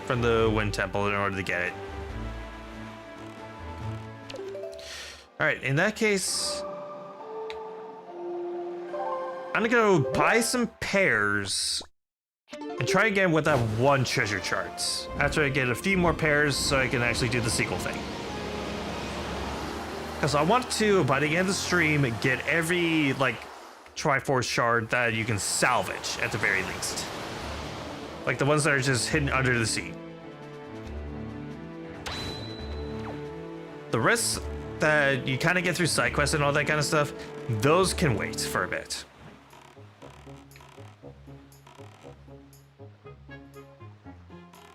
from the Wind Temple in order to get it. Alright, in that case, I'm gonna go buy some pears and try again with that one treasure chart after I get a few more pairs so I can actually do the sequel thing. Because I want to, by the end of the stream, get every, like, Triforce shard that you can salvage, at the very least. Like the ones that are just hidden under the sea. The rest that you kind of get through side quests and all that kind of stuff, those can wait for a bit.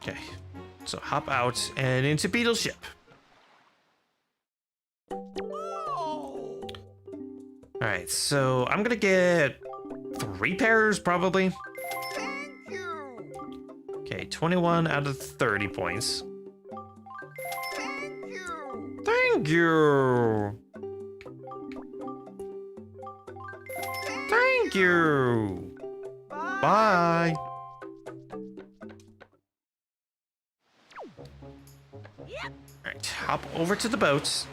Okay, so hop out and into Beetle's ship. Alright, so I'm gonna get 3 pairs probably. Okay, 21 out of 30 points. Thank you. Thank you. Bye. Alright, hop over to the boats.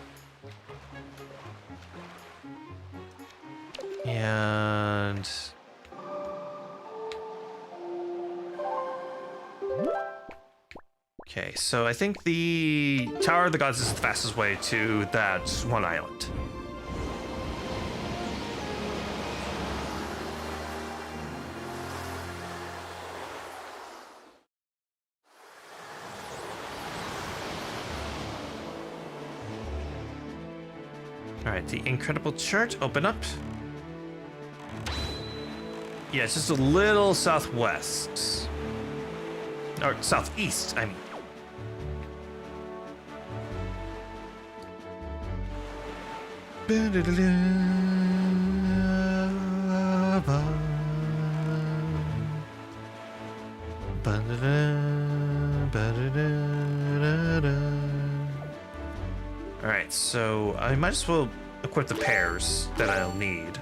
And okay, so I think the Tower of the Gods is the fastest way to that one island. All right, the Incredible Church, open up. Yeah, it's just a little southwest. Or southeast, I mean. Alright, so I might as well equip the pairs that I'll need.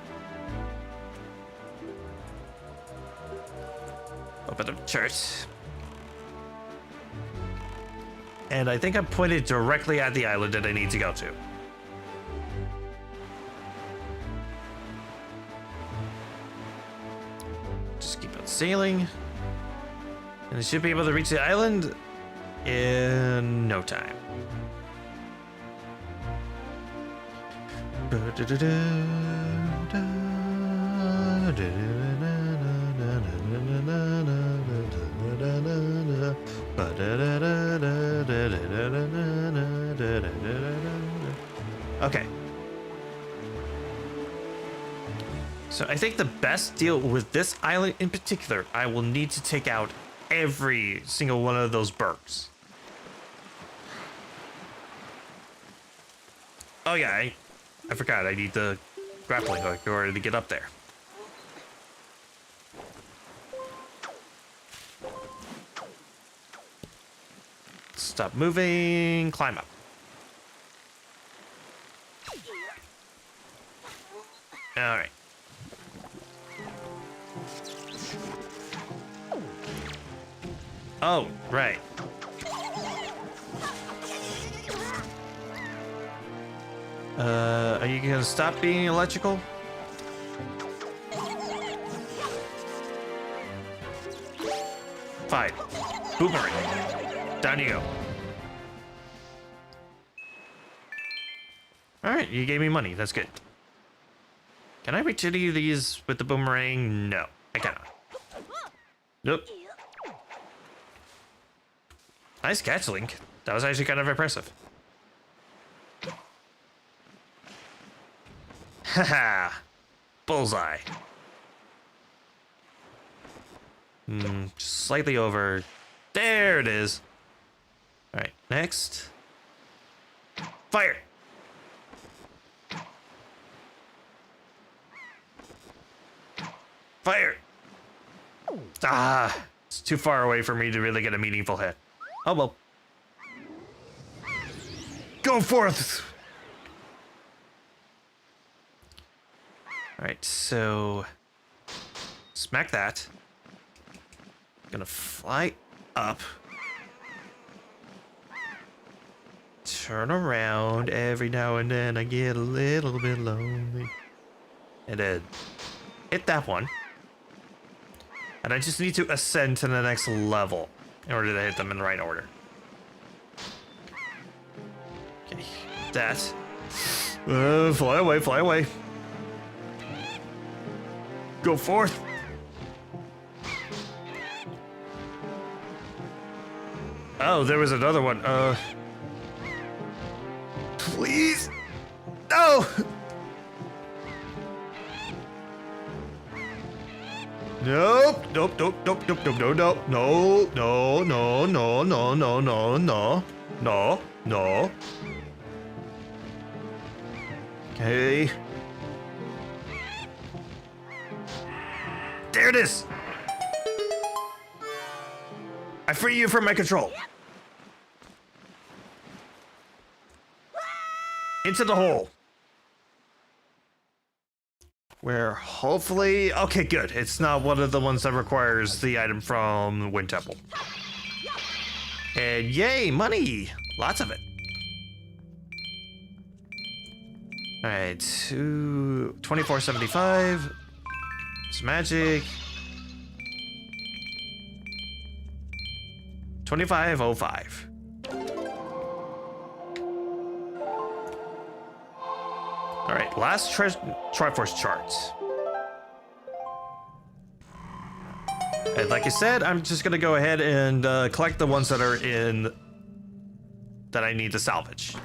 Open up church. And I think I'm pointed directly at the island that I need to go to. Just keep on sailing. And I should be able to reach the island in no time. Okay. So I think the best deal with this island in particular, I will need to take out every single one of those bergs. Oh yeah, I forgot I need the grappling hook in order to get up there. Stop moving, climb up. All right. Oh, right. Are you gonna stop being electrical? Fine. Boomerang. Down you go. Alright, you gave me money. That's good. Can I reach any of these with the boomerang? No, I cannot. Nope. Nice catch, Link. That was actually kind of impressive. Haha. Bullseye. Just slightly over. There it is. Alright, next. Fire! Fire! Ah, it's too far away for me to really get a meaningful hit. Oh well. Go forth! Alright, so smack that. Gonna fly up. Turn around every now and then. I get a little bit lonely. And then hit that one. And I just need to ascend to the next level in order to hit them in the right order. Okay, that. Fly away, fly away. Go forth. Oh, there was another one. Please. No. Nope. Nope. Nope. Nope. Nope. Nope. No. No. No. No. No. No. No. No. No. No. No. Okay. There it is. I free you from my control. Into the hole. Where hopefully... Okay, good. It's not one of the ones that requires the item from Wind Temple. And yay, money! Lots of it. Alright, 2475. It's magic. 2505. All right, last Triforce charts. And like I said, I'm just gonna go ahead and collect the ones that are in that I need to salvage.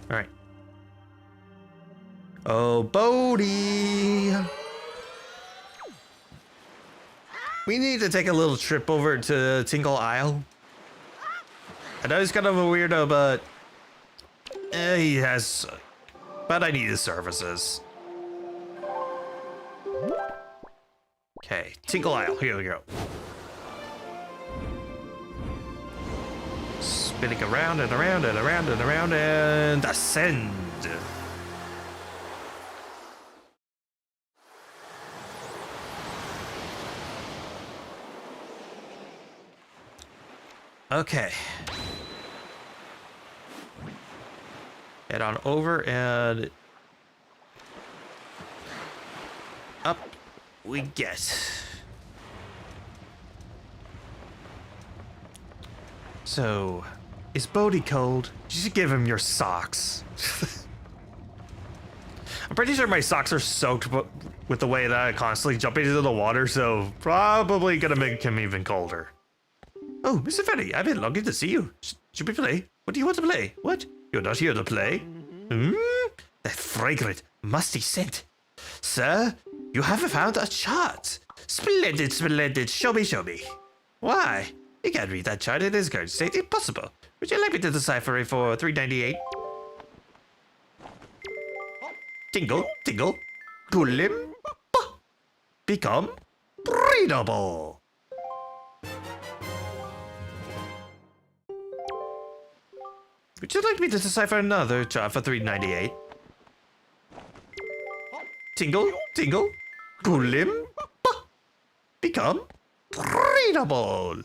All right. Oh, Bodhi. We need to take a little trip over to Tinkle Isle. I know he's kind of a weirdo, but he has. But I need his services. Okay, Tinkle Isle. Here we go. Spinning around and around and around and around and ascend. Okay. Head on over and up we get. So, is Bodhi cold? You should give him your socks. I'm pretty sure my socks are soaked with the way that I constantly jump into the water, so probably gonna make him even colder. Oh, Mr. Freddy, I've been longing to see you. Should we play? What do you want to play? What? You're not here to play? That fragrant, musty scent. Sir, you have found a chart. Splendid, splendid. Show me, show me. Why? You can't read that chart in its current state. Impossible. Would you like me to decipher it for $3.98? Tingle, tingle. Gulim. Become readable. Would you like me to decipher another chart for $3.98? Tingle, tingle, Gulim, become readable.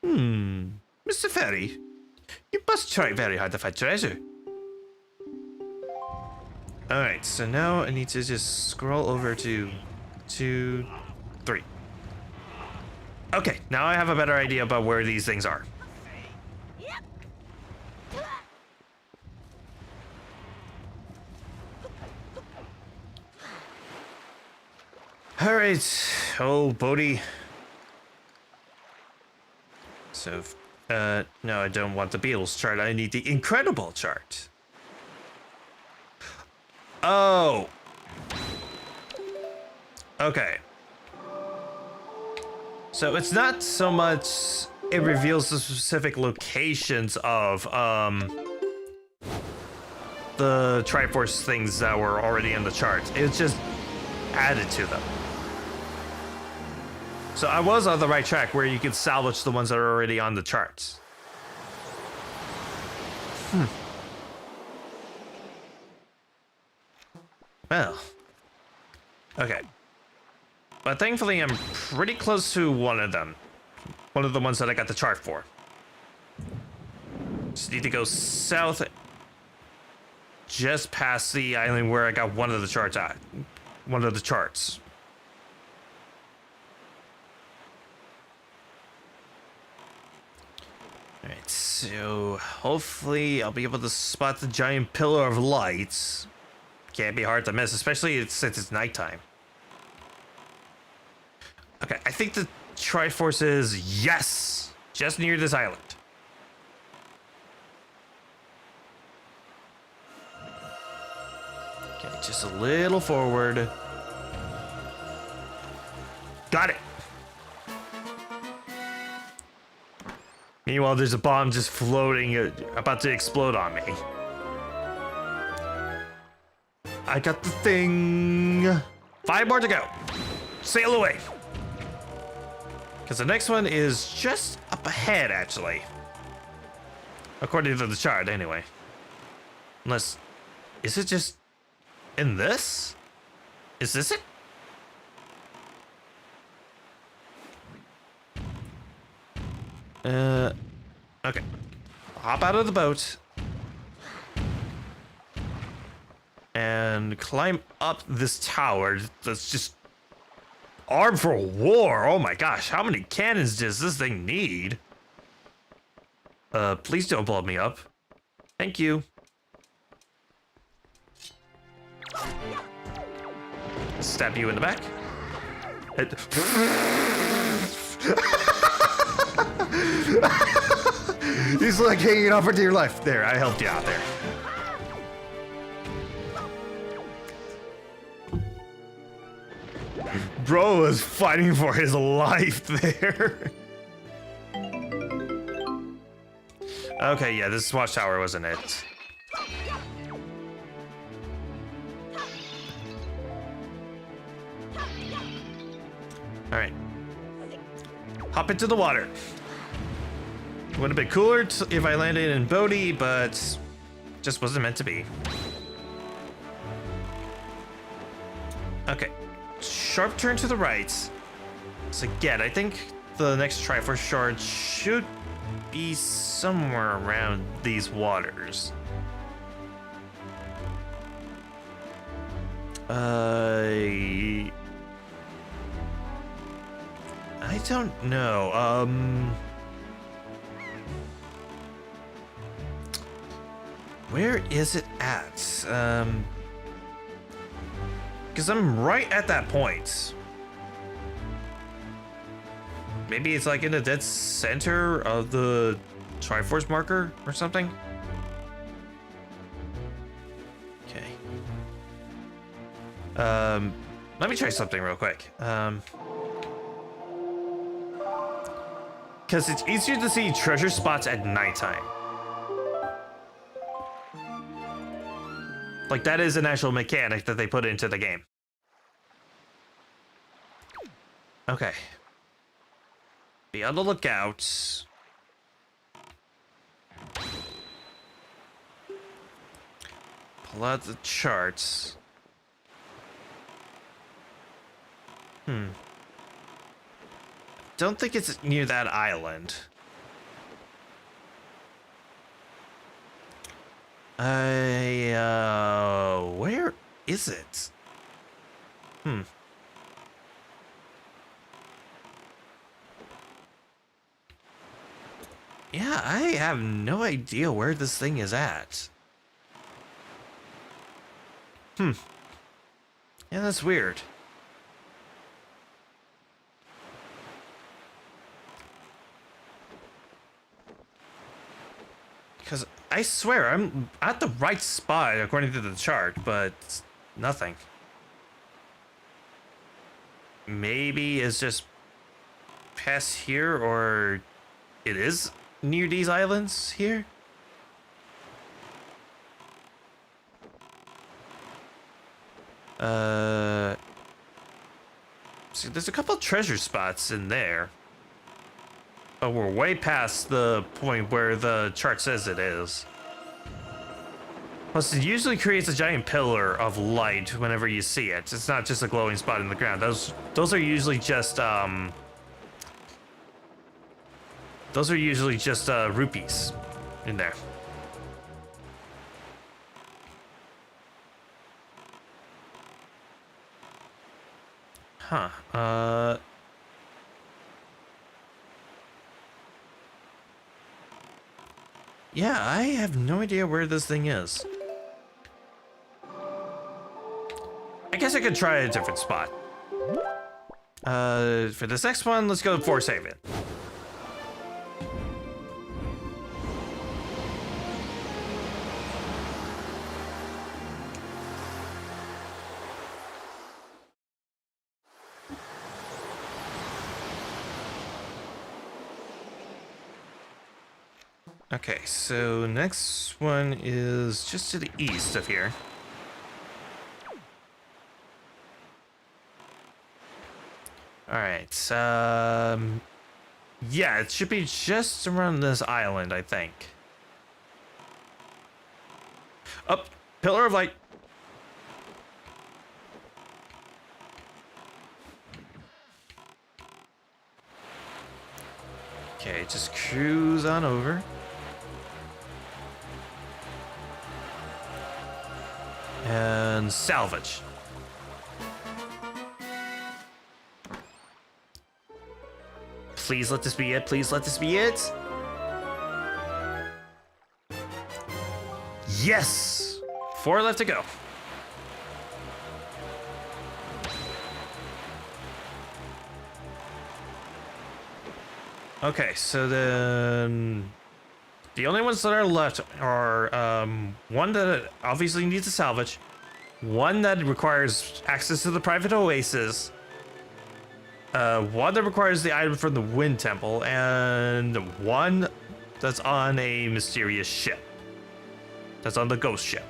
Mr. Fairy, you must try very hard to find treasure. Alright, so now I need to just scroll over to 2, 3. Okay, now I have a better idea about where these things are. Alright, oh, Bodhi. So, no, I don't want the Beatles chart. I need the Incredible chart. Oh. Okay. So it's not so much it reveals the specific locations of the Triforce things that were already in the chart. It's just added to them. So I was on the right track where you can salvage the ones that are already on the charts. Well. Okay. But thankfully, I'm pretty close to one of them. One of the ones that I got the chart for. Just need to go south. Just past the island where I got one of the charts at. One of the charts. Alright, so hopefully I'll be able to spot the giant pillar of lights. Can't be hard to miss, especially since it's nighttime. Okay, I think the Triforce is, yes, just near this island. Okay, just a little forward. Got it. Meanwhile, there's a bomb just floating, about to explode on me. I got the thing. 5 more to go. Sail away. Because the next one is just up ahead, actually. According to the chart, anyway. Unless, is it just in this? Is this it? Okay. Hop out of the boat. And climb up this tower that's just armed for war. Oh my gosh, how many cannons does this thing need? Please don't blow me up. Thank you. Stab you in the back. He's like hanging on for dear life. There, I helped you out there. Bro was fighting for his life there. Okay, yeah, this watchtower wasn't it. All right. Hop into the water. Would have been cooler if I landed in Bodhi, but just wasn't meant to be. Okay. Sharp turn to the right. So again, I think the next Triforce shard should be somewhere around these waters. I don't know. Where is it at? Because I'm right at that point. Maybe it's like in the dead center of the Triforce marker or something? Okay. Let me try something real quick. Because it's easier to see treasure spots at nighttime. Like, that is an actual mechanic that they put into the game. Okay. Be on the lookout. Pull out the charts. Don't think it's near that island. Where is it? Yeah, I have no idea where this thing is at. Yeah, that's weird. Because I swear I'm at the right spot according to the chart, but nothing. Maybe it's just past here, or it is near these islands here? See, there's a couple treasure spots in there. But we're way past the point where the chart says it is. Plus, it usually creates a giant pillar of light whenever you see it. It's not just a glowing spot in the ground. Those are usually just rupees. in there. Huh. Yeah, I have no idea where this thing is. I guess I could try a different spot. For this next one, let's go for save it. Okay, so next one is just to the east of here. All right, yeah, it should be just around this island, I think. Up, pillar of light. Okay, just cruise on over. And salvage. Please let this be it. Please let this be it. Yes! 4 left to go. Okay, so then the only ones that are left are one that obviously needs a salvage, one that requires access to the private oasis, one that requires the item from the Wind Temple, and one that's on a mysterious ship. That's on the ghost ship.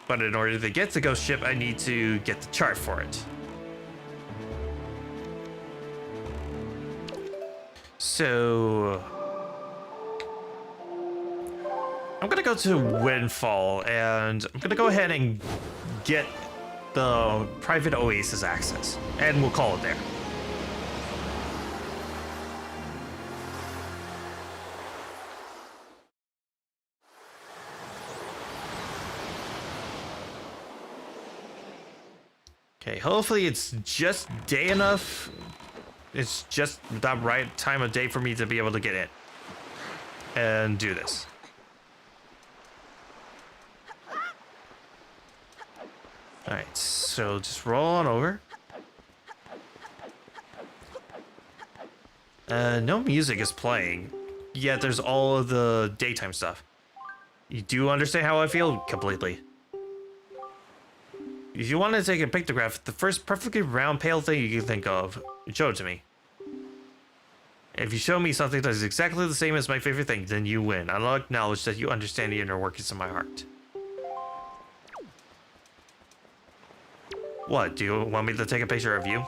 But in order to get the ghost ship, I need to get the chart for it. So I'm gonna go to Windfall, and I'm gonna go ahead and get the private oasis access, and we'll call it there. Okay, hopefully it's just day enough. It's just the right time of day for me to be able to get in and do this. All right, so just roll on over. No music is playing, yet there's all of the daytime stuff. You do understand how I feel completely. If you want to take a pictograph, the first perfectly round pale thing you can think of, show it to me. If you show me something that is exactly the same as my favorite thing, then you win. I'll acknowledge that you understand the inner workings of my heart. What, do you want me to take a picture of you?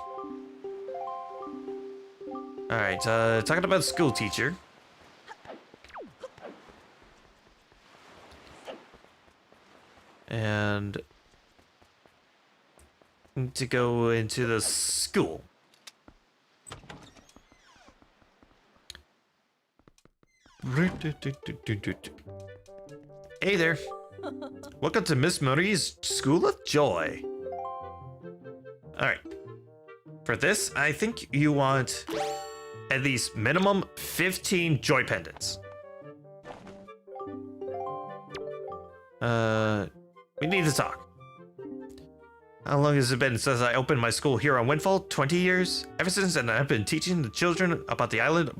Alright, talking about school teacher. And to go into the school. Hey there. Welcome to Miss Marie's School of Joy. Alright. For this, I think you want at least minimum 15 joy pendants. We need to talk. How long has it been since I opened my school here on Windfall? 20 years? Ever since then, I've been teaching the children about the island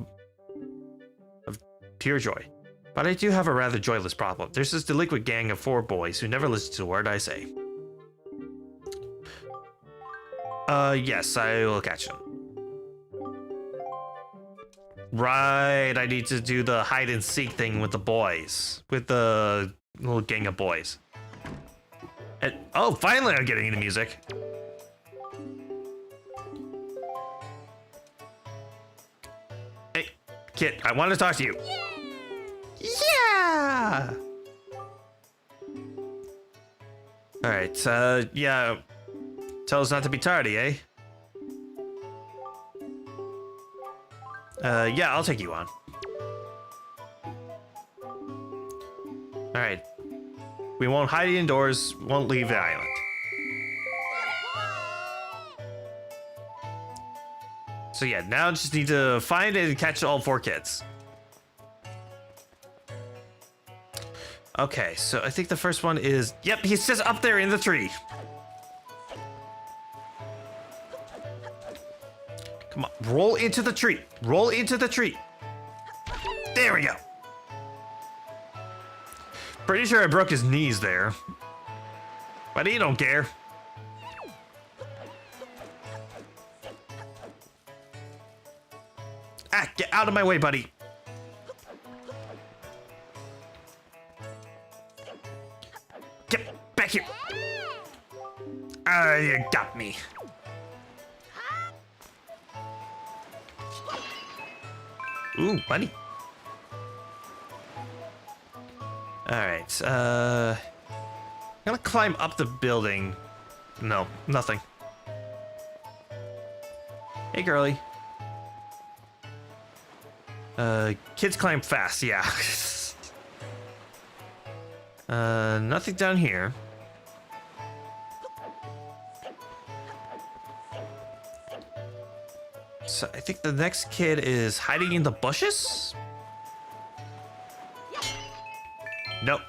of pure joy. But I do have a rather joyless problem. There's this delinquent gang of 4 boys who never listen to a word I say. Yes, I will catch them. Right, I need to do the hide and seek thing with the boys. With the little gang of boys. And, oh, finally I'm getting into music. Hey, kid, I want to talk to you. Yeah! Alright, yeah. Tell us not to be tardy, eh? Yeah, I'll take you on. Alright. We won't hide indoors, won't leave the island. So yeah, now just need to find and catch all 4 kids. Okay, so I think the first one is... Yep, he's just up there in the tree. Come on, roll into the tree. Roll into the tree. There we go. Pretty sure I broke his knees there. But he don't care. Ah, get out of my way, buddy. Get back here. Ah, you got me. Ooh, money. Alright, I'm gonna climb up the building. No, nothing. Hey, girly. Kids climb fast, yeah. Nothing down here. So I think the next kid is hiding in the bushes? Nope.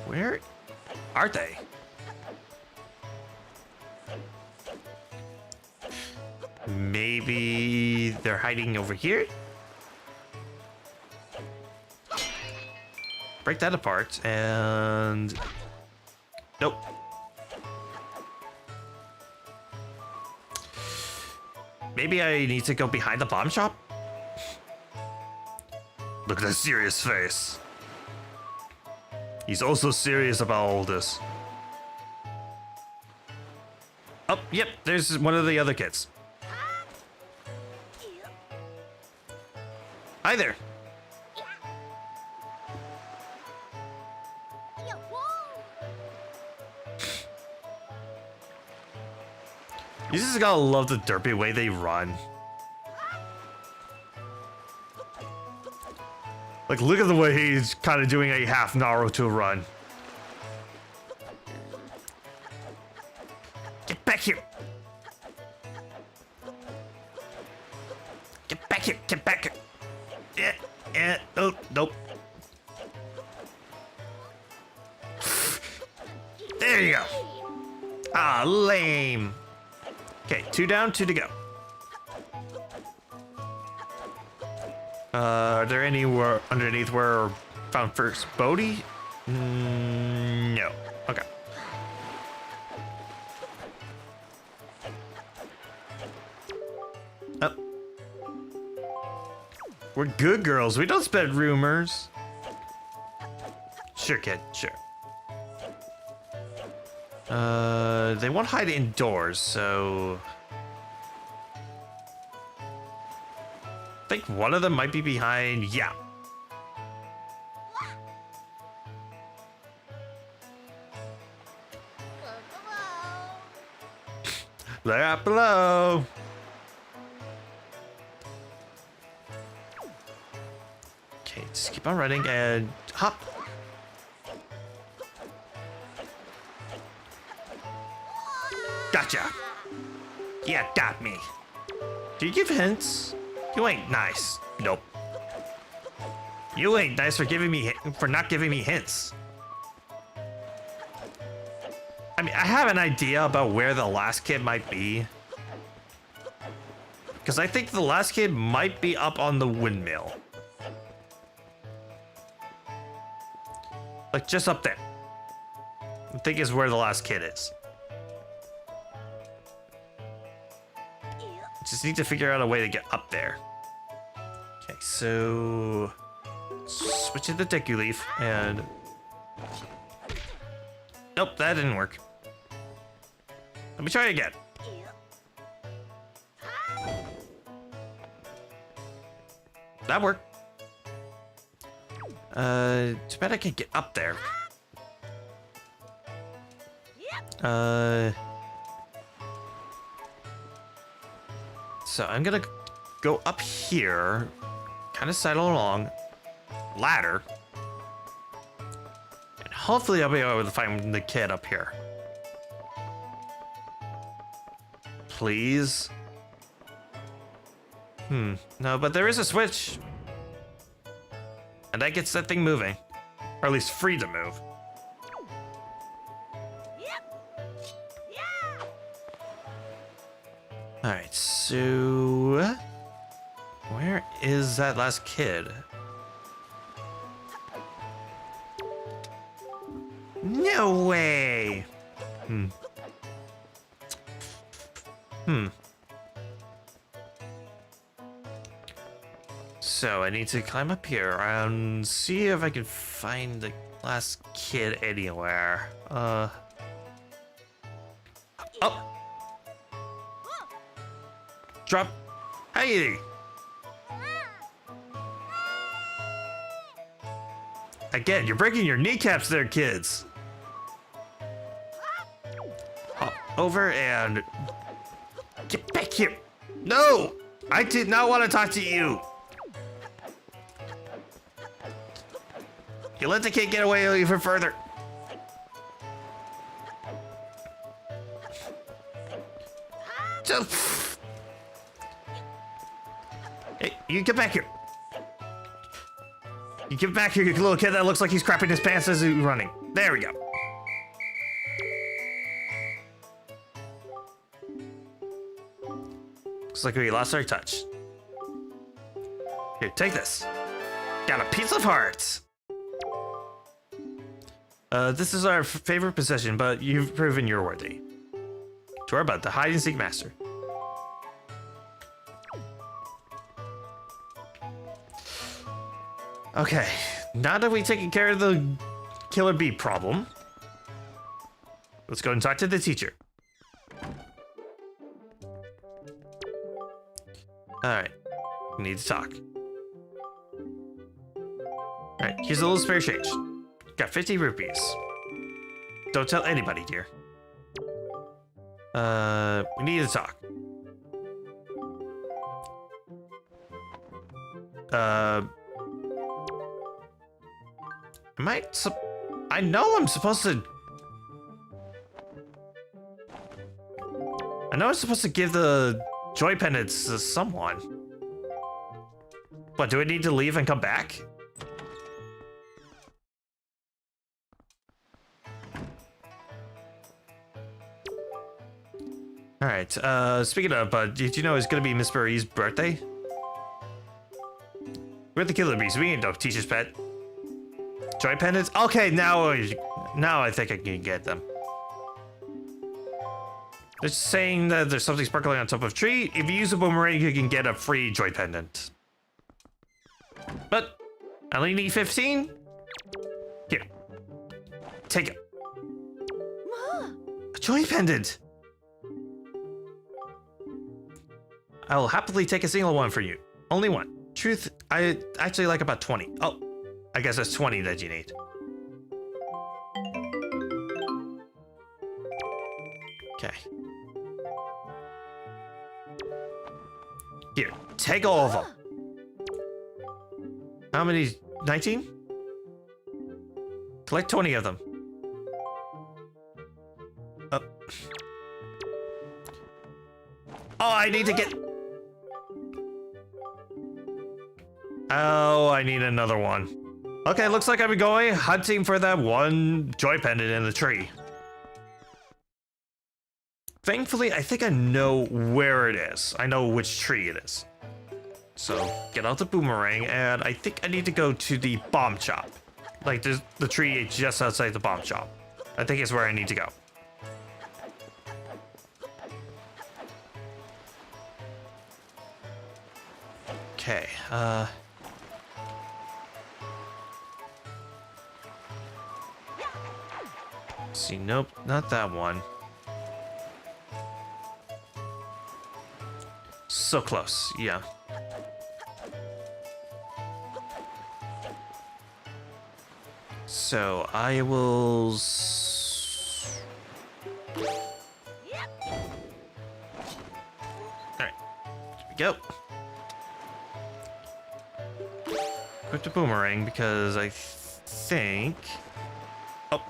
Where are they? Maybe they're hiding over here? Break that apart and... Nope. Maybe I need to go behind the bomb shop? Look at that serious face. He's also serious about all this. Oh, yep, there's one of the other kids. Hi there. You just gotta love the derpy way they run. Like, look at the way he's kind of doing a half Naruto run. Get back here. Get back here. Get back here. Oh, nope. There you go. Ah, lame. Okay, 2 down, 2 to go. Are there anywhere underneath where found first Bodhi? No. Okay. Oh. We're good girls. We don't spread rumors. Sure, kid. Sure. They won't hide indoors, so... I think one of them might be behind... Yeah. They're up below. Okay, just keep on running and hop. Gotcha. Yeah, got me. Do you give hints? You ain't nice. Nope. You ain't nice for not giving me hints. I mean, I have an idea about where the last kid might be. Because I think the last kid might be up on the windmill. Like, just up there. I think is where the last kid is. Just need to figure out a way to get up there. Okay, so... switch it to Deku Leaf, and... Nope, that didn't work. Let me try again. That worked. Too bad I can't get up there. So I'm gonna go up here, kind of sidle along, ladder, and hopefully I'll be able to find the kid up here. Please. No, but there is a switch. And that gets that thing moving. Or at least free to move. Alright, so... where is that last kid? No way! So I need to climb up here and see if I can find the last kid anywhere. Oh! Drop! Hey! Again, you're breaking your kneecaps there, kids. Hop over and get back here. No! I did not want to talk to you. You let the kid get away even further. Jump. Hey, you get back here. You get back here, you little kid that looks like he's crapping his pants as he's running. There we go. Looks like we lost our touch. Here, take this. Got a piece of heart. This is our favorite possession, but you've proven you're worthy. To our bud, the hide-and-seek master. Okay, now that we've taken care of the killer bee problem, let's go and talk to the teacher. Alright, we need to talk. Alright, here's a little spare change. Got 50 rupees. Don't tell anybody, dear. We need to talk. I know I'm supposed to... I know I'm supposed to give the joy pendants to someone. What, do I need to leave and come back? Alright, speaking of, did you know it's gonna be Miss Marie's birthday? We're the killer bees, we ain't no teacher's pet. Joy pendants? Okay, now I think I can get them. They're saying that there's something sparkling on top of a tree. If you use a boomerang, you can get a free joy pendant. But I only need 15. Here, take it. A joy pendant. I will happily take a single one for you. Only one. Truth, I actually like about 20. Oh, I guess that's 20 that you need. Okay. Here, take all of them. How many? 19? Collect 20 of them. Oh, I need to get... Oh, I need another one. Okay, looks like I'm going hunting for that one joy pendant in the tree. Thankfully, I think I know where it is. I know which tree it is. So, get out the boomerang, and I think I need to go to the bomb shop. Like, the tree just outside the bomb shop. I think is where I need to go. Okay, see, nope, not that one. So close, yeah. So I will Go. Equip the boomerang because I think... Oh.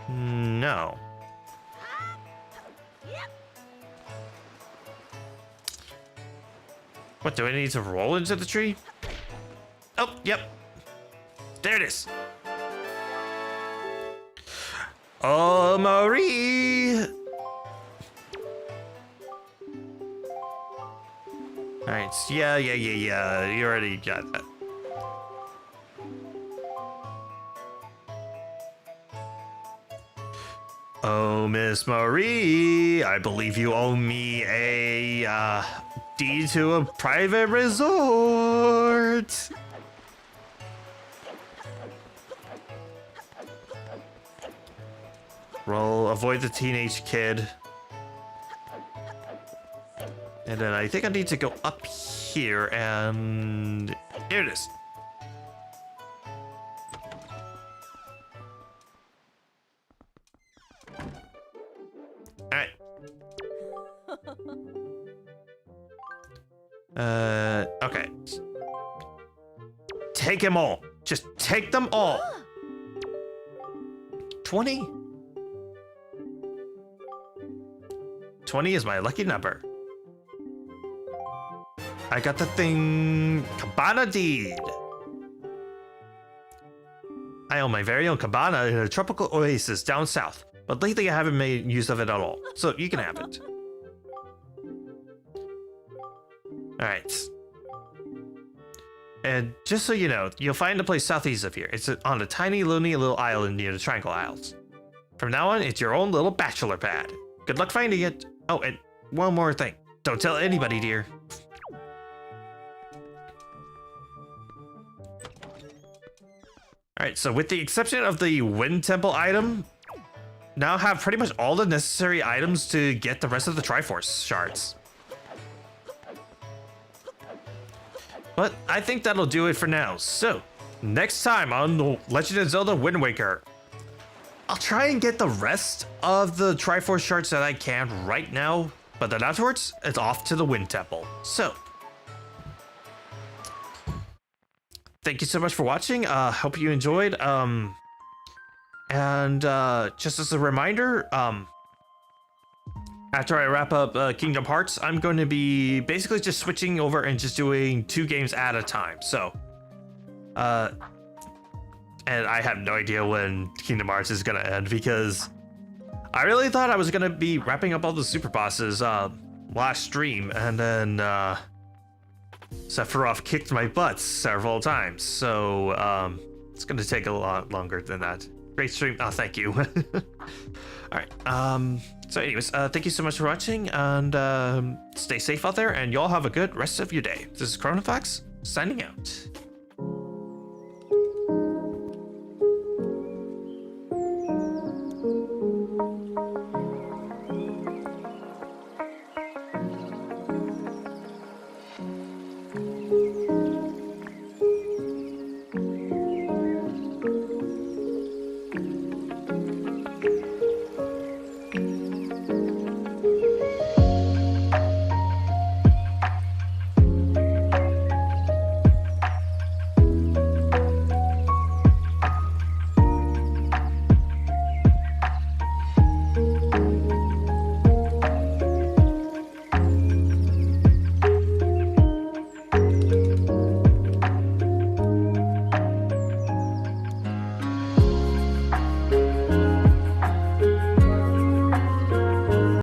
No. What, do I need to roll into the tree? Oh, yep. There it is. Oh, Marie! Alright, yeah. You already got that. Oh, Miss Marie, I believe you owe me a, deed to a private resort. Roll, avoid the teenage kid. And then I think I need to go up here and... Here it is. Alright. Okay. Take them all. Just take them all. 20? 20 is my lucky number. I got the thing. Cabana deed. I own my very own cabana in a tropical oasis down south, but lately I haven't made use of it at all, so you can have it. Alright. And just so you know, you'll find the place southeast of here. It's on a tiny, loony little island near the Triangle Isles. From now on, it's your own little bachelor pad. Good luck finding it. Oh, and one more thing. Don't tell anybody, dear. Alright, so with the exception of the Wind Temple item, now have pretty much all the necessary items to get the rest of the Triforce shards. But I think that'll do it for now. So, next time on the Legend of Zelda Wind Waker, I'll try and get the rest of the Triforce shards that I can right now, but then afterwards, it's off to the Wind Temple. So, thank you so much for watching. Hope you enjoyed. Just as a reminder, after I wrap up Kingdom Hearts, I'm going to be basically just switching over and just doing 2 games at a time. So, and I have no idea when Kingdom Hearts is going to end because I really thought I was going to be wrapping up all the super bosses last stream, and then Sephiroth kicked my butt several times. So it's going to take a lot longer than that. Great stream. Oh, thank you. All right. So anyways, thank you so much for watching, and stay safe out there, and y'all have a good rest of your day. This is Chronofahx, signing out.